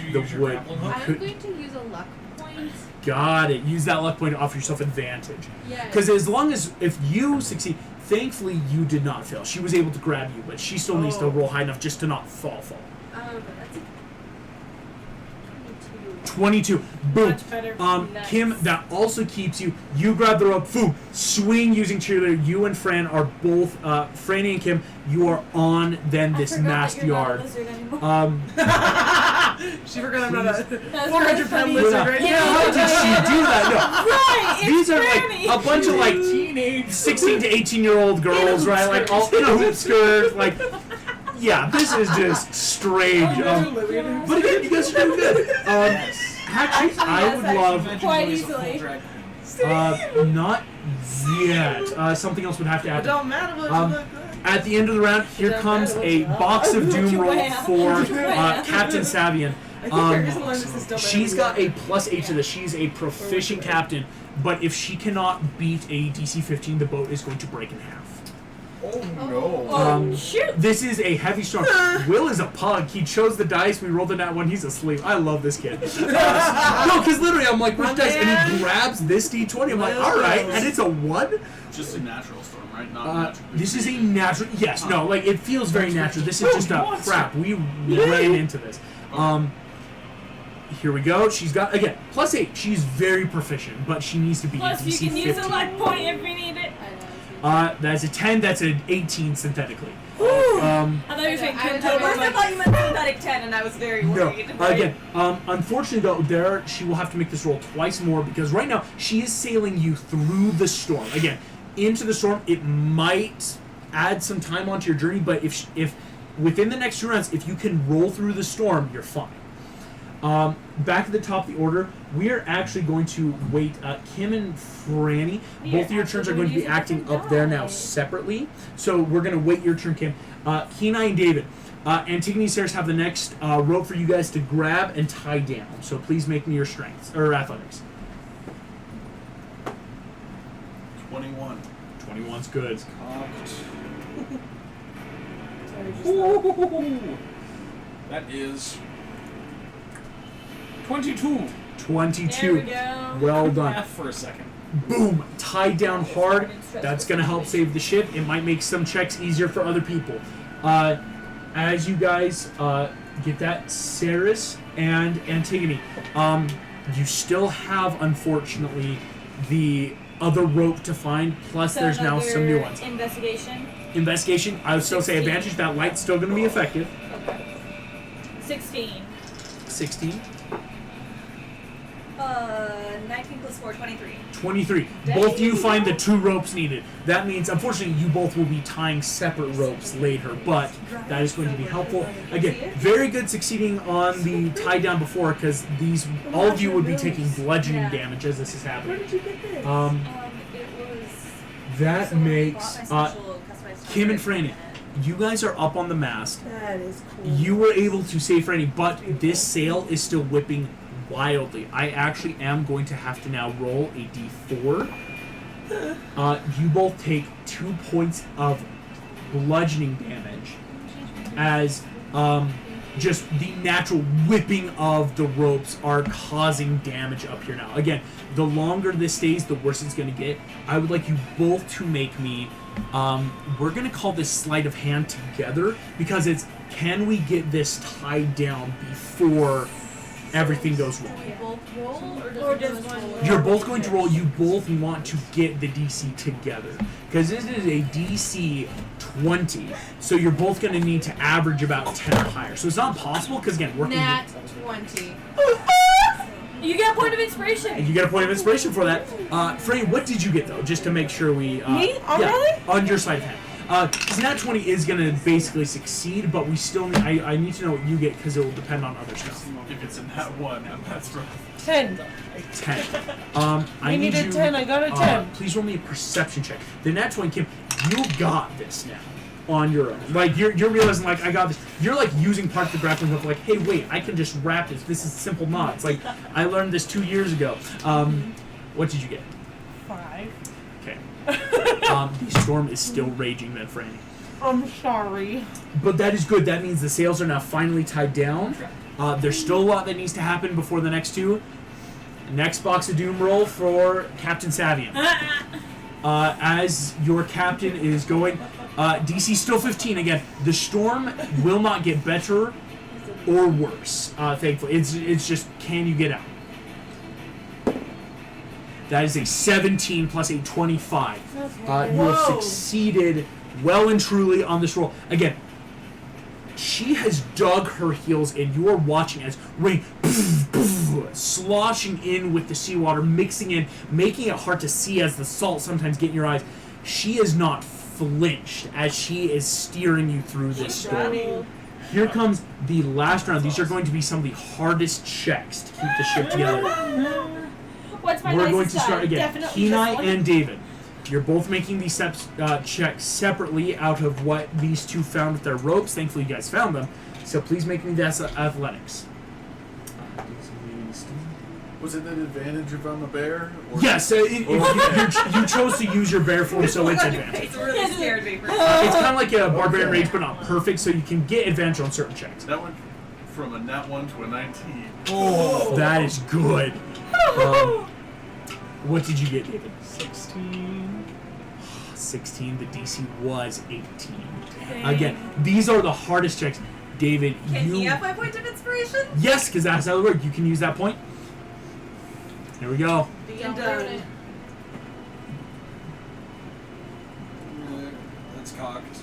you the use your wood. grappling hook? I'm going to use a luck point. got it. Use that luck point to offer yourself advantage. Yeah. Because as long as if you succeed, thankfully you did not fail. She was able to grab you, but she still needs to roll high enough just to not fall. That's a 22. Boom. Much better. Nice. Kim, that also keeps you. You grab the rope, boom, swing using cheerleader. You and Fran are both, Franny and Kim, you are on then this mast yard. She forgot I'm not a That's 400-pound funny. lizard right How now. did she do that? No. Right, it's These are Franny. like a bunch of like teenage 16 to 18-year-old girls, right? Like all in a hoop skirt, like Yeah, this is just strange. But again, you guys are doing good. Actually, I would love. Quite easily. Not yet. Something else would have to It happen. don't matter what you look good. At the end of the round, here comes a box of doom roll for Captain Savian. She's got a +8 to this. She's a proficient captain, but if she cannot beat a DC 15, the boat is going to break in half. Oh no. Shoot! This is a heavy storm. Will is a pug. He chose the dice. We rolled the nat 1. He's asleep. I love this kid. No, because literally I'm like, which dice? And he grabs this D20. I'm like, all right, and it's a 1. Just a natural storm, right? Not natural. This is a natural. Yes, no, like it feels very natural. This is just a crap. We ran into this. Here we go. She's got again +8. She's very proficient, but she needs to be Plus, DC you can 15. use a luck point if we need it. That's a 10. That's an 18 synthetically. I thought you were saying I At first I thought you meant synthetic 10 and I was very No. worried. Again, unfortunately though, she will have to make this roll twice more because right now she is sailing you through the storm. Again, into the storm. It might add some time onto your journey, but if within the next 2 rounds, if you can roll through the storm, you're fine. Back at the top of the order, we are actually going to wait. Kim and Franny, both of your turns are going to be acting up there now separately. So we're going to wait your turn, Kim. Kenai and David. Antigone and Ceres have the next rope for you guys to grab and tie down. So please make me your strengths or athletics. 21. 21's good. That is 22. 22. There we go. Well done. Math for a second. Boom, tied down hard. That's going to help save the ship. It might make some checks easier for other people. As you guys get that, Ceres and Antigone, you still have, unfortunately, the other rope to find, plus So there's now some new ones. Investigation. Investigation, I would still say 16. advantage. That light's still going to be effective. Okay. 16. 16. 19 plus 4, 23. 23. Both of you find the 2 ropes needed. That means, unfortunately, you both will be tying separate ropes later, but that is going to be helpful. Again, very good succeeding on the tie down before, because all of you would be taking bludgeoning damage as this is happening. Where did you get this? It was. That someone makes bought my special customized Kim and t-shirt. Franny. You guys are up on the mast. That is cool. You were able to save Franny, but this sail is still whipping wildly. I actually am going to have to now roll a d4. You both take 2 points of bludgeoning damage as just the natural whipping of the ropes are causing damage up here now. Again, the longer this stays, the worse it's going to get. I would like you both to make me, we're going to call this sleight of hand together, because it's, can we get this tied down before everything goes wrong? We both roll, Or does one roll? You're both going to roll. You both want to get the DC together, because this is a DC 20. So you're both going to need to average about 10 or higher. So it's not possible, because again, working. Nat 20. You get a point of inspiration. And you get a point of inspiration for that. Frey, what did you get though? Just to make sure we. Me? Already? On your side of hand. Because Nat 20 is going to basically succeed, but we still need. I need to know what you get, because it will depend on other stuff. If it's in that 1, that's rough. 10. 10. I need needed you, 10. I got a 10. Please roll me a perception check. The Nat 20, Kim, you got this now on your own. Like, you're realizing, like, I got this. You're, like, using part of the grappling hook, like, hey, wait, I can just wrap this. This is simple knots. Like, I learned this 2 years ago. What did you get? 5. Okay. The storm is still raging then, Franny. I'm sorry. But that is good. That means the sails are now finally tied down. There's still a lot that needs to happen before the next 2. Next box of doom roll for Captain Savian. As your captain is going, DC still 15 again. The storm will not get better or worse. Thankfully, it's just, can you get out? That is a 17 plus a 25. You have succeeded well and truly on this roll. Again, she has dug her heels in. You are watching as rain sloshing in with the seawater, mixing in, making it hard to see as the salt sometimes get in your eyes. She is not flinched as she is steering you through this storm. Daddy. Here comes the last round. These are going to be some of the hardest checks to keep the ship together. What's my We're nicest going to start side? again. Definitely Kenai this one. and David. You're both making these checks separately out of what these two found with their ropes. Thankfully, you guys found them. So please make me this athletics. Was it an advantage if I'm a bear? Or Yes, you chose to use your bear form, so it's advantage. It's really scared me. It's kind of like a barbarian rage, but not perfect, so you can get advantage on certain checks. That went from a nat 1 to a 19. Oh, that is good. What did you get, David? 16. 16. The DC was 18. Again, these are the hardest checks. David, Can you... he have my point of inspiration? Yes, because that's how it works. You can use that point. Here we go. And done. That's cocked.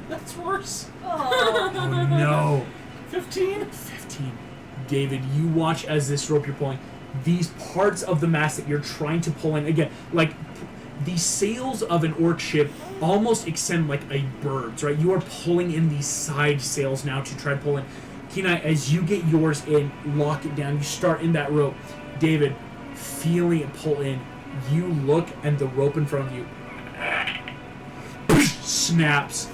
That's worse. Oh. Oh, no. 15. 15. David, you watch as this rope you're pulling. These parts of the mast that you're trying to pull in, again, like the sails of an orc ship almost extend like a bird's, right? You are pulling in these side sails now to try to pull in. Kenai, as you get yours in, lock it down. You start in that rope. David, feeling it pull in, you look and the rope in front of you snaps.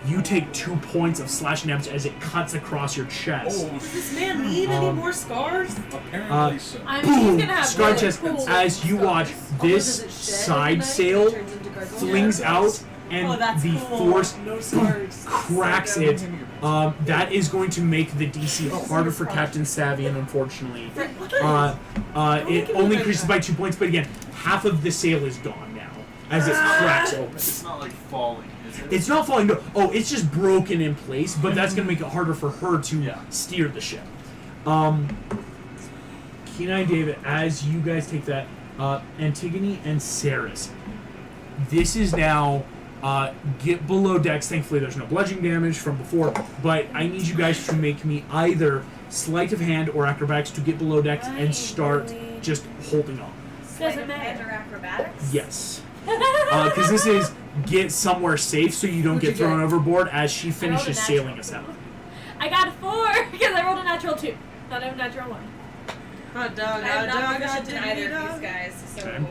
You take 2 points of slashing damage as it cuts across your chest. Does this man need any more scars? Apparently so. I'm he's Boom! gonna have Scar really chest. cool As you watch, this does it shed side at night? sail It turns into gargoyle flings scars. out and Oh, that's the cool. force No scars. cracks it. That is going to make the DC harder for Captain Savian, unfortunately. It only increases by 2 points, but again, half of the sail is gone now as it cracks open. It's not like falling, is it? It's not falling. No. Oh, it's just broken in place, but that's going to make it harder for her to steer the ship. Kenai and David, as you guys take that, Antigone and Saris, this is now get below decks. Thankfully, there's no bludgeoning damage from before, but I need you guys to make me either sleight of hand or acrobatics to get below decks and start just holding on. Doesn't matter. Under acrobatics? Yes. Because this is get somewhere safe so you don't get thrown overboard as she finishes sailing us out. I got a 4 because I rolled a natural 2, not a natural 1. Hot dog, I'm hot not dog, proficient in hot either of dog. these guys, so... Okay.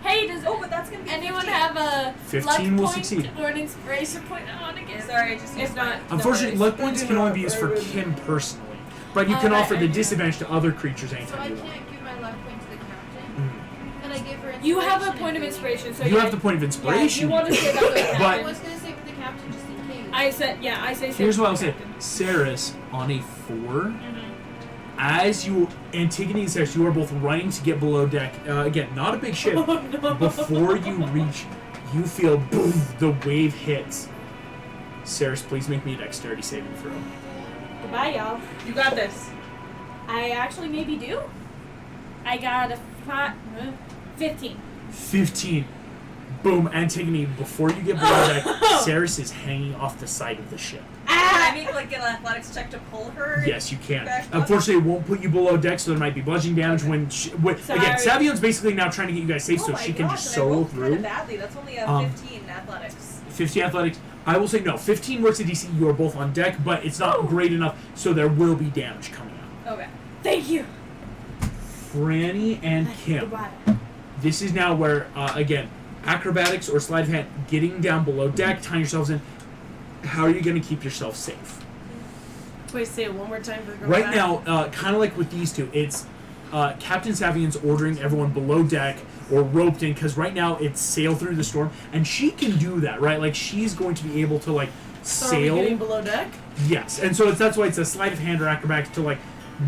Hey, does but that's gonna be anyone 15. have a 15 luck will point succeed. or an inspiration point I want to get? Sorry, I just If used not, mine. Unfortunately, No luck worries. points can only be used for Kim personally, but you can Alright, offer the I know. disadvantage to other creatures So I anytime you want. can't give my luck point to the captain. Mhm. And I give her inspiration. You have a if point of we inspiration, so You have the point of inspiration. you want to say that with the I But- was gonna say for the captain just in case. I said, I say. Here's what I'll say. Saris, on a 4, as you, Antigone and Saris, you are both running to get below deck. Again, not a big ship. Before you reach, you feel boom, the wave hits. Saris, please make me a dexterity saving throw. Goodbye, y'all. You got this. I actually maybe do. I got a 15. 15. Boom, Antigone, before you get below deck, Saris is hanging off the side of the ship. Can I make like an athletics check to pull her? Yes, you can. Back up? Unfortunately, it won't put you below deck, so there might be bludgeoning damage when again, Savion's basically now trying to get you guys safe Oh so my she can gosh, just and I solo rolled through. Kinda badly. That's only a 15 in athletics. 15 athletics. I will say no. 15 works at DC. You are both on deck, but it's not great enough, so there will be damage coming out. Okay. Thank you. Franny and Kim. Goodbye. This is now where, again, acrobatics or sleight of hand, getting down below deck, tying yourselves in. How are you going to keep yourself safe? Wait, say it one more time for the girl. Right now, kind of like with these two, it's Captain Savian's ordering everyone below deck or roped in, because right now it's sail through the storm, and she can do that, right? Like, she's going to be able to, like, So are we getting sail. below deck? Yes, and so that's why it's a sleight of hand or acrobatics to, like,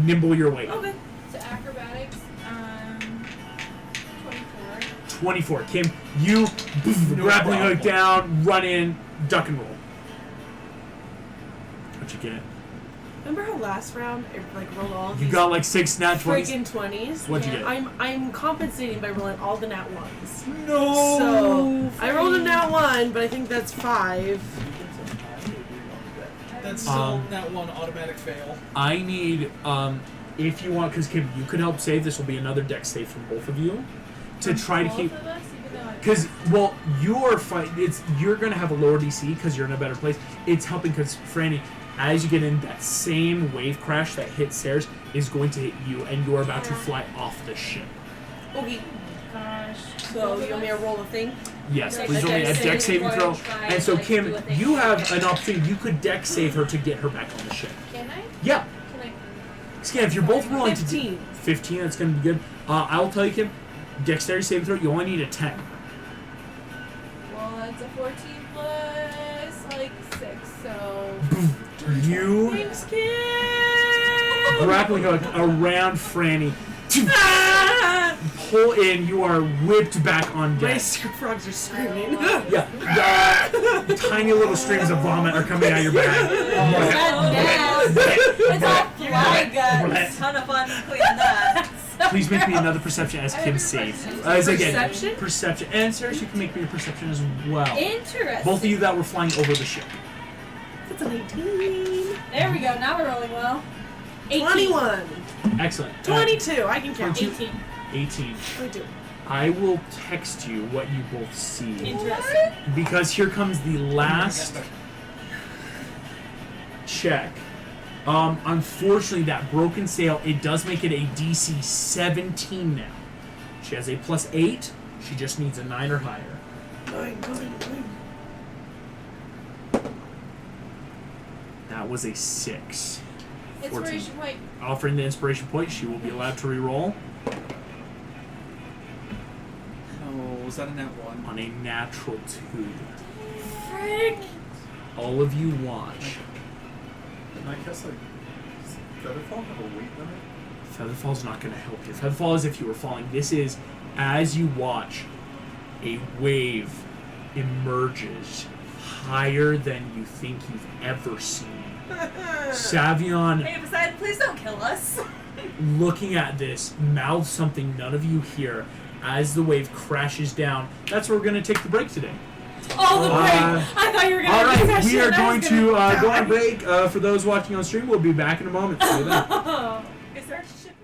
nimble your way up. Okay. So acrobatics, 24. 24. Kim, you grappling hook down, run in, duck and roll. What'd you get? Remember how last round it like rolled all You these got like 6 nat 20s. freaking 20s? What'd you get? I'm compensating by rolling all the nat 1s. No. So I rolled a nat 1, but I think that's 5. That's still that one automatic fail. I need, if you want, because Kim, you can help save. This will be another deck save from both of you to try to keep. Both of us, even though I'm Because, well, your fight, you're going to have a lower DC because you're in a better place. It's helping because, Franny, as you get in, that same wave crash that hit Stairs is going to hit you, and you're about to fly off the ship. Okay. Gosh. So you want me to roll a thing? Yes, Dex please roll me a saving dex saving throw. throw. And so, Like, Kim, do a thing. you have an opportunity. You could dex save her to get her back on the ship. Can I? Yeah. Can I? Scan, if you're both rolling 15. to 15, that's going to be good. I will tell you, Kim, dexterity saving throw, you only need a 10. Well, that's a 14 plus like 6, so. You Thanks, kid. grappling hook around Franny. Pull in, you are whipped back on My deck. frogs are screaming. Yeah, tiny little streams of vomit are coming out of your bag. It's all fly guts. Ton of fun cleaning that. Please make me another perception as Kim saves. Again, Perception? perception. And Sarah, you can make me a perception as well. Interesting. Both of you that were flying over the ship. That's an 18. There we go. Now we're rolling well. 18. 21. Excellent. 22. I can count. 22. 18. 18. 22. I will text you what you both see. Interesting. Because here comes the last check. Unfortunately, that broken sail, it does make it a DC 17 now. She has a +8. She just needs a 9 or higher. 9. That was a 6. 14. Inspiration point. Offering the inspiration point, she will be allowed to re-roll Oh, was that a nat 1? on a natural 2. Frick. All of you watch. And I guess, like, does Featherfall have a weight limit? Featherfall's not going to help you. Featherfall is if you were falling. This is, as you watch, a wave emerges higher than you think you've ever seen. Savion, Hey, Poseidon, please don't kill us. looking at this, mouths something none of you hear as the wave crashes down. That's where we're going to take the break today. Oh, the break. I thought you were going to All right, that we shit are and I going was to gonna go on break. For those watching on stream, we'll be back in a moment. See you then. Is there a ship?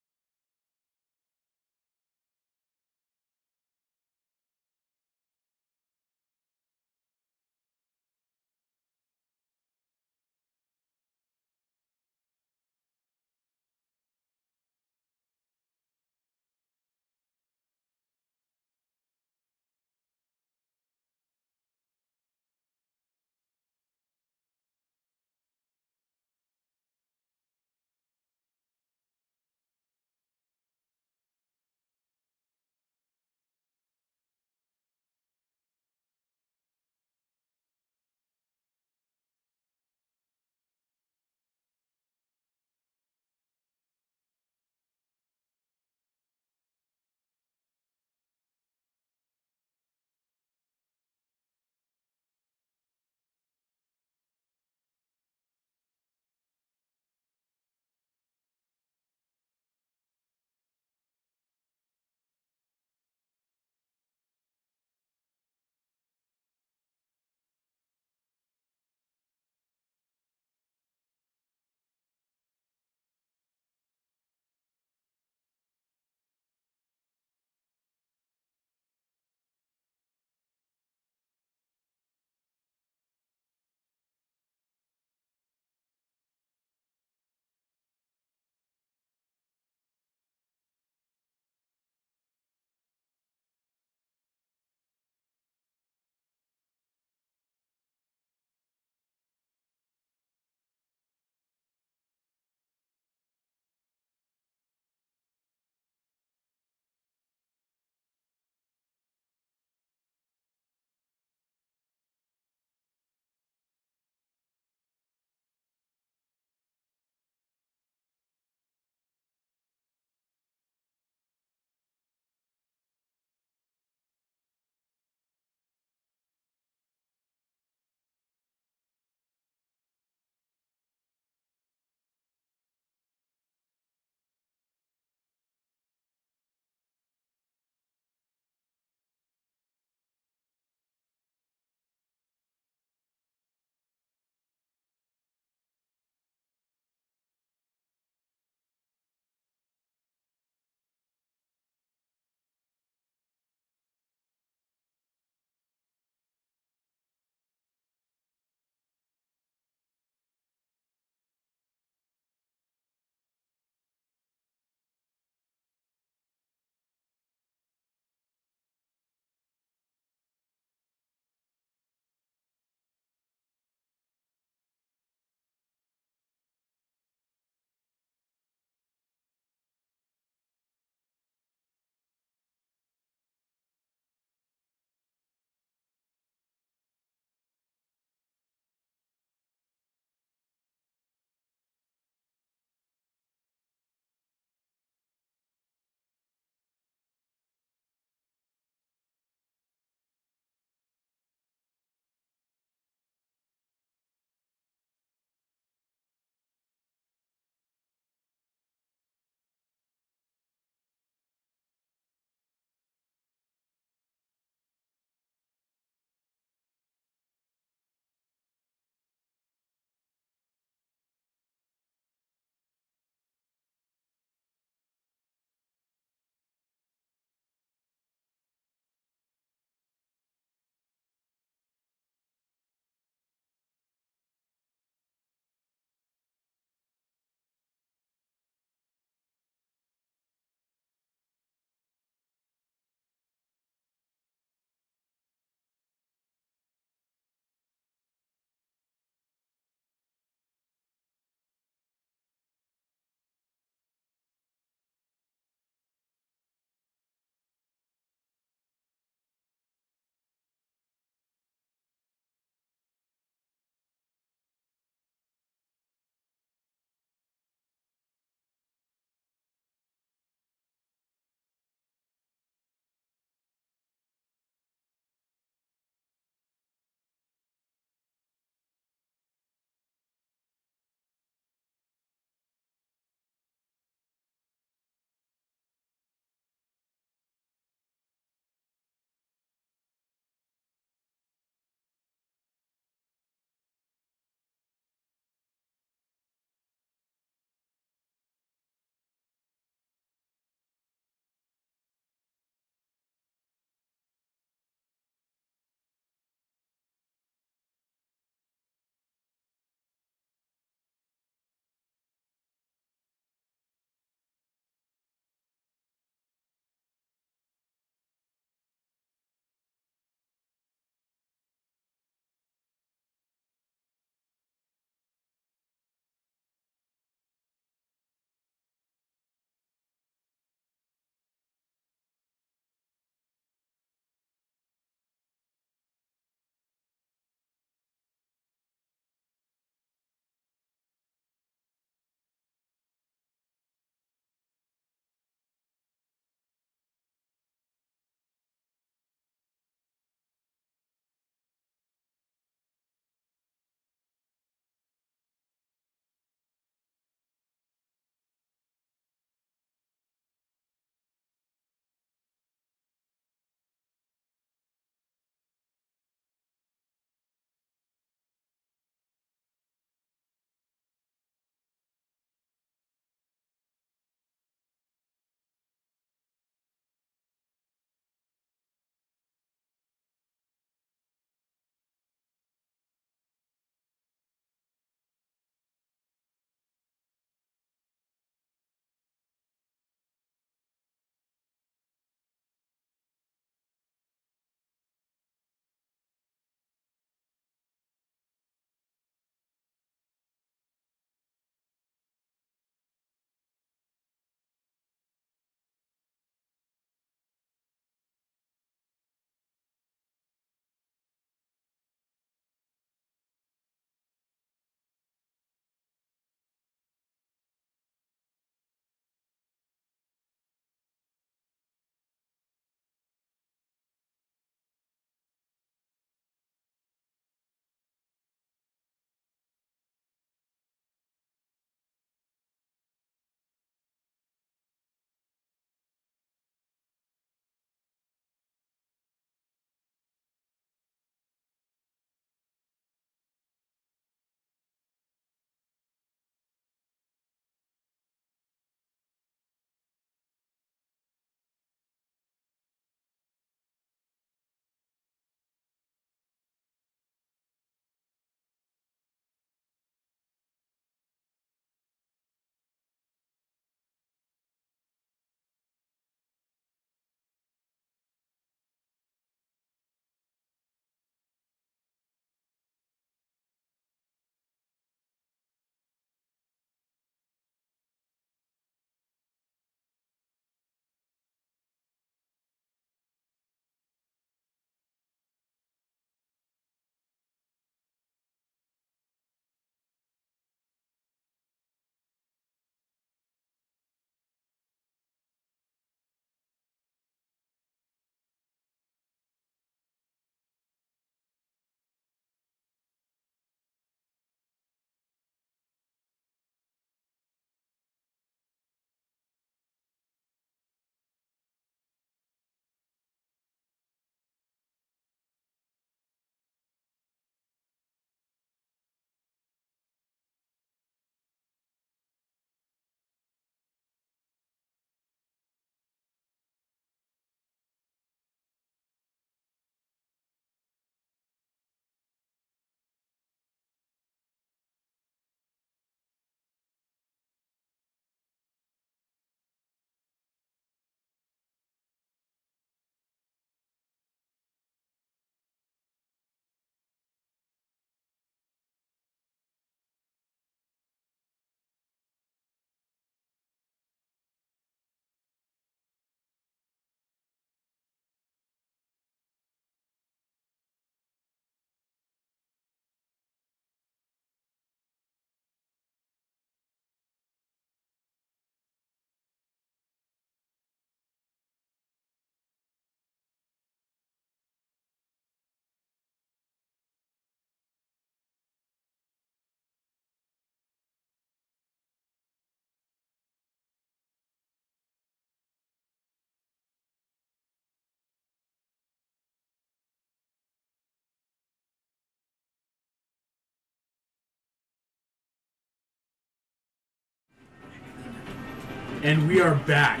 And we are back.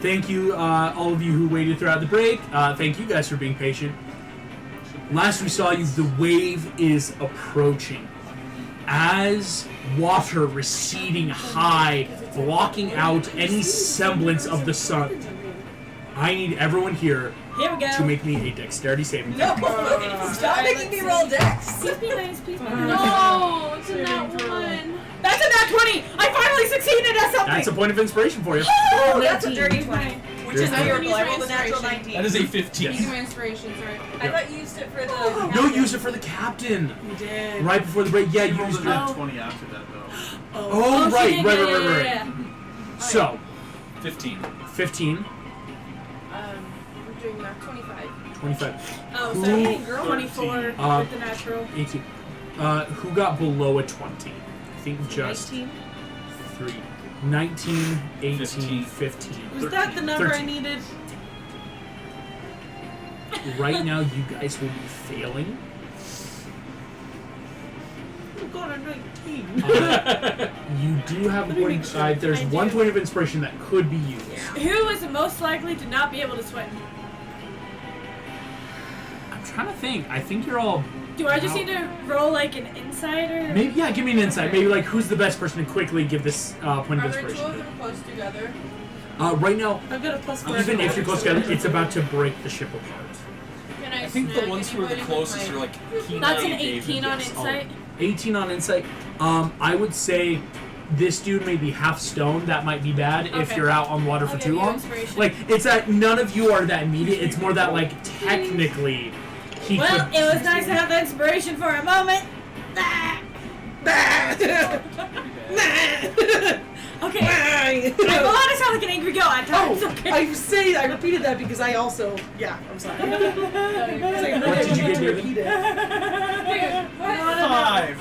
Thank you, all of you who waited throughout the break. Thank you guys for being patient. Last we saw you, the wave is approaching. As water receding high, blocking out any semblance of the sun. I need everyone here Here we go. to make me a dexterity saving No, throw. stop making me roll dex. Please be nice, please be nice. No, it's a nat one. That's a nat 20! I finally succeeded at something! That's a point of inspiration for you. Oh, that's a dirty 20. Which is Dirty miracle. I 20. rolled a natural 19. That is a 15. Use my inspiration, sorry. I thought you used it for the. No, use it for the captain. You did. Right before the break. Yeah, You you rolled used a it. nat 20 after that, though. Oh, she right, did, right. yeah. So, 15. 15, We're doing that 25. 25, Oh, Who- so 24 with the natural. 18. Who got below a 20? I think just 19. 3. 19, 18, 15. 15. Was that the number 13. I needed? Right now, you guys will be failing. Oh god, I'm 19. You do have a point. There's I one do. point of inspiration that could be used. Who is most likely to not be able to swim? I'm trying to think. I think you're all. Do I just need to roll like an insight or? Maybe, yeah, give me an insight. Maybe, like, who's the best person to quickly give this point of Are there two inspiration of them close together? Right now, I've got a +4. even if you're close together, it's about to break the ship apart. Can I think the snag ones who are the anybody with closest my- are like Kina That's an and David. 18 on yes. insight. 18 on insight. I would say this dude may be half stoned. That might be bad if Okay. you're out on water for I'll too give you long. inspiration. Like, it's that none of you are that immediate. It's more that, like, technically he Well, could. it was nice to have the inspiration for a moment. Okay. I'm allowed to sound like an angry goat at times. Oh, Okay. I repeated that because I also, I'm sorry. What did you get, David? Repeat it. 5.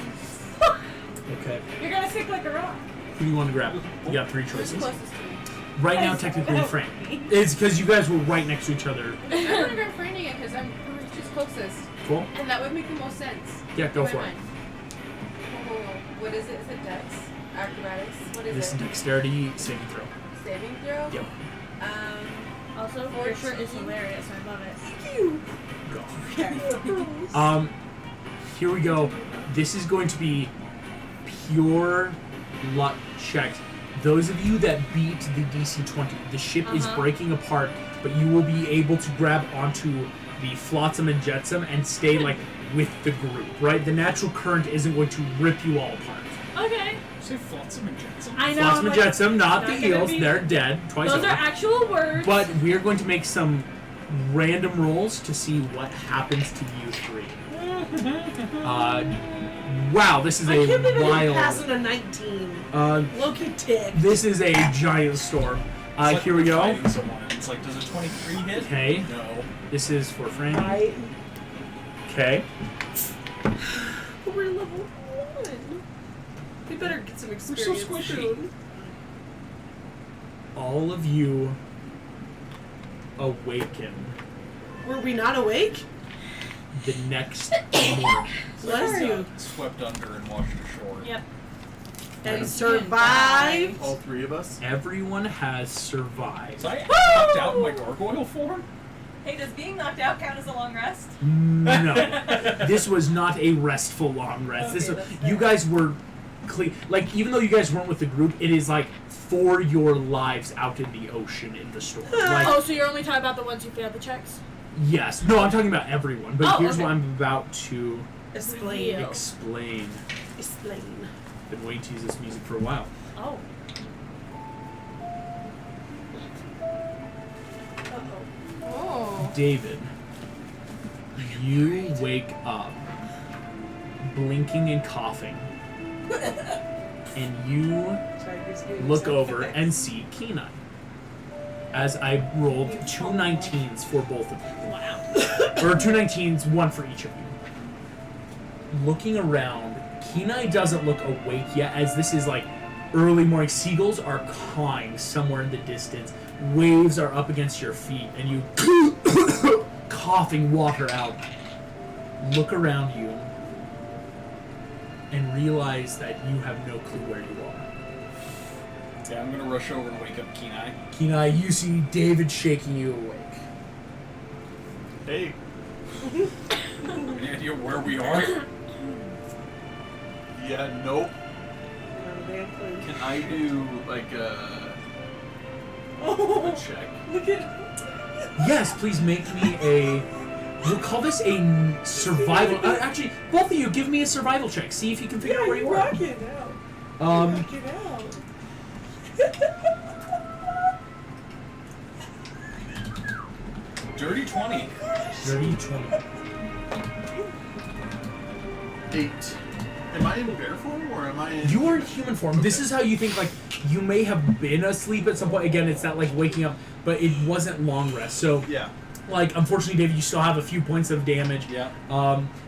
Okay. You're gonna stick like a rock. Who do you want to grab? You got 3 Who's choices. closest to me? Right now, technically, Frank. It's because you guys were right next to each other. I'm gonna grab Frank again because she's closest. Cool? And that would make the most sense. Yeah, go In my for it. mind. What is it? Is it Dex? Acrobatics? What is This it? dexterity saving throw. Saving throw? Yep. Also, your shirt is hilarious. I love it. Go. Here we go. This is going to be pure luck checks. Those of you that beat the DC 20, the ship is breaking apart, but you will be able to grab onto the flotsam and jetsam and stay like with the group, right? The natural current isn't going to rip you all apart. Okay. Say Flotsam and Jetsam. I know. Flotsam and like, jetsam, not the gonna eels, be- they're dead twice Those over. are actual words. But we're going to make some random rolls to see what happens to you three. Wow, this is I a can't believe I wild. passing a 19. Loki tick. This is a giant storm. It's like Here we we're go. fighting someone, and it's like, does a 23 hit? Okay. No. This is for Frank. Right. Okay. But we're level 1. We better get some so experience squishy. soon. All of you awaken Were we not awake? the next morning. Bless you. Swept under and washed ashore. Yep. And And survive. All 3 of us? Everyone has survived. So I knocked out in my gargoyle form? Hey, does being knocked out count as a long rest? No, this was not a restful long rest. Okay, This was, that's you fair. guys were like, even though you guys weren't with the group, it is like for your lives out in the ocean in the storm. Like, Oh, so you're only talking about the ones who failed the checks? yes, no, I'm talking about everyone. But Oh, here's okay. what I'm about to Explain. Reveal. explain. Explain. Been waiting to use this music for a while. Oh. Oh. David, you wake up blinking and coughing, and you look over and see Kenai. As I rolled 2 19s for both of you. Wow. Or 2 19s, one for each of you. Looking around, Kenai doesn't look awake yet, as this is like early morning. Seagulls are cawing somewhere in the distance. Waves are up against your feet, and you coughing water out. Look around you and realize that you have no clue where you are. Yeah, I'm gonna rush over and wake up Kenai. Kenai, you see David shaking you awake. Hey, Any idea where we are? yeah, nope. Not a damn clue. Can I do like a Oh, check? look at. Yes, please make me a. We'll call this a survival. Actually, both of you, give me a survival check. See if you can figure out where you are. rock it out. Rock it out. Dirty 20. Dirty 20. 8. Am I in bear form or am I in? You are in human form. This is how you think, like, you may have been asleep at some point. Again, it's that, like, waking up, but it wasn't long rest. So, Yeah. like, unfortunately, David, you still have a few points of damage. Yeah.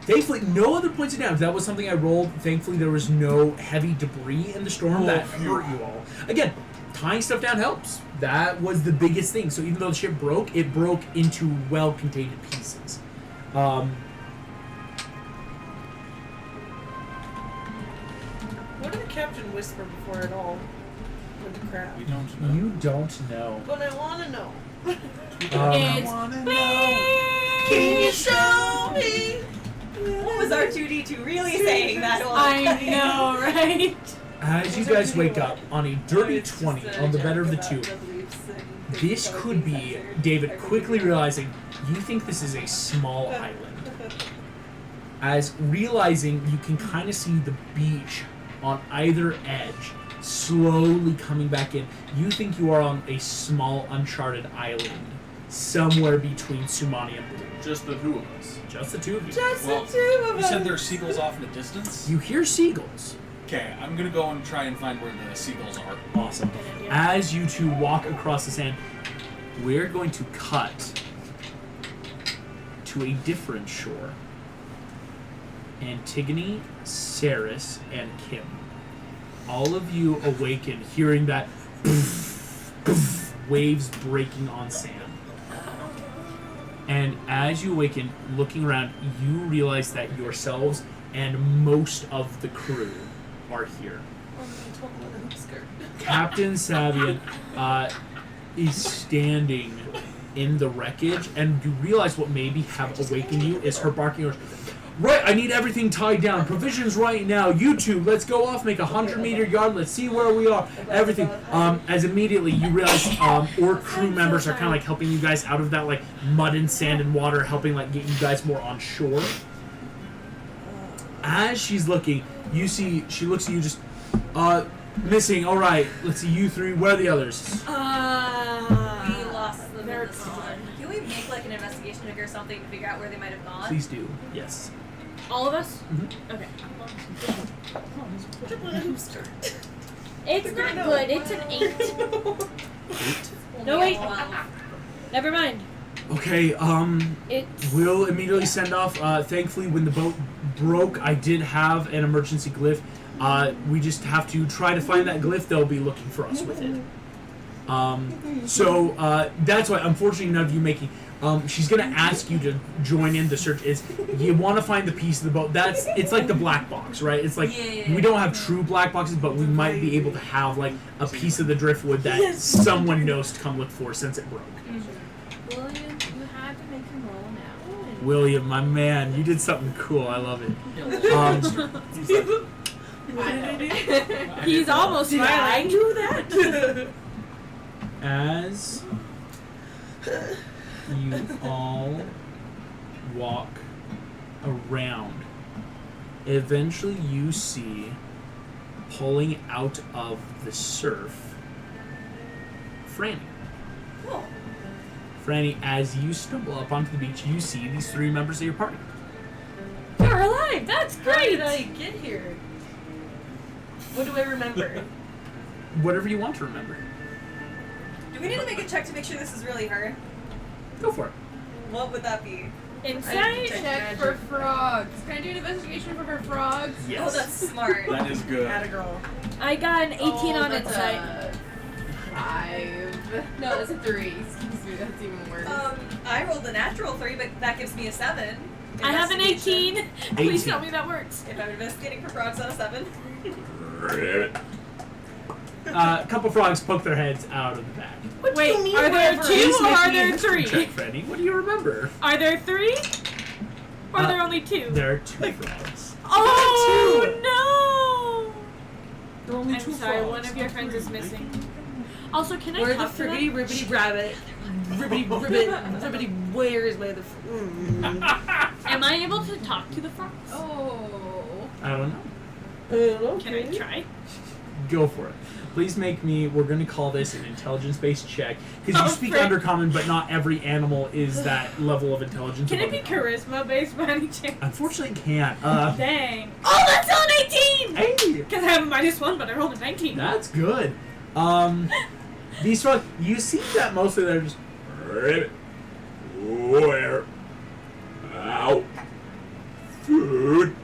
Thankfully, no other points of damage. That was something I rolled. Thankfully, there was no heavy debris in the storm that hurt you all. Again, tying stuff down helps. That was the biggest thing. So even though the ship broke, it broke into well-contained pieces. What did the captain whisper before it all went to crap? We don't know. You don't know. But I want to know. It's wanna Can you show me? What was R2D2 really saying that whole I know, right? As you guys wake up on a dirty 20 on the better of the two, this could be David quickly realizing you think this is a small island. As realizing you can kind of see the beach on either edge slowly coming back in, you think you are on a small uncharted island somewhere between Sumani and Blue. Just the two of us. Just the two of you. Just Well, the two of You us. said there are seagulls off in the distance? You hear seagulls. Okay, I'm gonna go and try and find where the seagulls are. Awesome. As you two walk across the sand, we're going to cut to a different shore. Antigone, Saris, and Kim. All of you awaken hearing that waves breaking on sand. And as you awaken, looking around, you realize that yourselves and most of the crew are here. Captain Savian is standing in the wreckage, and you realize what maybe have awakened you is her barking orders. Right, I need everything tied down. Provisions right now. You two, let's go off, make a 100-meter yard. Let's see where we are. Everything. As immediately you realize, orc crew members are kind of like helping you guys out of that like mud and sand and water, helping like get you guys more on shore. As she's looking, you see she looks at you just, missing. All right, let's see you three. Where are the others? We lost them in the storm. Can we make like an investigation check or something to figure out where they might have gone? Please do. Yes. All of us? Mhm. Okay. It's not good. It's an 8. 8. No, wait. Wow. Never mind. Okay. It's We'll immediately send off. Thankfully, when the boat broke, I did have an emergency glyph. We just have to try to find that glyph. They'll be looking for us with it. So that's why, unfortunately, none of you making. She's gonna ask you to join in the search. Is you want to find the piece of the boat? It's like the black box, right? It's like we don't have true black boxes, but we might be able to have like a piece of the driftwood that someone knows to come look for since it broke. William, you had to make him roll now. William, my man, you did something cool. I love it. he's almost Did I smiling. do that? As you all walk around, eventually you see, pulling out of the surf, Franny. Cool. Franny, as you stumble up onto the beach, you see these 3 members of your party. You're alive. That's How great. did I get here? What do I remember? Whatever you want to remember. Do we need to make a check to make sure this is really her? Go for it. What would that be? Insight. Check for frogs. Can I do an investigation for her frogs? Yes. Oh, that's smart. That is good. Atta girl. I got an 18 on that's insight. a 5. No, that's a 3. Excuse me, that's even worse. I rolled a natural 3, but that gives me a 7. I have an 18. Please 18. tell me that works. If I'm investigating for frogs on a 7. A couple frogs poke their heads out of the bag. What do Wait, you mean are there whatever? 2 Please or make are me a there history 3? Check, Freddy. What do you remember? Are there 3? Or are there only 2? There are 2 frogs. Oh There are only no! 2 I'm sorry, frogs, one of your not friends 3. is missing. Also, can I Where the talk to them? friggity ribbity rabbit? Ribbity ribbit. Ribbity where is my the Am I able to talk to the frogs? Oh. I don't know. Can I try? Go for it. Please make me. We're going to call this an intelligence-based check because you Oh, speak frick. Undercommon, but not every animal is that level of intelligence. Can it be above charisma based by any chance? Unfortunately, can't. Dang. Oh, that's on 18! Hey, Because I have a -1, but I rolled a 19. that's good. These frogs, you see that mostly they're just ribbit, where, out, food,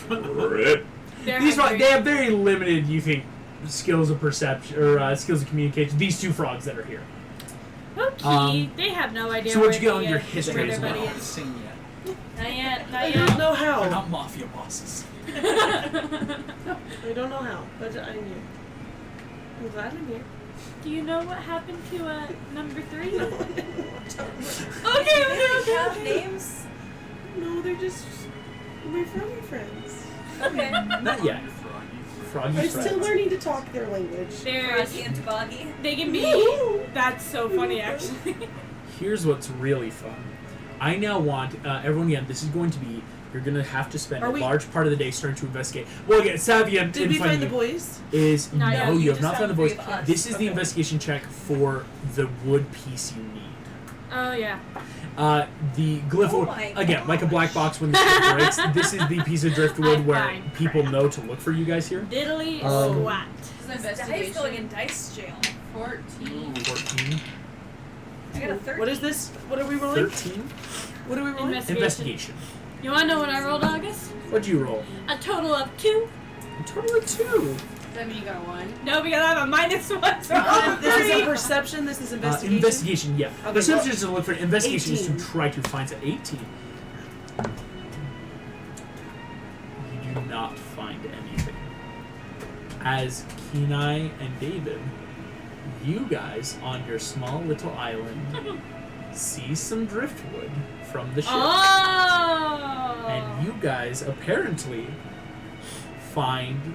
rip. These frogs, they have very limited, you think, skills of perception or skills of communication. These 2 frogs that are here. Okay, they have no idea. so what'd you where get on the, your where history their as buddy well? is. Sing yet. Not yet, I not don't yet. know We're how. not mafia bosses. I don't know how, but I'm here. I'm glad I'm here. Do you know what happened to number 3? No, Okay, They have names. no, they're just my froggy friends. Okay. Not yet. Froggy I'm friends. still learning to talk their language. There's, Froggy and Toboggy. they can be. That's so funny, actually. Here's what's really fun. I now want everyone again. This is going to be. You're going to have to spend Are a we- large part of the day starting to investigate. Well, again, Savvy and Did we front find the of you boys? is Not yet. no, You you have just not have found the 3 boys. of us. This is the Okay. investigation check for the wood piece you need. Oh, yeah. The glyph Oh wood, my again, like a black gosh. box when the ship breaks. This is the piece of driftwood I where find people crap. know to look for you guys here. Diddly Um, squat. This dice going in dice jail. 14. 14, I got a 13. What is this? What are we rolling? 13. What are we rolling? Investigation. You want to know what I rolled, August? What'd you roll? A total of 2. A total of 2. Does that mean you got 1? No, because I have a -1, so I'm This is a 3. perception. This is investigation. Investigation, yeah. Okay, Perception is to look for it. Investigation is 18. to try to find it. 18. You do not find anything. As Kenai and David, you guys on your small little island see some driftwood from the ship. Oh! And you guys apparently find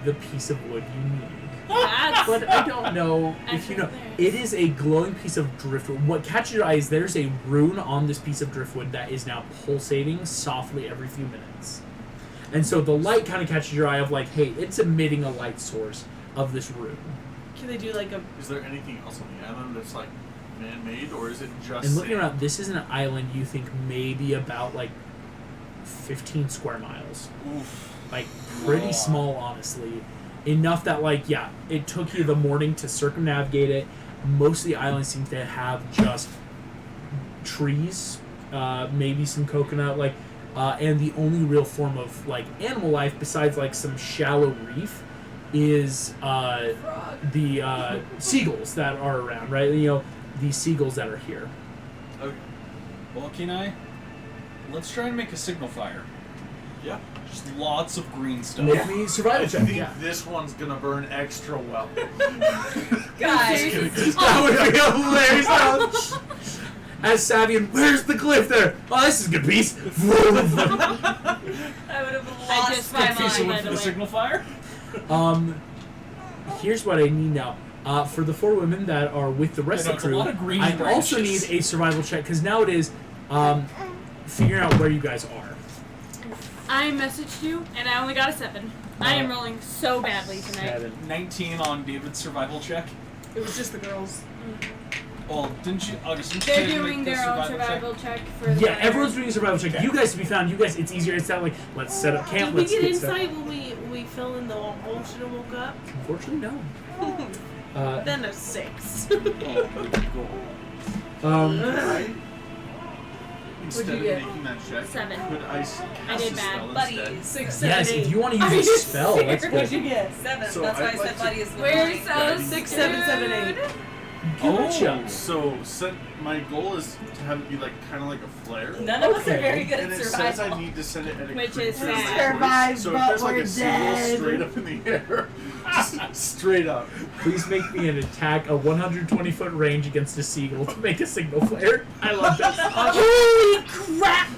the piece of wood you need. That's But I don't know if you know. Actually, It is a glowing piece of driftwood. What catches your eye is there's a rune on this piece of driftwood that is now pulsating softly every few minutes. And so the light kind of catches your eye of like, hey, it's emitting a light source of this rune. Can they do like a? Is there anything else on the island that's like man-made, or is it just? And looking sand? around, this is an island you think maybe about like 15 square miles. Oof. Like pretty Wow. small, honestly. Enough that like, yeah, it took you the morning to circumnavigate it. Most of the island seems to have just trees, maybe some coconut, like, and the only real form of like animal life besides like some shallow reef is the seagulls that are around, right? You know, the seagulls that are here. Okay. Well, Kenai, let's try and make a signal fire. Yeah. Just lots of green stuff. Make me I survival check. think Yeah. this one's gonna burn extra well. Guys. That would be hilarious. As Savian, where's the glyph there? Oh, this is a good piece. I would have lost just my did Okay, so mine, one by for the the way. signal fire? Here's what I need now. For the 4 women that are with the rest I know, of the it's a crew, lot of green I also need branches. a survival check because now it is figuring out where you guys are. I messaged you, and I only got a 7. I am rolling so badly tonight. 7. 19 on David's survival check. It was just the girls. Well, didn't you, August, didn't you They're say to doing make the their own check? survival check for the Yeah, letter. everyone's doing a survival check. Okay. You guys to be found. You guys, it's easier. It's not like let's set up camp. Did we Let's get get stuff. insight when we fell in the ocean and woke up? Unfortunately, no. Then a 6. I, instead What'd of you get? making that check, 7. could I cast I did a bad. spell Buddies. instead? 6, 7, Yes, 8. if you want to use a spell, that's What'd you good. get? 7. So That's why I I'd said like to- buddy is the We're buddy. so 6, 7, 7, 8. Gotcha. So my goal is to have it be like kind of like a flare. None of us are Okay. very good And at it says I survival. need to send it at a Which creature is of my sad. choice. Survive, So but if there's like we're a seagull dead. straight up in the air, Just straight up. Please make me an attack, a 120-foot range against a seagull to make a signal flare. I love this. Holy crap!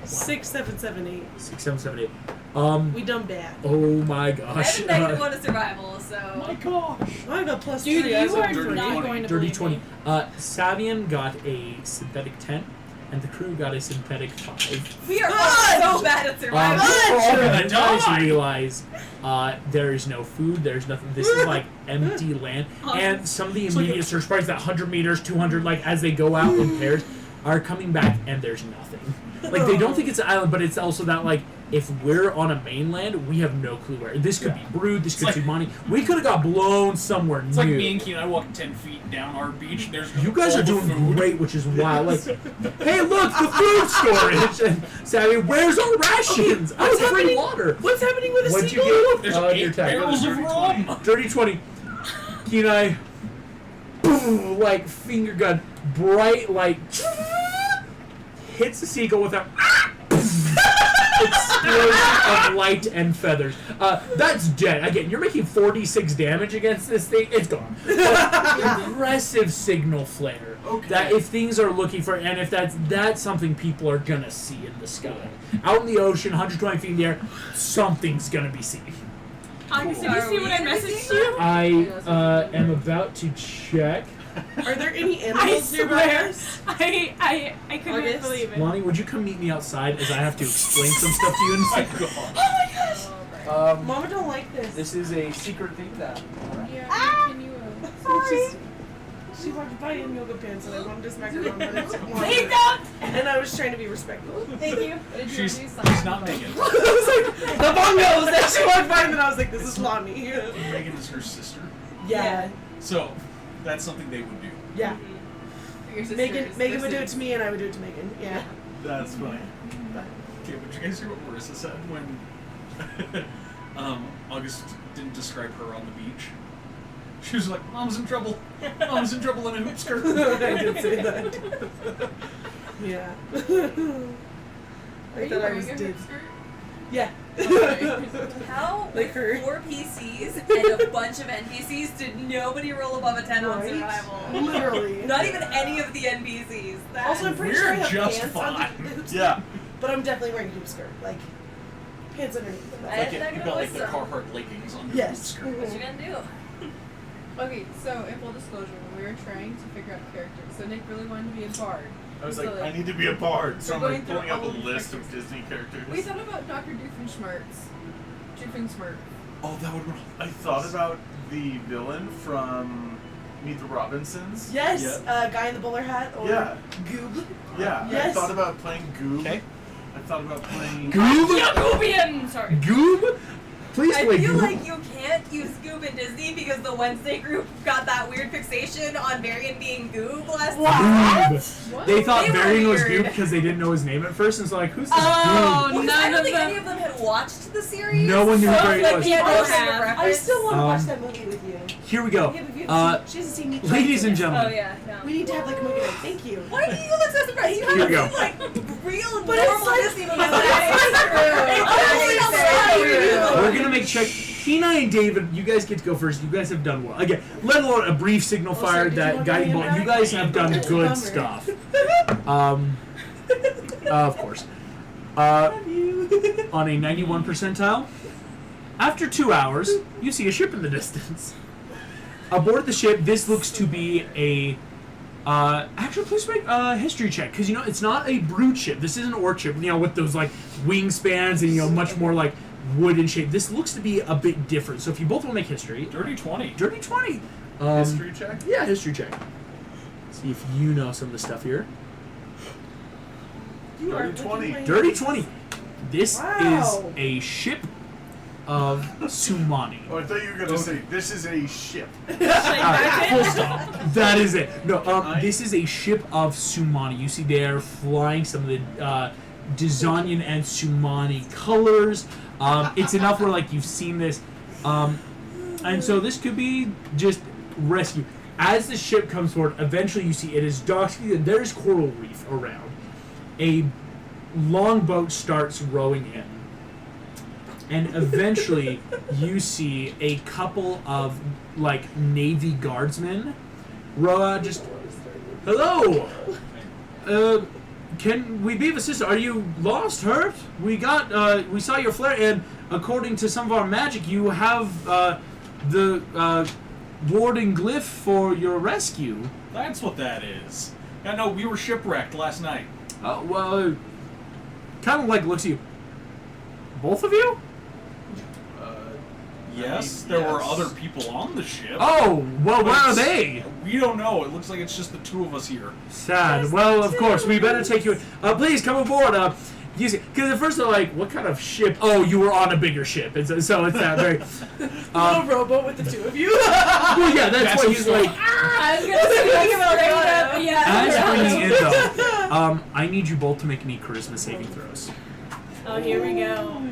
6, 7, 7, 8. 6, 7, 7, 8. We done bad. Oh my I gosh. have a negative one to survival, so. My gosh. I got plus Dude, 3. you I are got dirty not 20. going to Dirty believe 20. me. Savian got a synthetic 10, and the crew got a synthetic 5. We are all so bad at survival. We're all gonna Gonna die. die. Realize there is no food, there's nothing. This is like empty land. And some of the immediate search parties, that 100 meters, 200, like as they go out in pairs, are coming back and there's nothing. Like they don't think it's an island, but it's also that like if we're on a mainland, we have no clue where. This could be Brood, this could be Monty. We could have got blown somewhere It's new. like me and Keenan. I walk 10 feet down our beach. There's You guys all are the doing food. great, which is wild. Like, hey, look, the food storage. And Savvy, where's our rations? I What's was free happening? water. What's happening with a What'd you seagull? get? There's Your 8 attack. barrels of rum. Dirty 20. Kenai, boom, like finger gun, bright, like hits the seagull with a explosion of light and feathers. That's dead. Again, you're making 46 damage against this thing. It's gone. Aggressive signal flare. Okay. That if things are looking for, and if that's something people are gonna see in the sky, out in the ocean, 120 feet in the air, something's gonna be seen. August, did Are you see we what I gonna be messaged seeing you? I am about to check. Are there any I animals nearby swear, us? I couldn't August? believe it. Lonnie, would you come meet me outside as I have to explain some stuff to you in a second? Oh my gosh! Mama don't like this. This is a secret thing that. Yeah, can you? Sorry. She walked by in yoga pants and I wanted to smack her on, but it's Please don't! and I was trying to be respectful. Thank you. What did you She's do? Something not about- Megan. I was like, the bongos that she walked by and then I was like, this is Lonnie. Megan is her sister. Yeah. So that's something they would do. Yeah. Your sisters, Megan would do it sisters. to me and I would do it to Megan. Yeah. That's funny. Okay, but you guys hear what Marissa said when August didn't describe her on the beach? She was like, "Mom's in trouble. Mom's in trouble in a hoop skirt." I did say that. Yeah. Are I you thought I wearing was a dead. hoop skirt? Yeah. How, Like her. with 4 PCs and a bunch of NPCs, did nobody roll above a 10 on Right? survival? Literally. Not even any of the NPCs. That Also, I'm pretty We're sure I have just pants fine. on the hoop Yeah. but I'm definitely wearing a hoop skirt. Like, pants underneath. I- Like I'm it, not you gonna got like the listen. Carhartt leggings on your Yes. hoop skirt. What you gonna do? Okay, so in full disclosure, when we were trying to figure out characters, so Nick really wanted to be a bard. I was So, like, I need to be a bard. So we're I'm going like through pulling up a all the list of characters. Disney characters. We thought about Dr. Doofenshmirtz. Doofenshmirtz. Oh, that would. I thought about the villain from Meet the Robinsons. Yes, guy in the bowler hat or Yeah. Goob. Yeah. I Yes. thought about playing Goob. Okay. I thought about playing. Yakubian! Sorry. Goob? Please I play feel Goob. like you can't use Goob in Disney because the Wednesday group got that weird fixation on Varian being Goob last time. Goob. What? They thought They were Varian was weird. Goob because they didn't know his name at first, and so like, who's this Oh, Goob? Because I none don't of think any them. of them had watched the series. No one knew so who Varian like, was. they had no People frame of have. I reference. still want to watch Um, that movie with you. Here we go. Yeah, but you Uh, she hasn't seen me. Ladies and Oh gentlemen, yeah, no. We need to have like a movie night. Thank you. Why do you look so surprised? You Here we haven't go. seen like real But it's normal like- Disney movies. but it's like- we're gonna make check. Kenai and David, you guys get to go first. You guys have done well. Again, let alone a brief signal Also, fire did you that want guiding my bolt. You handbag? guys have done It's a good bummer. stuff. Of course. On a 91 percentile, after 2 hours, you see a ship in the distance. Aboard the ship, this looks to be a. Actually, please make a history check because it's not a brood ship. This is an orc ship. With those like wingspans and much more like wooden shape. This looks to be a bit different. So if you both want to make history, Dirty 20. dirty 20. History check. Yeah, history check. See if you know some of the stuff here. You are Dirty 20. licking my Dirty hands. 20. This Wow. is a ship of Sumani. Oh, I thought you were gonna say this is a ship. Full stop. That is it. No, this is a ship of Sumani. You see they're flying some of the Dizanian and Sumani colors. It's enough where like you've seen this. And so this could be just rescue. As the ship comes forward, eventually you see it is docked. There's coral reef around. A longboat starts rowing in. and eventually you see a couple of like Navy guardsmen row out. Just hello. Can we be of assistance? Are you lost, hurt? We saw your flare, and according to some of our magic, you have the warding glyph for your rescue. That's what that is. Yeah, no, we were shipwrecked last night. Oh, well, kind of like looks at you. Both of you? Yes, I mean, there were yes. other people on the ship. Oh, well, where are It's- they? We don't know. It looks like it's just the two of us here. Sad. Just Well, of two. course, we better take you. Please come aboard. Because at first they're like, "What kind of ship?" Oh, you were on a bigger ship, and so it's that very. Little rowboat with the two of you. Well, yeah, that's what he's like. I was gonna say about As yeah. As bringing in though, I need you both to make me charisma saving throws. Oh, here we go.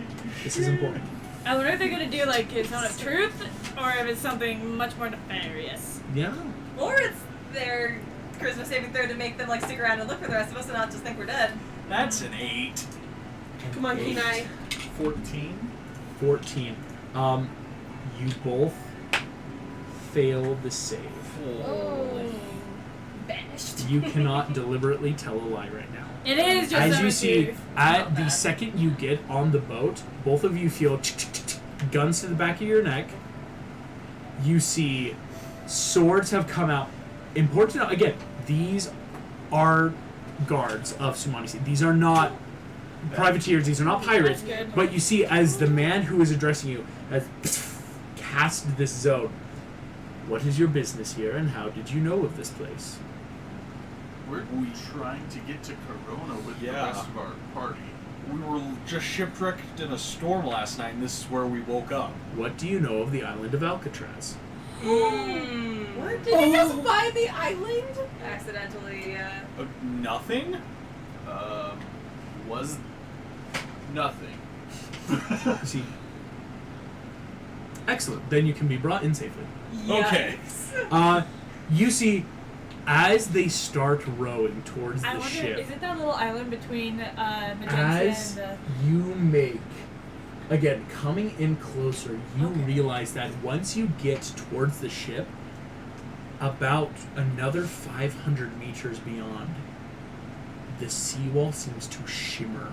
This is important. I wonder if they're gonna do like his zone of truth, or if it's something much more nefarious. Yeah. Or it's their charisma saving throw to make them like stick around and look for the rest of us and not just think we're dead. That's an 8. Come on, Kenai. 14. 14. You both fail the save. Banished. You cannot deliberately tell a lie right now. It is just As zone you of see, truth. at the second you get on the boat, both of you feel guns to the back of your neck. You see swords have come out. Important to know, again, these are guards of Sumani Sea. These are not privateers, these are not pirates. That's good. But you see, as the man who is addressing you has cast this zone, what is your business here and how did you know of this place? We're trying to get to Corona with the Yeah. rest of our party. We were just shipwrecked in a storm last night, and this is where we woke up. What do you know of the island of Alcatraz? What? Did you just buy the island? Accidentally, Nothing? Was nothing. You see. Excellent. Then you can be brought in safely. Okay. You see, as they start rowing towards I the wonder, ship, is it that little island between Magenta as and you make, again, coming in closer, you realize that once you get towards the ship, about another 500 meters beyond, the seawall seems to shimmer,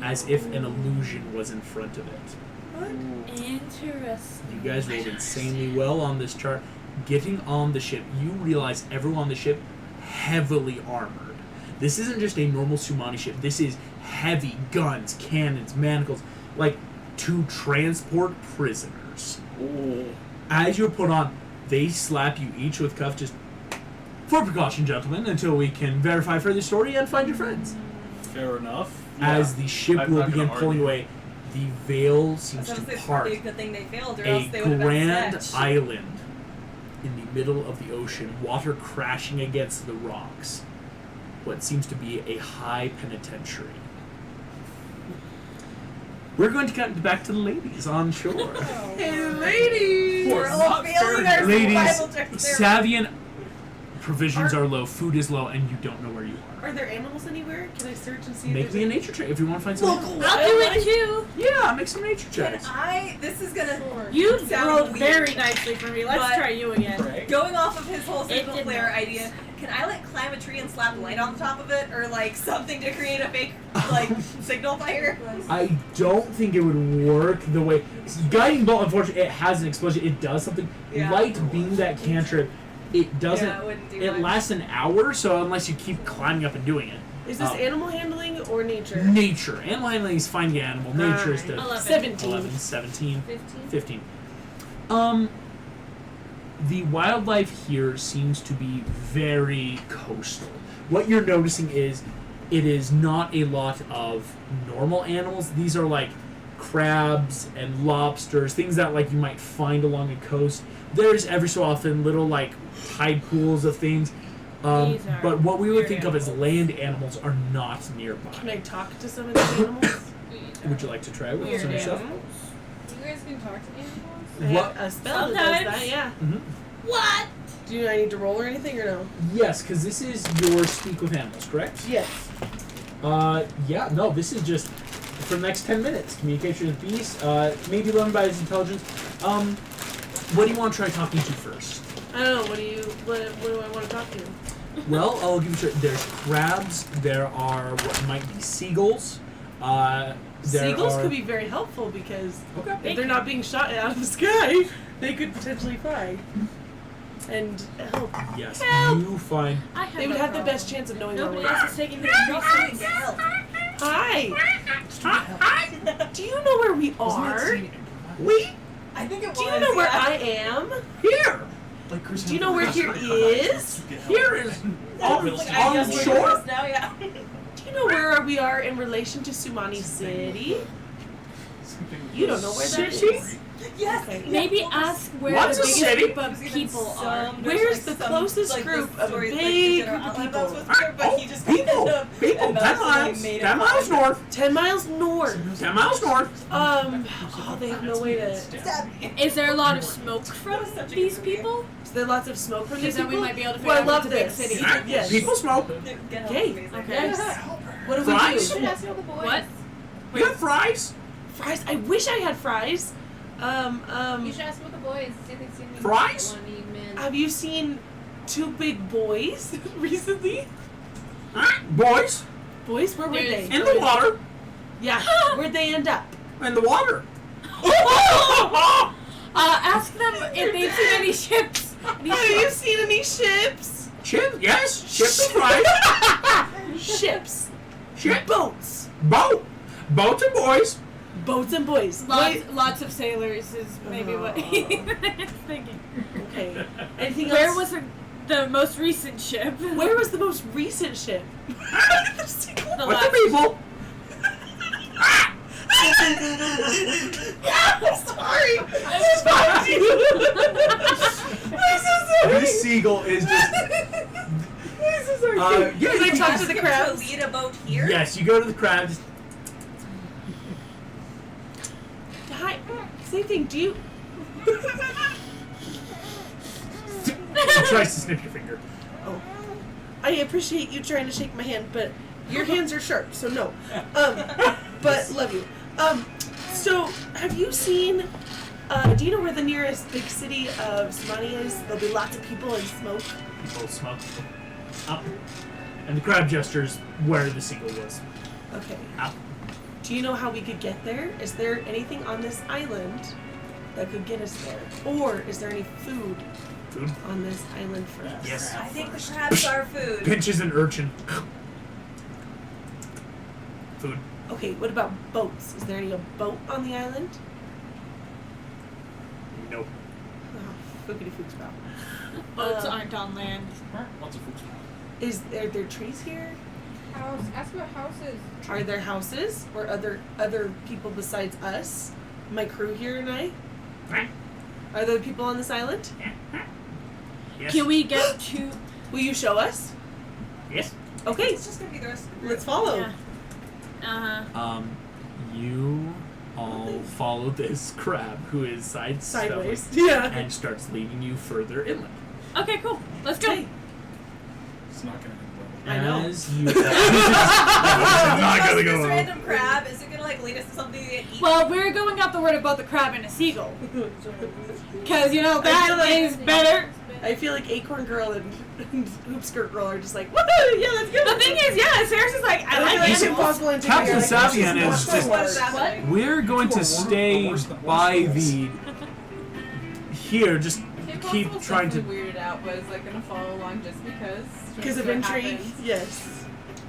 as if an illusion was in front of it. Interesting. You guys rolled insanely well on this chart. Getting on the ship, you realize everyone on the ship heavily armored. This isn't just a normal Sumani ship. This is heavy guns, cannons, manacles, like to transport prisoners. Oh. As you're put on, they slap you each with cuffs, just for precaution, gentlemen, until we can verify further story and find your friends. Fair enough. As the ship I'm will not gonna begin pulling argue. away, the veil I seems was to gonna say it's part. probably a good thing they failed, or A else they would have been grand snatched. island in the middle of the ocean, water crashing against the rocks. What seems to be a high penitentiary. We're going to cut back to the ladies on shore. Hey, ladies! We're all failing our Ladies, survival checks there. Savian, provisions are low, food is low, and you don't know where you are. Are there animals anywhere? Can I search and see Make if me a there's nature check if you want to find something. local? I'll do it too. Yeah, make some nature Can checks. this is gonna You sound rolled weird, very nicely for me. Let's but- try you again. Going off of his whole single did player not. idea, can I like climb a tree and slap light on the top of it, or like something to create a fake like signal fire? I don't think it would work the way guiding bolt. Unfortunately, it has an explosion. It does something. Yeah. Light being that cantrip, it doesn't. Yeah, it wouldn't do it much. lasts an hour, so unless you keep climbing up and doing it. Is this Oh. animal handling or nature? Nature. Animal handling is finding an animal. Nature is the 11. 11, 17, 15. 15. The wildlife here seems to be very coastal. What you're noticing is it is not a lot of normal animals. These are like crabs and lobsters, things that like you might find along a coast. There's every so often little like tide pools of things. These are But what we would weird think of as animals. land animals are not nearby. Can I talk to some of these animals? Would you like to try with Weird some yourself? animals. You guys can talk to animals? I have What? a spell that does Sometimes. that, yeah. What? Do I need to roll or anything or no? Yes, because this is your speak with animals, correct? Yes. Yeah, no, this is just for the next 10 minutes. Communication with beast, maybe learned by his intelligence. What do you want to try talking to first? I don't know. What do I want to talk to? Well, I'll give you. There's crabs. There are what might be seagulls. Seagulls are, could be very helpful because Okay. if they're not being shot out of the sky, they could potentially fly. And help. Yes. Help. You find. I have They would no have the problem. best chance of knowing Nobody where we are. else is taking the reasons. Hi. Do you know where we are? We I think it was. Do you know where I am? here. Like Chris Do you know where here is? Here is on Like, I on guess the we're shore. doing this now, yeah. Do you know where we are in relation to Sumani City? You don't know where that City? is. Yes. Okay. Maybe ask where What's the a biggest city? group of people are. Where's the closest group of a big group of people? But he just People. kind of People. 10 miles. 10 miles north. 10 miles north. 10 miles north. Oh, they have no way to. Is there a lot of smoke from these people? Is there lots of smoke from these Because then people? we might be able to Well, I figure out love what's a big this. city. Yes. People smoke. Okay. Okay. Yes. What do we Fries? do? should ask all the boys. What? You got fries? Fries. I wish I had fries. You should ask about the boys. See if they've seen any Fries? men. Have you seen two big boys recently? Boys Boys, where were There's- they? in the water. Yeah. Where'd they end up? In the water. Ask them if they've seen any ships. Any Have you ships. seen any ships? Chip, yes. Chips and fries. Ships. Ship. Boats. Boat. Boats and boys. Boats and boys. Wait. Lots of sailors is maybe what he's thinking. Okay. Anything Where else? was the most recent ship? Where was the most recent ship? The With last the people. I'm sorry. Fuck you. I'm so sorry. This seagull is just. I'm so sorry. Yeah, Can I you talk can- to the To crabs? lead a boat here? Yes, you go to the crabs. Hi. Same thing. Do you? He tries to snip your finger. Oh. I appreciate you trying to shake my hand, but your hands are sharp, so no. But love you. So have you seen? Do you know where the nearest big city of Sumani is? There'll be lots of people and smoke. People smoke. Up. And the crab gestures where the seagull was. Okay. Up. Do you know how we could get there? Is there anything on this island that could get us there? Or is there any food Food. on this island for us? Yes. I think the crabs are food. Pinches an urchin. Food. Okay, what about boats? Is there any boat on the island? Nope. Oh, fookity fooks about. boats aren't on land. Lots of folks. Are there trees here? House. Ask about houses. Are there houses or other people besides us? My crew here and I? Are there people on this island? Yes. Can we get to? Will you show us? Yes. Okay, It's just gonna be the rest of the group. let's follow. Yeah. You all follow this crab who is Sideways. sidestepping Yeah. and starts leading you further inland. Okay, cool. Let's go. Okay. It's not gonna end I know. As you Not not gonna go this well. random crab, is it gonna like lead us to something to eat? Well, we're going off the word about the crab and a seagull. Because, you know, I feel that like- is better. I feel like Acorn Girl and Hoop Skirt Girl are just like, woohoo, yeah, let's go. The thing is, yeah, Sarah's just like, I I like feel like it's animals. impossible to Captain figure out, like, Savian she's is not just- gonna What work. is happening? We're going to stay by the here. Just keep trying to weirded out, but is like gonna follow along just because. Because of intrigue, yes.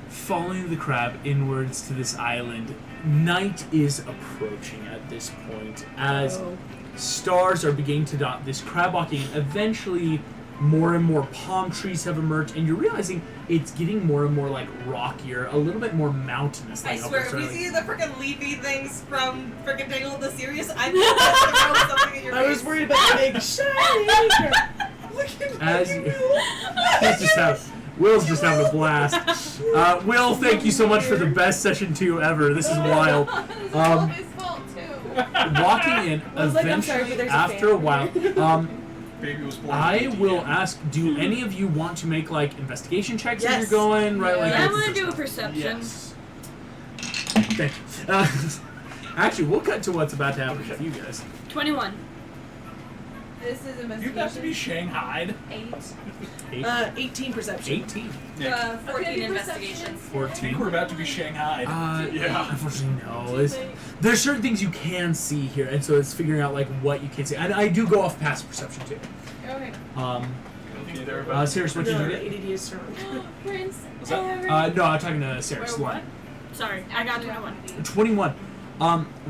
following the crab inwards to this island. Night is approaching at this point as Oh. stars are beginning to dot this crab walking. Eventually, more and more palm trees have emerged, and you're realizing it's getting more and more like rockier, a little bit more mountainous. I Like swear, if upper we Sterling. see the freaking leafy things from freaking Tangled the series, I'm gonna throw something in your I face. was worried about the big shiny crab. Look at As my you- Will. He's just Will's just having a blast. Will, thank you so much for the best session 2 ever. This is wild. It's all his fault too. Walking in, I was like, I'm sorry, but eventually, there's a after a while, Baby was born. I will ask, do any of you want to make, like, investigation checks as Yes. you're going? Right? Like, Yeah, I what's want to the- do a perception. Yes. Thank you. Actually, we'll cut to what's about to happen with you guys. 21. This is investigation. You got to be shanghaied. 8. 18 perception. 18. 14 investigations. 14. I think we're about to be shanghaied. Yeah. Unfortunately, no. There's certain things you can see here, and so it's figuring out like what you can see. And I do go off passive perception too. Okay. I think they're about Sirius, what did No, you ADD get? is strong. Prince. No, I'm talking to Sirius. Wait, what? Sorry, I got 21. 21.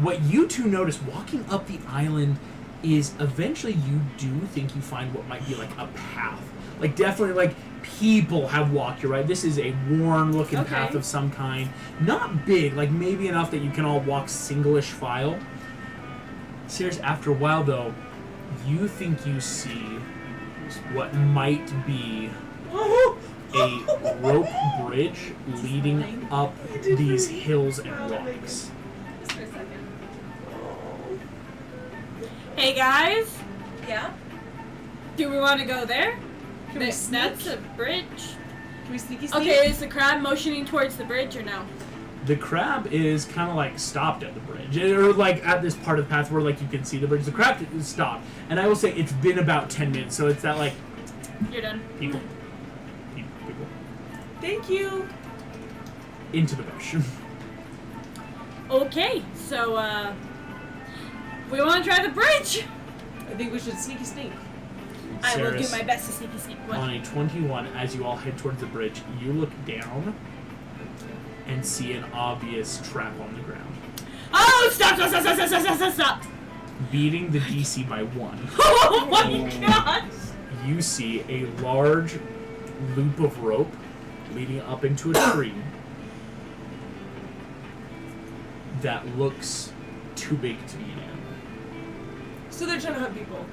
What you two notice walking up the island is eventually you do think you find what might be like a path. Like definitely like people have walked, you're right. This is a worn looking Okay. path of some kind. Not big, like maybe enough that you can all walk single-ish file. Serious, after a while though, you think you see what might be a rope bridge leading up these hills and rocks. Just for a second. Hey guys, Yeah? do we want to go there? Can we That's sneak? a bridge. Can we sneaky sneak? Okay, is the crab motioning towards the bridge or no? The crab is kind of like stopped at the bridge, or like at this part of the path where like you can see the bridge. The crab is stopped, and I will say it's been about 10 minutes, so it's that like You're done. people Thank you. into the bush. Okay, so we want to try the bridge. I think we should sneaky sneak. I will do Saris, my best to sneaky sneak. What? on a 21, as you all head towards the bridge, you look down and see an obvious trap on the ground, Oh, stop. beating the DC by 1. Oh my gosh. You see a large loop of rope leading up into a tree that looks too big to be an animal. So they're trying to hunt people.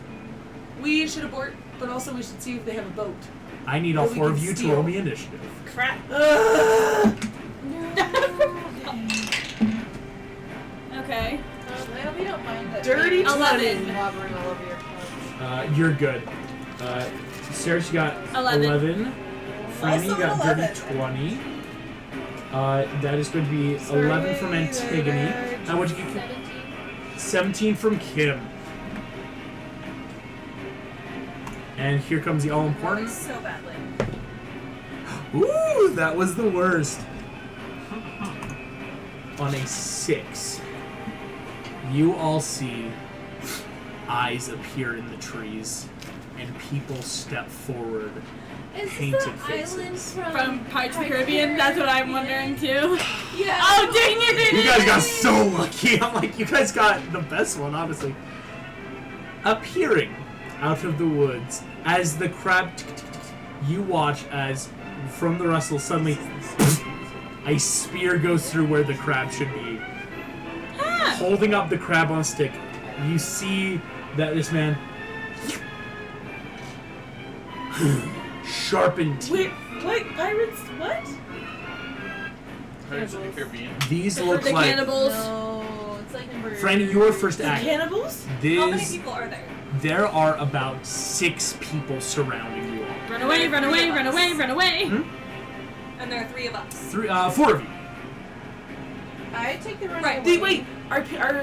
We should abort, but also we should see if they have a boat. I need all That we 4 can of you to steal. roll me initiative. Crap. Okay. I hope you don't mind that. Dirty 11. Slobbering all over your clothes. You're good. Sarah, you got 11. 11. Franny, you Also got 11. dirty 20. That is going to be 11 from Antigone. What'd you get? 17 from Kim. And here comes the all-important. So badly. Ooh, that was the worst. On a 6, you all see eyes appear in the trees, and people step forward. Is Painted this the faces. island From Pirates of the Caribbean, that's what I'm wondering too. Yeah. Oh, dang it! You guys got so lucky. I'm like, you guys got the best one, honestly. Appearing out of the woods as the crab, you watch as from the rustle suddenly a spear goes through where the crab should be. Ah. Holding up the crab on a stick, you see that this man sharpened teeth. Wait, what? Pirates? What? Pirates of the Caribbean. These look The like cannibals. No, it's like number. Franny, your first The act. cannibals? How many This people are there? there are about 6 people surrounding you all. Run away, run away, run away, run away. And there are 3 of us. 4 of you. I take the run Right. away. Wait, are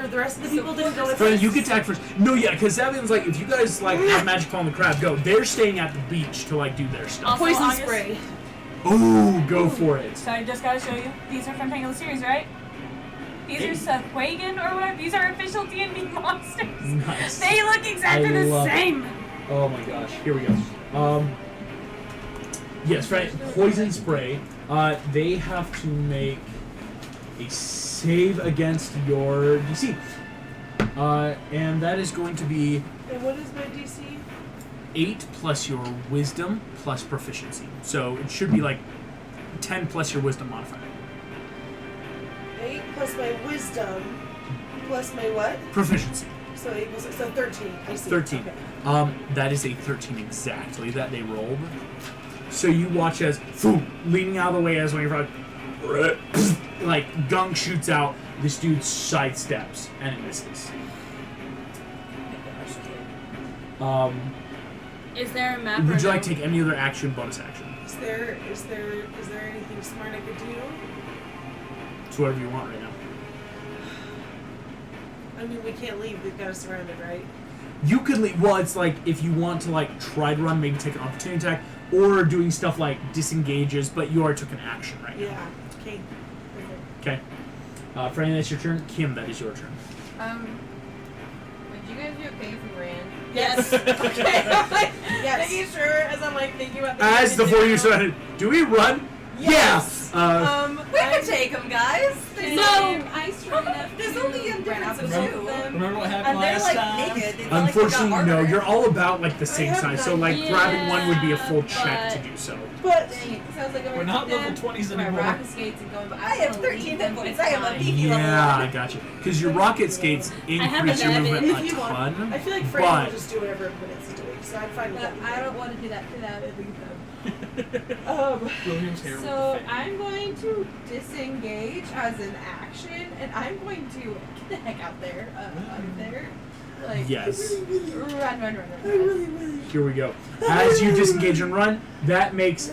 the rest of the people didn't go with Franny, us? you get to act first. No, yeah, because Savian's like, if you guys like have magic on the crab, go. They're staying at the beach to like do their stuff. Also, Poison August. spray. Ooh, go for it. So I just gotta show you. These are from Tangle series, right? These are Sethwagan or whatever. These are official D&D monsters. Nice. They look exactly I the love it. same. Oh my gosh, here we go. Yes, Franny, poison spray. They have to make a save against your DC. And that is going to be And what is my DC? 8 plus your wisdom plus proficiency. So it should be like 10 plus your wisdom modifier. 8 plus my wisdom plus my what? Proficiency. So 8 plus so 13. I see. 13. Okay. That is a 13 exactly that they rolled. So you watch as leaning out of the way as when you're like gunk shoots out, this dude sidesteps and it misses. Is there a map? Would or you like no? to take any other action, bonus action? Is there anything smart I could do? It's whatever you want right now. I mean, we can't leave. We've got us surrounded, right? You could leave. Well, it's like if you want to like try to run, maybe take an opportunity attack, or doing stuff like disengages. But you already took an action right now. Yeah. Okay. Okay. Franny, that's your turn. Kim, that is your turn. Would you guys be okay if we ran? Yes. Okay. I'm like, Yes. making sure as I'm like thinking about the As the four of you surrounded, do we run? Yes. Yeah. We can take them, guys. No, I strong enough. There's only a difference of Remember- two. Remember what happened And they're last like time? naked. It's not like they Unfortunately, got no. armor. You're all about like the same have size, so none. like grabbing one would be a full Yeah, check to but- do so. But Dang it. Sounds like I'm We're not level 20s My anymore. rocket skates and going, but I have 13 hit points. I am a beefy level Yeah, one. I got you. Because your rocket skates have increase your 11. movement if a you want, ton. I feel like Franny but will just do whatever Equinix is doing, so I'm fine with But that. I don't want to do that without it leave them. William's hair So I'm going to disengage as an action, and I'm going to get the heck out there, out of there. Like, Yes. run. Here we go. As you disengage and run, that makes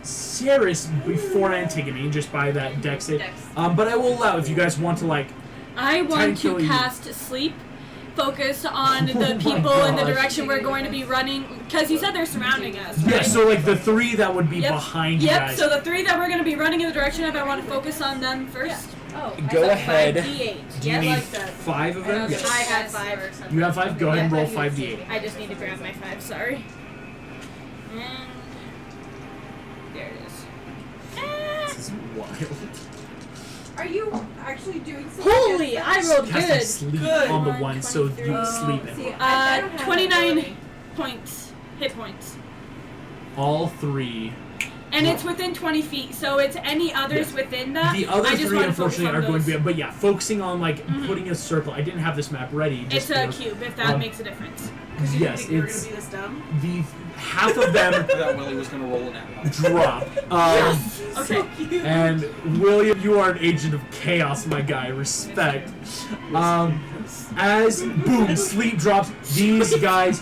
Ceres before Antigone, just by that dex save. But I will allow if you guys want to like. I want to Technically- cast sleep. Focus on the Oh my people in the gosh. direction we're going to be running, because you said they're surrounding us, right? Yeah, so like the three that would be Yep. behind you Yep, guys. so the three that we're going to be running in the direction of, I want to focus on them first. Oh, Go I ahead. 5d8. Do you Yeah, need like that. 5 of them? Yes. I had 5. You have 5? Go ahead and roll 5d8. I just need to grab my 5, sorry. And there it is. This is wild. Are you actually doing something? Holy, I rolled Casting good. sleep Good. on the one, so you 23. sleep in. See, I don't have 29 ability. points, hit points. All 3. And it's within 20 feet, so it's any others Yes. within that. The other I just 3, want to focus unfortunately, on are going to those. be. But yeah, focusing on like putting a circle. I didn't have this map ready. It's Just a because- cube, if that um, makes a difference. Because you Yes, didn't think you were it's- going to be this dumb? The half of them that Willie was going to roll an at drop. Okay. And William, you are an agent of chaos, my guy. Respect. As boom, sleep drops. These guys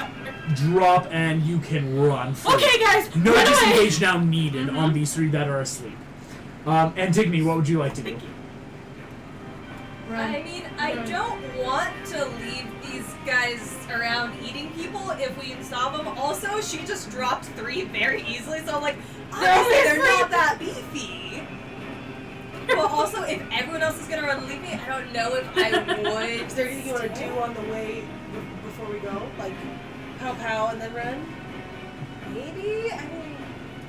drop, and you can run. Free. Okay, guys, No run away! disengage now needed on these 3 that are asleep. Antigone, what would you like to do? I mean, I don't want to leave these guys around eating people if we stop them. Also, she just dropped 3 very easily, so I'm like, obviously they're not that beefy. But also, if everyone else is gonna run and leave me, I don't know if I would. Is there anything you want to do on the way before we go? Like, pow and then run? Maybe? I mean,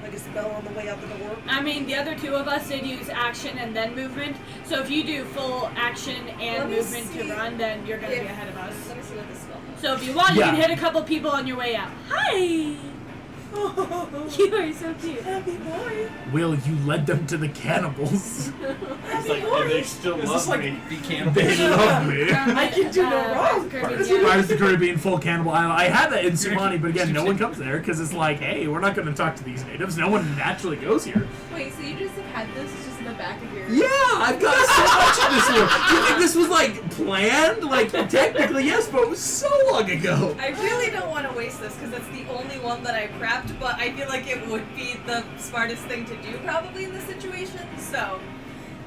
Like a spell on the way out the door? I mean, the other 2 of us did use action and then movement. So if you do full action Let and me movement to see run, then you're going to be if- ahead of us. let me see what this spell does. So if you want, you Yeah. can hit a couple people on your way out. Hi! You are so cute. Happy boy! Will, you led them to the cannibals. It's like, and they still Is this love like me. the cannibal? They love me. I can do no wrong. Pirates of the Caribbean full cannibal island. I had that in Sumani, but again, no one comes there because it's like, hey, we're not going to talk to these natives. No one naturally goes here. Wait, so you just have had this just in the back of your... Yeah, I've got so much of this world. Do you think this was like planned? Like technically yes, but it was so long ago. I really don't want to waste this because it's the only one that I prepped, but I feel like it would be the smartest thing to do probably in this situation. So,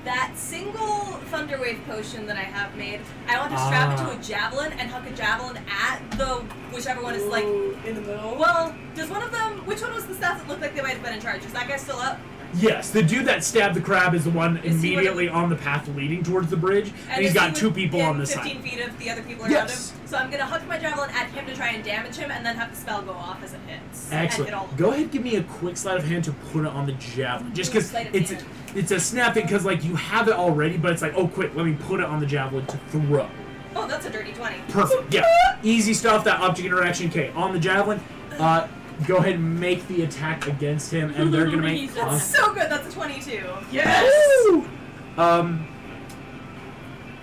that single Thunderwave potion that I have made, I want to strap it to a javelin and hook a javelin at the whichever one is like. Ooh, in the middle? Well, does one of them? Which one was the staff that looked like they might have been in charge? Is that guy still up? Yes, the dude that stabbed the crab is the one Is he immediately on the path leading towards the bridge, and he's is got he 2 people on the 15 side. feet of the other people around Yes. him. So I'm gonna hook my javelin at him to try and damage him, and then have the spell go off as it hits. And hit all Excellent. Go ahead and give me a quick sleight of hand to put it on the javelin. Just because Sleight of it's hand. it's a snap thing, because like you have it already, but it's like, oh quick, let me put it on the javelin to throw. Oh, that's a dirty 20. Perfect. Yeah. Easy stuff. That object interaction. Okay. On the javelin, go ahead and make the attack against him, and they're gonna make. He's That's so good. That's a 22. Yes.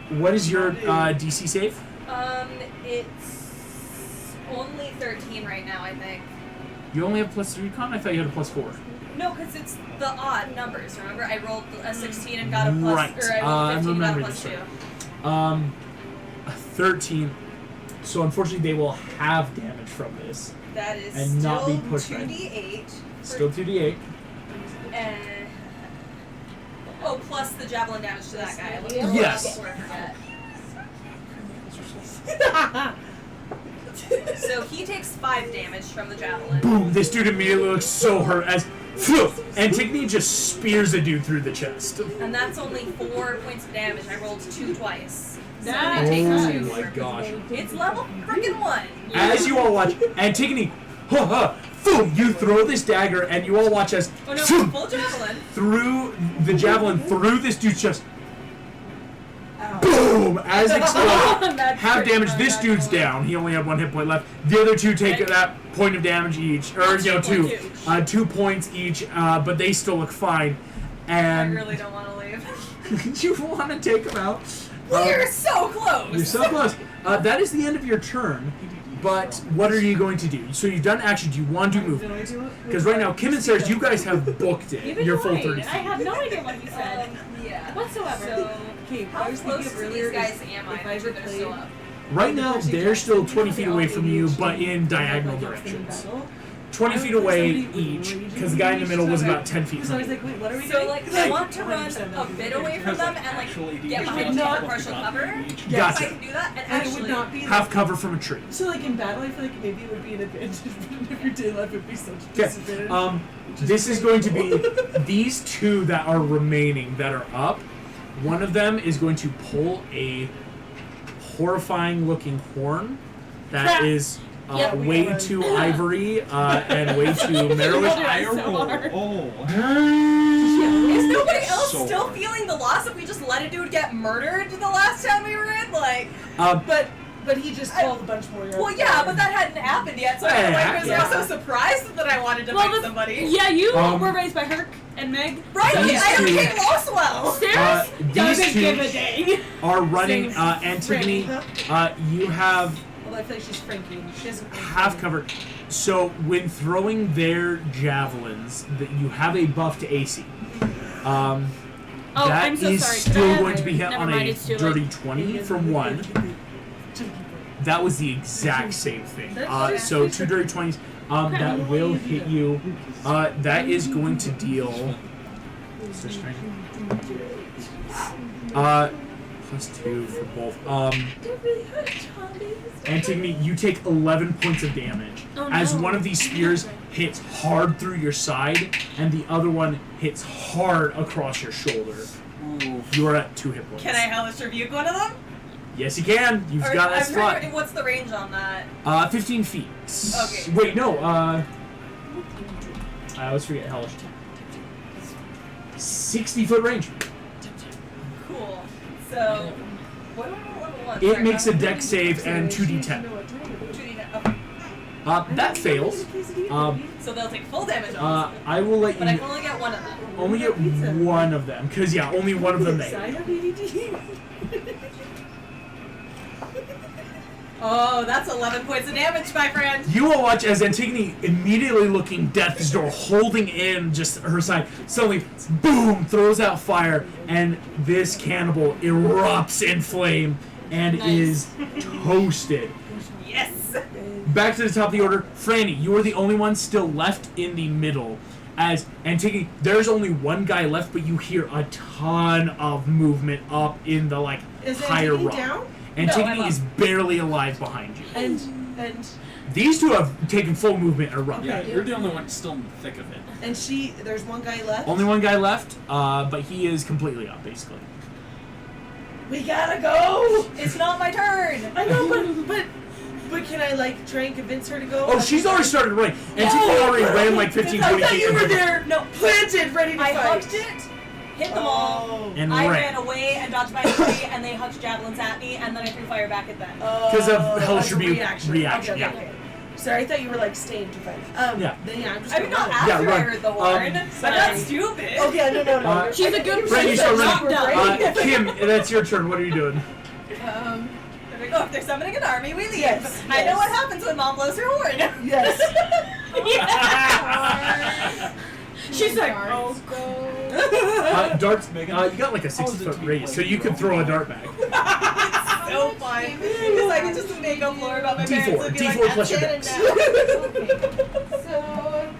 What is your DC save? It's only 13 right now, I think. You only have +3 con. I thought you had a +4. No, because it's the odd numbers. Remember, I rolled a 16 and got a plus, Right. or I rolled I'm 15 and got a remembering plus this 2. A 13. So unfortunately, they will have damage from this. That is And still not be pushed right. 2d8. Still 2d8. Oh, plus the javelin damage to that guy. Yes. Before I forget. So he takes 5 damage from the javelin. Boom! This dude immediately looks so hurt as Antigone just spears a dude through the chest. And that's only 4 points of damage. I rolled 2 twice. So Nice. they take Oh 2. my gosh. It's level freaking 1. As you all watch, Antigone, boom! You throw this dagger, and you all watch as Oh no, full javelin. through the javelin through this dude's chest. Boom! As it explodes, That's half pretty damage. funny, This that's dude's funny. down. He only had 1 hit point left. The other 2 take that point of damage each, or you know, 2, 2 points each. But they still look fine. I And really don't want to leave. you want to take them out. We're so close. You're so close. That is the end of your turn. But what are you going to do? So you've done action. Do you want to move? Because right now, Kim and Sarah, you guys have booked it. Even Your though full I 30 feet. have no idea what he said. Yeah. Whatsoever. So, Okay, how I was close thinking to earlier these guys is am I? if I I'm sure ever they're still played- up. Right now, they're still 20 feet away from you, but in diagonal directions. 20 feet away each, because the guy in the middle was about 10 feet Because I from was you. like, wait, what are we So doing? like, I want to run a bit away from them and like get behind partial cover. If Gotcha. I can do that, and And it would actually, not be Half cover from a tree. So like in battle, I feel like maybe it would be an advantage, but in everyday life, it would be such a Okay. disadvantage. This is going to be these 2 that are remaining that are up. One of them is going to pull a horrifying looking horn that is Yep. way too ivory and way too Maryland. I so roll. hard. Oh. is nobody else So still hard. feeling the loss that we just let a dude get murdered the last time we were in? Like, But he just called a bunch more. well, yeah, but that hadn't happened yet, so I feel like was Yeah. so surprised that I wanted to Well, fight the- somebody. Yeah, you Um, were raised by Herc and Meg. Right? These I am two- King Loswell. Sarah these doesn't 2 give a dang. are running. Same Antigone, Frankie, you have Although I feel like she's Frankie. She doesn't. half cover. So when throwing their javelins, that you have a buff to AC. Oh, That I'm so is sorry. Could I still have- going to be hit never on mind, a it's too late. dirty 20 from 1. That was the exact same thing. So 2 dirty 20s. That will hit you. That is going to deal. +2 for both. Antigone, you take 11 points of damage Oh, as no. one of these spears hits hard through your side, and the other one hits hard across your shoulder. Ooh. You are at 2 hit points. Can I hellish rebuke one of them? Yes, you can. You've Or- got that I'm slot. trying to- What's the range on that? 15 feet. Okay. Wait, no. I always forget hellish. 60-foot range. Cool. So, what do I roll level 1? It Sorry, makes a how- dex save and 2d10. 2d10. Okay. That fails. So they'll take full damage on this. I will let But I you can only get one of them. only get one of them, because yeah, only one of them I made. have ADD. Oh, that's 11 points of damage, my friend. You will watch as Antigone, immediately looking death's door, holding in just her side, suddenly, boom, throws out fire, and this cannibal erupts in flame and is toasted. Yes. Back to the top of the order, Franny, you are the only one still left in the middle. As Antigone, there's only one guy left, but you hear a ton of movement up in the Is higher Antigone rock. down? Antigone No, I'm is barely alive behind you. And These 2 have taken full movement and run. Yeah, Okay. you're the only one still in the thick of it. there's one guy left. Only one guy left, but he is completely up, basically. We gotta go. It's not my turn. I know, but can I try and convince her to go? Oh, she's already started running. Antigone already ran 15, I 20 thought feet. you were and- there, planted, ready to I fight. hucked it, hit them all. And I ran. ran away and dodged by a tree, and they hucked javelins at me, and then I threw fire back at them. Because of Hellish as a Rebuke reaction. reaction, Okay, yeah. okay. Sorry, I thought you were staying to fight. Yeah. Then yeah, I'm just I mean, not gonna after Yeah, I run. heard the horn. I'm sorry. not stupid. run. Okay, no. She's a good Brand, you person. start Not running. done. Kim, that's your turn. What are you doing? There we go. If they're summoning an army, we leave. Yes, I know yes. what happens when Mom blows her horn. Yes. She's like, Darts oh. go. Darts, you got a 60-foot radius, so you could throw a dart back. So fun. Because I can just make up lore about my parents D4. and be D4 like, plus I'm your Shannon dex. now. Okay. So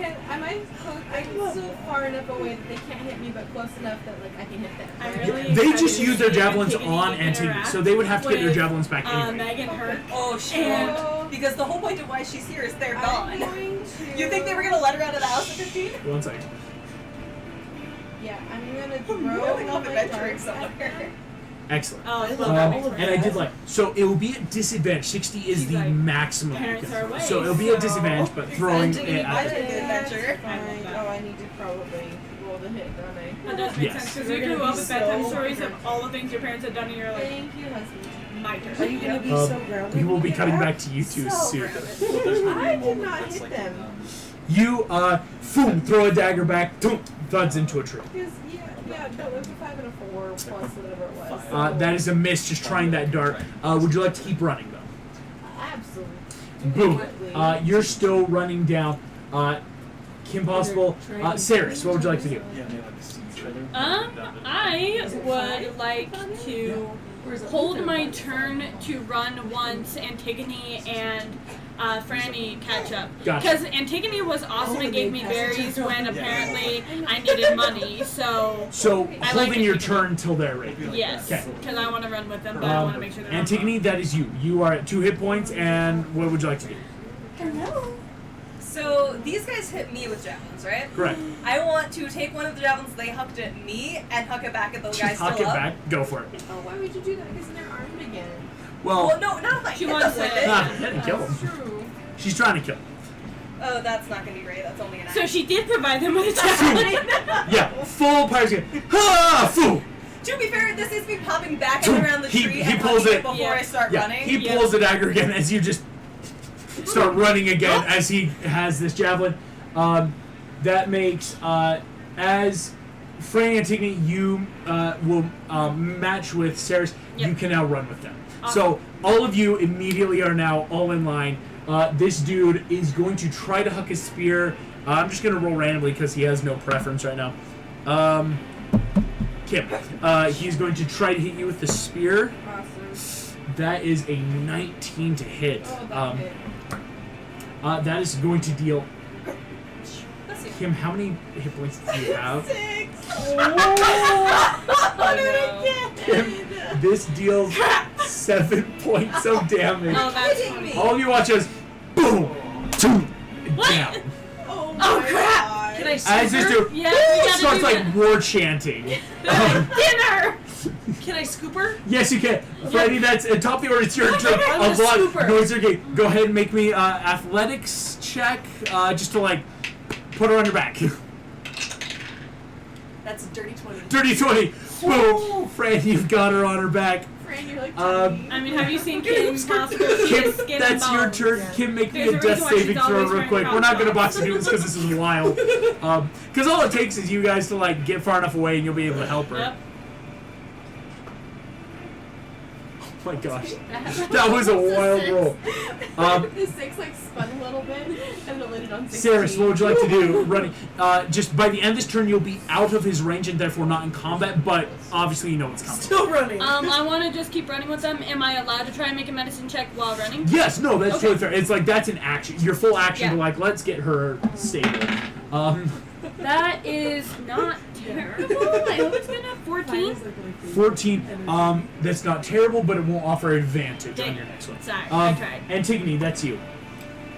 Am I close? I'm still far enough away that they can't hit me, but close enough that like I can hit them. I'm right? really They excited just to use their see javelins Antigone on Antigone, interact so they would have to get their with, javelins back anyway. Megan Hurt. Oh shit! And- Because the whole point of why she's here is they're I'm gone. going to. You think they were gonna let her out of the house at 15? 1 second. Yeah, I'm gonna throw Going off my adventuring darts at somewhere. them. Excellent. Oh, I love that. Makes And I did like, so it will be at disadvantage. 60 is She's the like, maximum. you parents can are throw. away, So it'll be at so- disadvantage, but throwing it Antigone, at I the did the adventure. Fine. Oh, I need to probably roll the hit, don't I? That does make Yes. sense because You're you gonna grew be up with bedtime so stories hungry. of all the things your parents had done, and you're like, Thank you, husband. my turn. Are you gonna be Um, so grounded? we will when be you get cutting back? back to you two So soon. There's gonna be I a did moment not that's hit like, them. You, boom, throw a dagger back, boom, thuds into a tree. Because yeah, no, there's a 5 and a 4 plus whatever it was. That is a miss, just trying that dart. Would you like to keep running, though? Absolutely. Boom. You're still running down. Kim Possible. Saris, what would you like to do? Yeah, they like to see each other. I would like to hold my turn to run once Antigone and Franny catch up. Gotcha. Because Antigone was awesome and gave me berries when apparently I needed money, so So, I holding like your Antigone. turn till they're ready. yes. Okay. Because I want to run with them, but I want to make sure they're not Antigone, that is you. You are at 2 hit points, and what would you like to do? So these guys hit me with javelins, right? Correct. I want to take one of the javelins they hucked at me and huck it back at those guys Huck still it up. back. Go for it. Oh, why would you do that? Because they're armed again. Well, Well, no, not if I She hit wants them with to- it. nah, hit and kill That's him. true. She's trying to kill him. Oh, that's not gonna be great. That's only an So axe. she did provide them with a javelin. Yeah, full pirate's game. Ha! Foo! To be fair, this is me popping back and around the He- tree he and pulls hucking it. before Yeah. I start Yeah, running. he pulls the dagger again as you just start running again as he has this javelin. That makes, as Franny Antigone, you will match with Saris. Yep. You can now run with them. Awesome. So all of you immediately are now all in line. This dude is going to try to huck his spear. I'm just going to roll randomly because he has no preference right now. Kim, he's going to try to hit you with the spear. Awesome. That is a 19 to hit. Oh, that hit. That is going to deal. Let's see. Kim, how many hit points do you have? 6. Kim, this deals 7 points of damage. Oh, that's Kidding funny. me. All of you watch as boom, down. Oh, Oh, my crap. God. Can I As this dude Yeah, we gotta starts do like that. war chanting. Dinner! Can I scoop her? Yes, you can. Freddy, that's top of the order. It's your turn. I'm A the lot scooper. noise. Okay, go ahead and make me athletics check, just to like put her on your back. That's a dirty 20. Dirty 20. Boom, Fran, you've got her on her back. Fran, you're like I mean, have you seen Kim Possible? She Kim, is skin that's and your bones. turn. Yeah. Kim, make me There's a a death reason why saving she's throw always real wearing quick. We're not gonna crop box do this because this is wild. Because all it takes is you guys to like get far enough away and you'll be able to help her. Yep. Oh my gosh, that was a wild roll. the 6 like spun a little bit and it landed on 16. Saris, what would you like to do? Running. Just by the end of this turn, you'll be out of his range and therefore not in combat. But obviously, you know what's coming. Still running. I want to just keep running with them. Am I allowed to try and make a medicine check while running? Yes, no, that's Okay. totally fair. It's like that's an action. Your full action Yeah. to like let's get her stable. That is not terrible. I hope it's gonna 14. 14. That's not terrible, but it won't offer advantage Dang on your next one. Sorry, I tried. Antigone, that's you.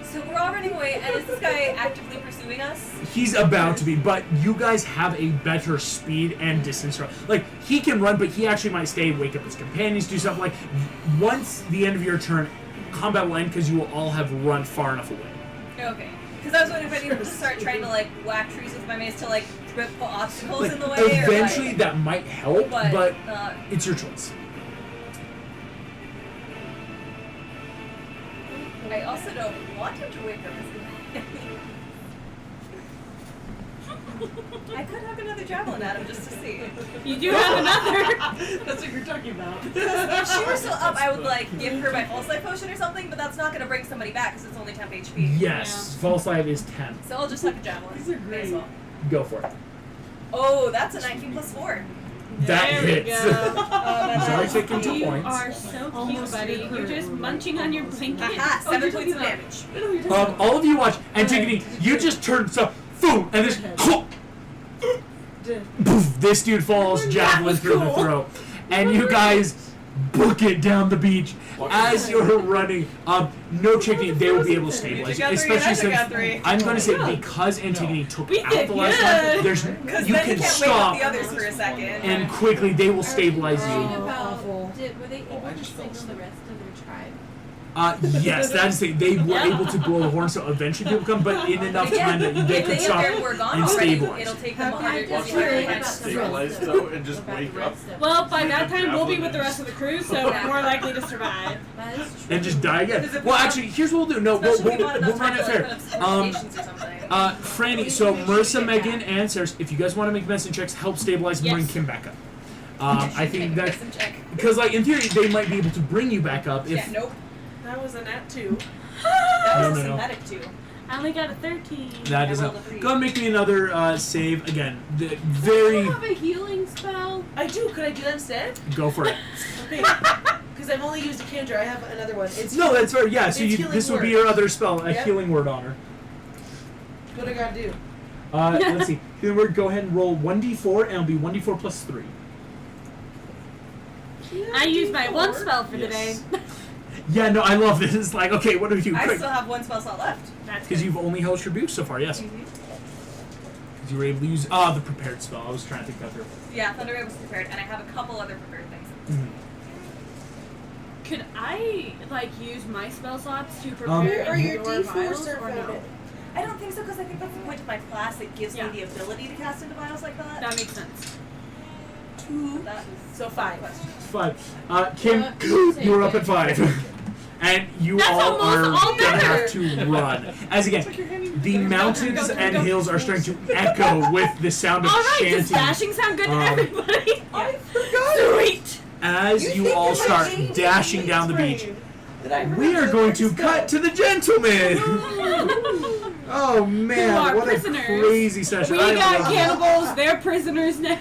So we're all running away, and is this guy actively pursuing us? He's about to be, but you guys have a better speed and distance. Like, he can run, but he actually might stay, wake up his companions, do something. Like, once the end of your turn, combat will end because you will all have run far enough away. Okay. Because I was wondering if I needed to start trying to like whack trees with my mace to like rip the obstacles Like, in the way. eventually or, like, that might help, but not. it's your choice. I also don't want him to wake up his companions. I could have another javelin at him just to see. You do have another. That's what you're talking about. If she were still up, I would like give her my false life potion or something, but that's not going to bring somebody back because it's only temp HP. Yes, false life is 10. So I'll just huck a javelin. These are great. May as well. Go for it. Oh, that's a 19 plus 4. That There we hits. go. He's already taken 2 You points. are so cute, buddy. You're just munching on your blanket. Aha, Oh, 7 you're points of talking damage. All of you watch, Antigone, you just turn so boom, and this poof, this dude falls javelin through the throat, and you guys book it down the beach as you're running. No chickadee, they will be able to stabilize you, especially since I'm going to say because Antigone took We out did the last good. one. There's Because you then can you can't stop wait with the others for a second. and quickly they will stabilize Thinking you. about, Awful. were they able I to just fell signal the asleep. rest of their tribe? Yes, that's the they were able to blow the horn, so eventually people come, but in enough time that they If could they stop were gone and already, stabilize. it'll take them Happy 100 to years hear to about catch the Stabilize rest of though it. and just About wake the up. rest of it. Well, by that The time we'll be javelin with the is- rest of the crew, so more likely to survive. That is true. and just die again. Because if Well, we actually, here's what we'll do. No, we'll Especially if we want run enough it time to fair. put up some fortifications or something. Franny, so Marissa, Megan, and Sarah, if you guys want to make medicine checks, help stabilize and bring Yes. Kim back up. I think that Medicine check. because, like, in theory, they might be able to bring you back up if. Yeah, nope. That was a nat 2. That was No, a no, no. synthetic too. I only got a 13. That I doesn't. rolled a 3. Go ahead and make me another save again. Do Very. you have a healing spell? I do. Could I do that instead? Go for it. Okay. Because I've only used a cantrip. I have another one. It's No, that's fair. Yeah, so It's you, healing this would be word. your other spell, a Yep. healing word on her. what I gotta do. Let's see. Healing word. Go ahead and roll 1d4, and it'll be 1d4 plus 3. I used my one spell for Yes. the day. Yeah, no, I love this. It's like, okay, what do we do? I Quick. still have 1 spell slot left. That's Because good. you've only held tribute so far, yes. Mm-hmm. Because you were able to use the prepared spell. I was trying to think that through. Yeah, Thunder Ray was prepared, and I have a couple other prepared things. Could I use my spell slots to prepare Or your your D4 vials, surf or out no? it. I don't think so, because I think that's the point of my class. It gives Yeah. me the ability to cast into vials like that. That makes sense. That is So 5. question. 5. Kim, Yeah, you were up at 5. And you That's all almost are all gonna better. have to run. As again, the mountains and hills are starting to echo with the sound of Alright, chanting. does dashing sound good to everybody? I Sweet! As you think all in my start game dashing down the brain beach, that I we are remember going the to spell. cut to the gentleman. Oh Who man, are what prisoners. a crazy session! We I got love it. cannibals, they're prisoners now.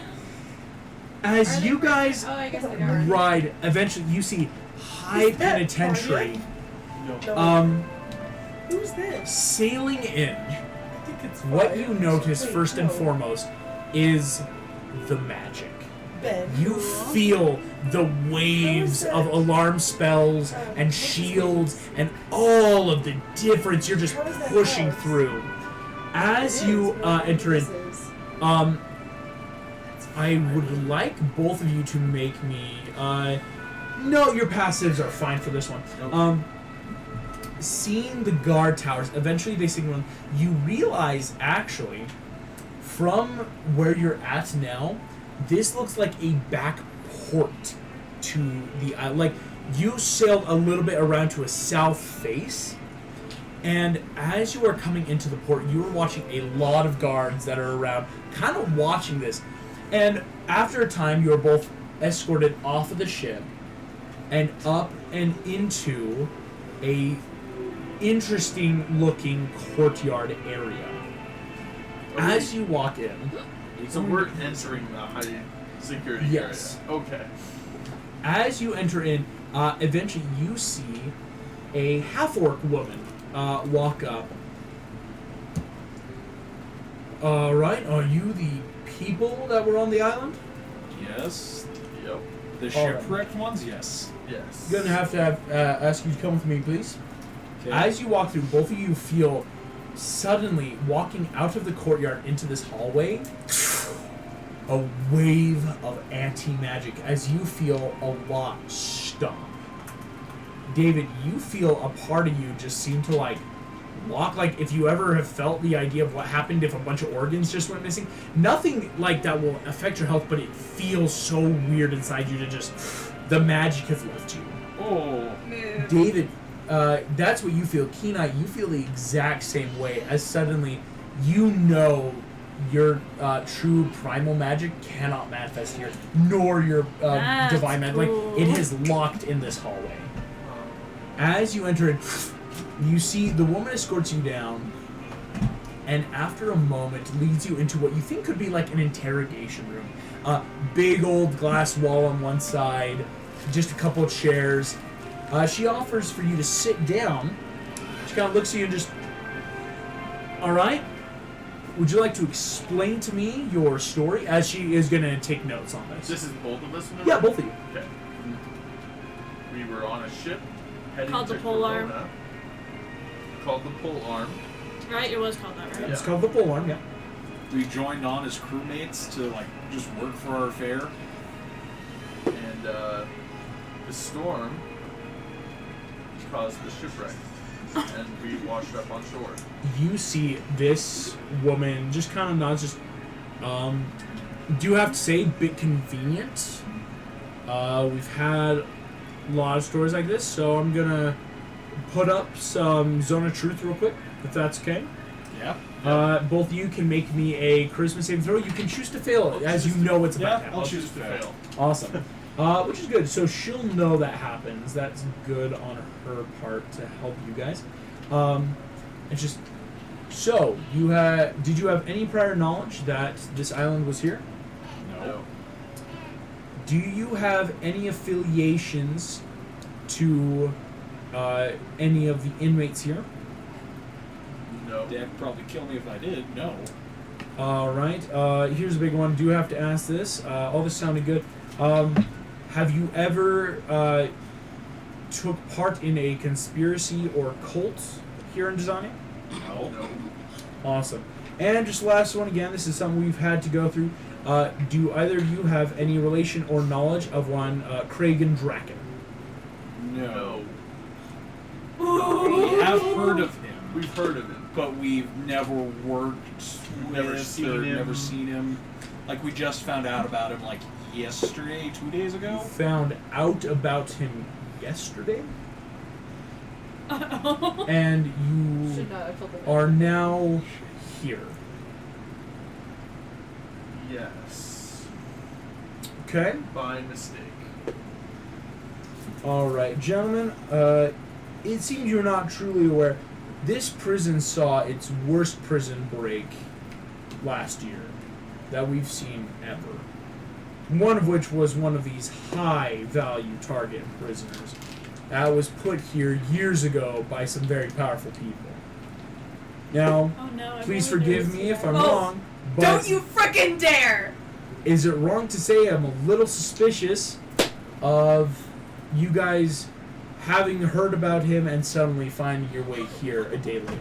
As Are they you guys Oh, I guess they are. ride, eventually you see high Is that penitentiary. No. Who's this? Sailing in. I think it's What 5. you notice Wait, first and no. foremost is the magic. Ben. You feel the waves of alarm spells and shields and all of the difference. You're just How is that pushing house? through. As you enter in, I would like both of you to make me. No, your passives are fine for this one. Nope. Seeing the guard towers, eventually they signal. You realize actually, from where you're at now, this looks like a back port to the island. Like you sailed a little bit around to a south face. And as you are coming into the port, you are watching a lot of guards that are around, kind of watching this. And after a time, you are both escorted off of the ship and up and into a interesting-looking courtyard area. As you walk in, So we're entering the high security Yes. area. Okay. as you enter in, eventually you see a half-orc woman walk up. Alright, are you the people that were on the island? Yes. Yep. The All right. shipwrecked ones? Yes. Yes. Gonna have to ask you to come with me, please. Okay. As you walk through, both of you feel suddenly walking out of the courtyard into this hallway, a wave of anti-magic as you feel a lot stomp. David, you feel a part of you just seem to walk like if you ever have felt the idea of what happened if a bunch of organs just went missing. Nothing like that will affect your health, but it feels so weird inside you to just, the magic has left you. Oh. David, that's what you feel. Kenai, you feel the exact same way as suddenly you know your true primal magic cannot manifest here, nor your That's divine magic. cool. Like, it is locked in this hallway. As you enter in, you see the woman escorts you down, and after a moment leads you into what you think could be like an interrogation room. Big old glass wall on one side, just a couple of chairs. She offers for you to sit down. She kind of looks at you and just, all right, would you like to explain to me your story? As she is going to take notes on this. This is both of us? Yeah, both of you. Okay. We were on a ship heading Called to the Pole Arm. Corona. Called the Pole Arm. Right? It was called that, right? Yeah. It's called the pole arm, yeah. We joined on as crewmates to like just work for our fare. And the storm caused the shipwreck. And we washed up on shore. You see this woman just kind of nods, just, do have to say, bit convenient. We've had a lot of stories like this, so I'm gonna put up some Zone of Truth real quick, if that's okay. Yeah. Both of you can make me a charisma saving throw. You can choose to fail it, as you know it's about to happen. I'll choose to fail. Awesome. Which is good. So she'll know that happens. That's good on her part to help you guys. It's just so did you have any prior knowledge that this island was here? No. Do you have any affiliations to any of the inmates here? No. Dad would probably kill me if I did. No. All right. Here's a big one. Do have to ask this. All this sounded good. Have you ever took part in a conspiracy or cult here in Desania? No. No. Awesome. And just the last one again. This is something we've had to go through. Do either of you have any relation or knowledge of one Kragan Draken? No. We have heard of him. We've heard of him. But we've never worked Never with seen or him. never seen him. Like, we just found out about him, like, yesterday, 2 days You ago. found out about him yesterday, Uh-oh. and you Should not have told them. are now here. Yes. Okay. By mistake. All right, gentlemen. It seems you're not truly aware. This prison saw its worst prison break last year that we've seen ever. One of which was one of these high-value target prisoners that was put here years ago by some very powerful people. Now, Oh no. I'm please really forgive nervous me if about I'm it. wrong, but Don't you frickin' dare! is it wrong to say I'm a little suspicious of you guys having heard about him and suddenly finding your way here a day later?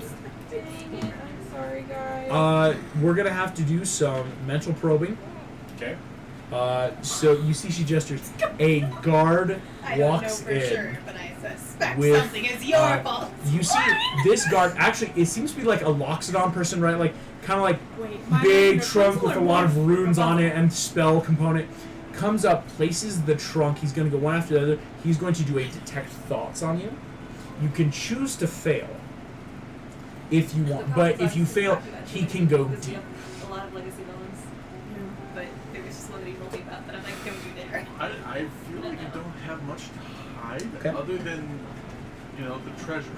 Dang it, I'm sorry, guys. We're gonna have to do some mental probing. Okay. So you see she gestures. A guard I don't know walks for in. sure, but I suspect with, something is your fault. You see this guard, actually, it seems to be like a Loxodon person, right? Like, kind of like Wait, my big name is trunk Pencil with a or lot of what? runes on it and spell component. Comes up, places the trunk. He's going to go one after the other. He's going to do a detect thoughts on you. You can choose to fail if you want, but if you fail, he can go deep. A lot of legacy villains, but there was just one that he told me about that I'm like, don't you dare. I feel like you don't have much to hide Okay. other than, the treasure.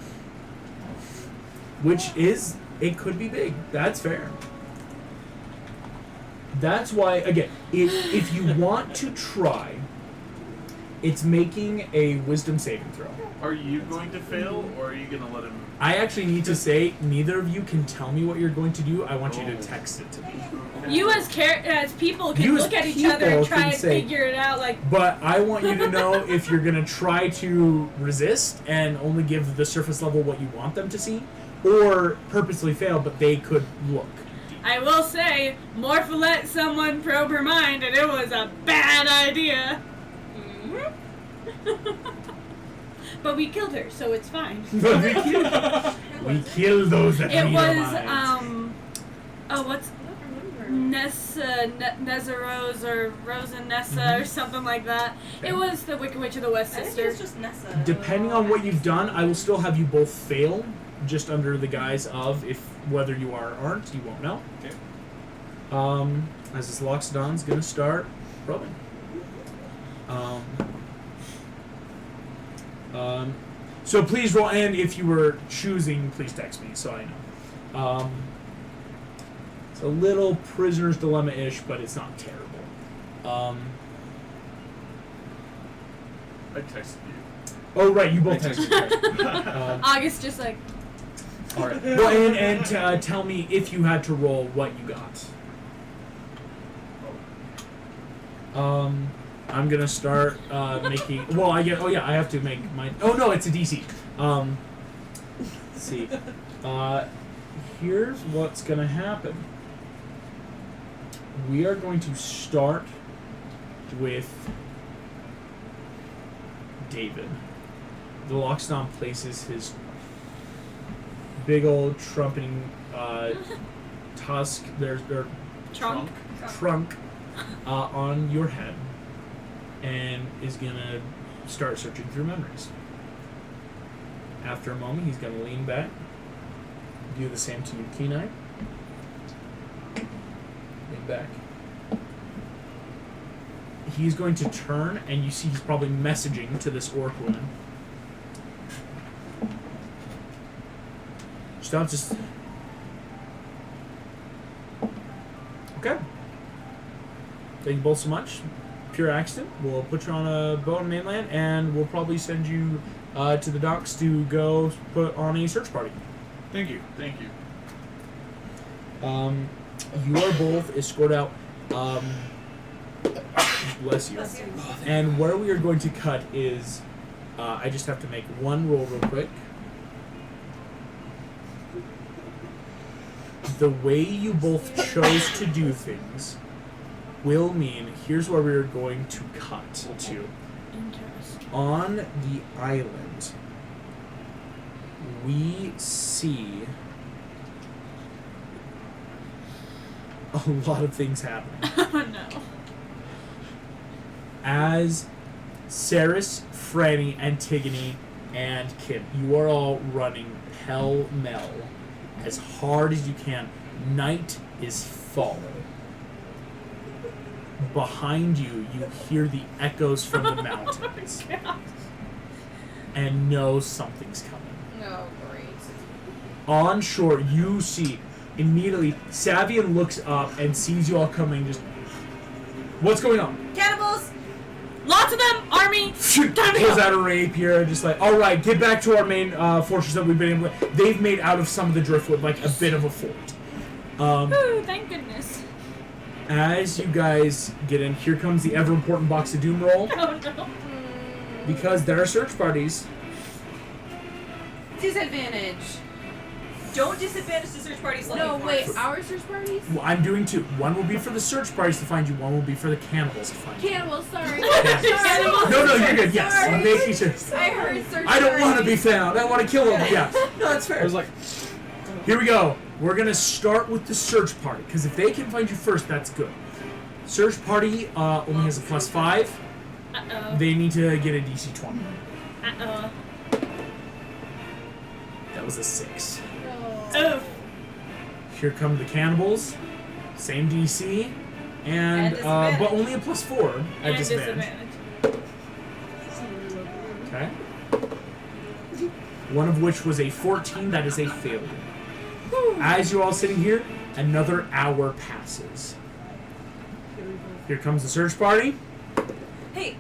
Which is, it could be big. That's fair. That's why, again, if you want to try, it's making a wisdom saving throw. Are you going to fail, or are you going to let him? I actually need to say, neither of you can tell me what you're going to do. I want you to text it to me. You as people can You as look at each other and people try can and say- figure it out. Like, But I want you to know if you're going to try to resist and only give the surface level what you want them to see, or purposely fail, but they could look. I will say, Morph let someone probe her mind, and it was a bad idea. But we killed her, so it's fine. But we kill those that It read was, our minds. what's I don't remember. Nessa Rose or Rosa Nessa or something like that. It was the Wicked Witch of the West I think Sister. it's just Nessa. Depending on what you've done, I will still have you both fail, just under the guise of if whether you are or aren't, you won't know. Okay. As this Loxodon's gonna start probing. So please roll, and if you were choosing, please text me so I know. It's a little prisoner's dilemma-ish, but it's not terrible. I texted you. Oh, right, you both texted. Right. August just like. All right. Well, and tell me if you had to roll what you got. I'm gonna start making. Well, I get. Oh yeah, I have to make mine. Oh no, it's a DC. Let's see. Here's what's gonna happen. We are going to start with David. The Lockstomp places his big old trumpeting tusk, their Trunk. trunk on your head, and is gonna start searching through memories. After a moment, he's gonna lean back, do the same to you, Kenai. Lean back. He's going to turn, and you see he's probably messaging to this orc woman. Just okay. Thank you both so much. Pure accident. We'll put you on a boat on mainland, and we'll probably send you to the docks to go put on a search party. Thank you. Thank you. You are both escorted out. Bless you. And where we are going to cut is, I just have to make one roll real quick. The way you both chose to do things will mean here's where we're going to cut to. On the island, we see a lot of things happening. Oh no. As Saris, Franny, Antigone, and Kim, you are all running pell-mell as hard as you can. Night is falling. Behind you, you hear the echoes from the mountains. And know something's coming. Oh, great. On shore, you see immediately Savian looks up and sees you all coming. Just, what's going on? Cannibals! Lots of them! Army! Pulls out a rapier, just like, all right, get back to our main fortress that we've been able to. They've made out of some of the driftwood like a bit of a fort. Ooh, thank goodness. As you guys get in, here comes the ever important box of doom roll. Oh no. Because there are search parties. Disadvantage. Don't disadvantage the search parties. No, wait. Our search parties? Well, I'm doing two. One will be for the search parties to find you. One will be for the cannibals to find you. Cannibals, sorry. Yes. No, you're good. Yes, Sorry. I'm making sure. I heard search I don't want to be parties. found. I want to kill them. Yeah. No, that's fair. I was like, Here we go. We're gonna start with the search party because if they can find you first, that's good. Search party only has a +5. Uh-oh. They need to get a DC 20. Uh-oh. That was a 6. Oh. Here come the cannibals. Same DC, and disadvantage. but only a +4 at And disadvantage. disadvantage. Okay. One of which was a 14. That is a failure. As you're all sitting here, another hour passes. Here comes the search party. Hey,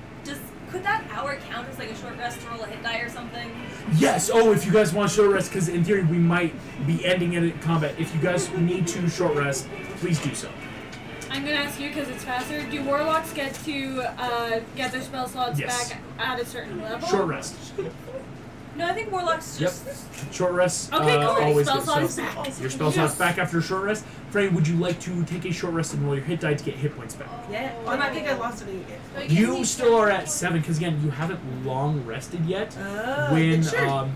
could that hour count as like a short rest to roll a hit die or something? Yes. Oh, if you guys want short rest, because in theory we might be ending it at combat. If you guys need to short rest, please do so. I'm gonna ask you because it's faster. Do warlocks get to get their spell slots Yes. back at a certain level? Short rest. No, I think warlocks just. Short rest. Okay, cool. Always Spell good. slots So, back. your spell slots back after a short rest. Franny, would you like to take a short rest and roll your hit die to get hit points back? Yeah. Oh, I think I lost any. You still are at 7 because again you haven't long rested yet. Oh, When sure.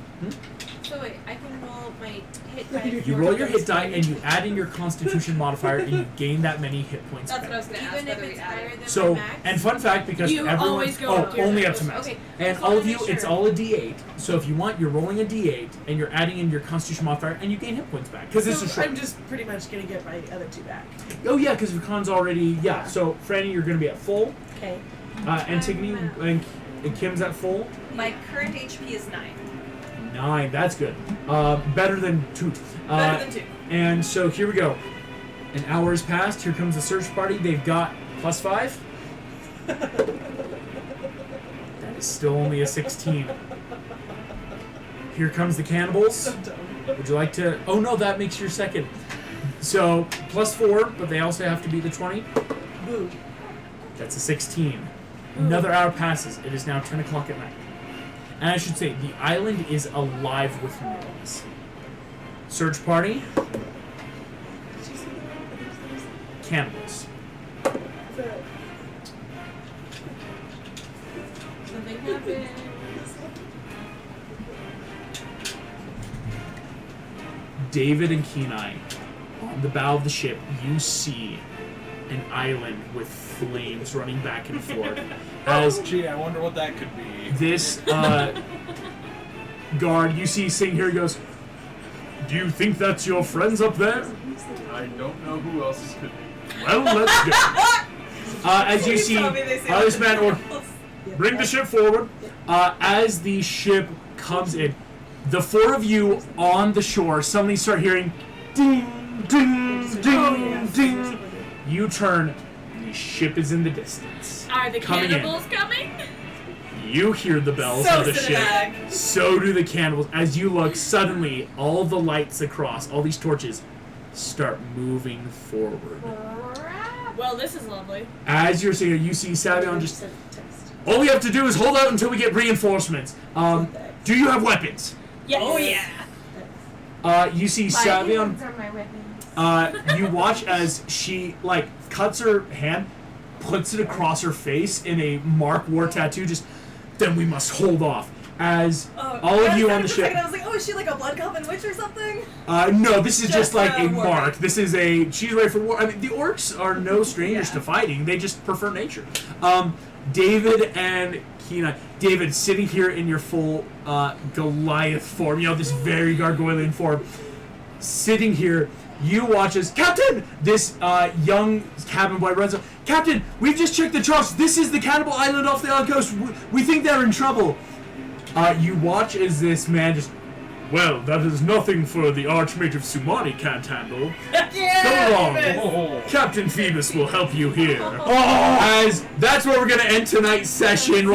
So wait, I can roll my hit die. You roll your hit die and you add in your Constitution modifier and you gain that many hit points That's what I back. was gonna ask Even if whether we it's higher added. than So, my max? and fun fact, because You everyone, always go up to your only up max. to max. Okay, And just all wanna of you, make it's sure. all a D8. So if you want, you're rolling a D8 and you're adding in your Constitution modifier and you gain hit points back because it's a So short. I'm just pretty much gonna get my other two back. Oh yeah, because Con's already So Franny, you're gonna be at full. Okay. Antigone and Kim's at full. My current HP is 9. 9. That's good. Better than 2. Better than 2. And so here we go. An hour has passed. Here comes the search party. They've got +5. That is still only a 16. Here comes the cannibals. Would you like to... Oh, no, that makes your second. So, +4, but they also have to be the 20. Boo. That's a 16. Another hour passes. It is now 10 o'clock at night. And I should say, the island is alive with noise. Search party. Cannibals. Something happened. David and Kenai, on the bow of the ship, you see an island with flames running back and forth. As Gee, I wonder what that could be. this guard you see sitting here goes, "Do you think that's your friends up there?" I don't know who else it could be. Well, let's go. As you see, this man or bring the ship forward. As the ship comes in, the four of you on the shore suddenly start hearing ding, ding, ding, ding. You turn, the ship is in the distance. Are the Coming in. cannibals coming? You hear the bells So of the cinematic. ship. So do the cannibals. As you look, suddenly all the lights across, all these torches, start moving forward. Well, this is lovely. As you're sitting here, you see Savion just... All we have to do is hold out until we get reinforcements. Do you have weapons? Yes. Oh yeah. You see My Savion... hands are my weapons. You watch as she, like, cuts her hand, puts it across her face in a Mark War tattoo, just... Then we must hold off. As all of you on the ship... I was like, oh, is she like a blood coven witch or something? No, this is just like a war. mark. This is a... She's ready for war. I mean, the orcs are no strangers to fighting. They just prefer nature. David and Kenai. David, sitting here in your full Goliath form, you know, this very gargoylean form, sitting here, you watch as Captain! This young cabin boy runs up. Captain, we've just checked the charts. This is the cannibal island off the island coast. We think they're in trouble. You watch as this man just... Well, that is nothing for the Archmage of Sumani can't handle. Come along. Oh. Captain Phoebus will help you here. As that's where we're going to end tonight's session.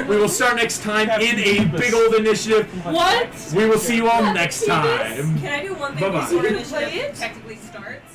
We will start next time in a big old initiative. What? We will see you all next time. Can I do one thing Bye-bye. before You can play initiative it? technically starts?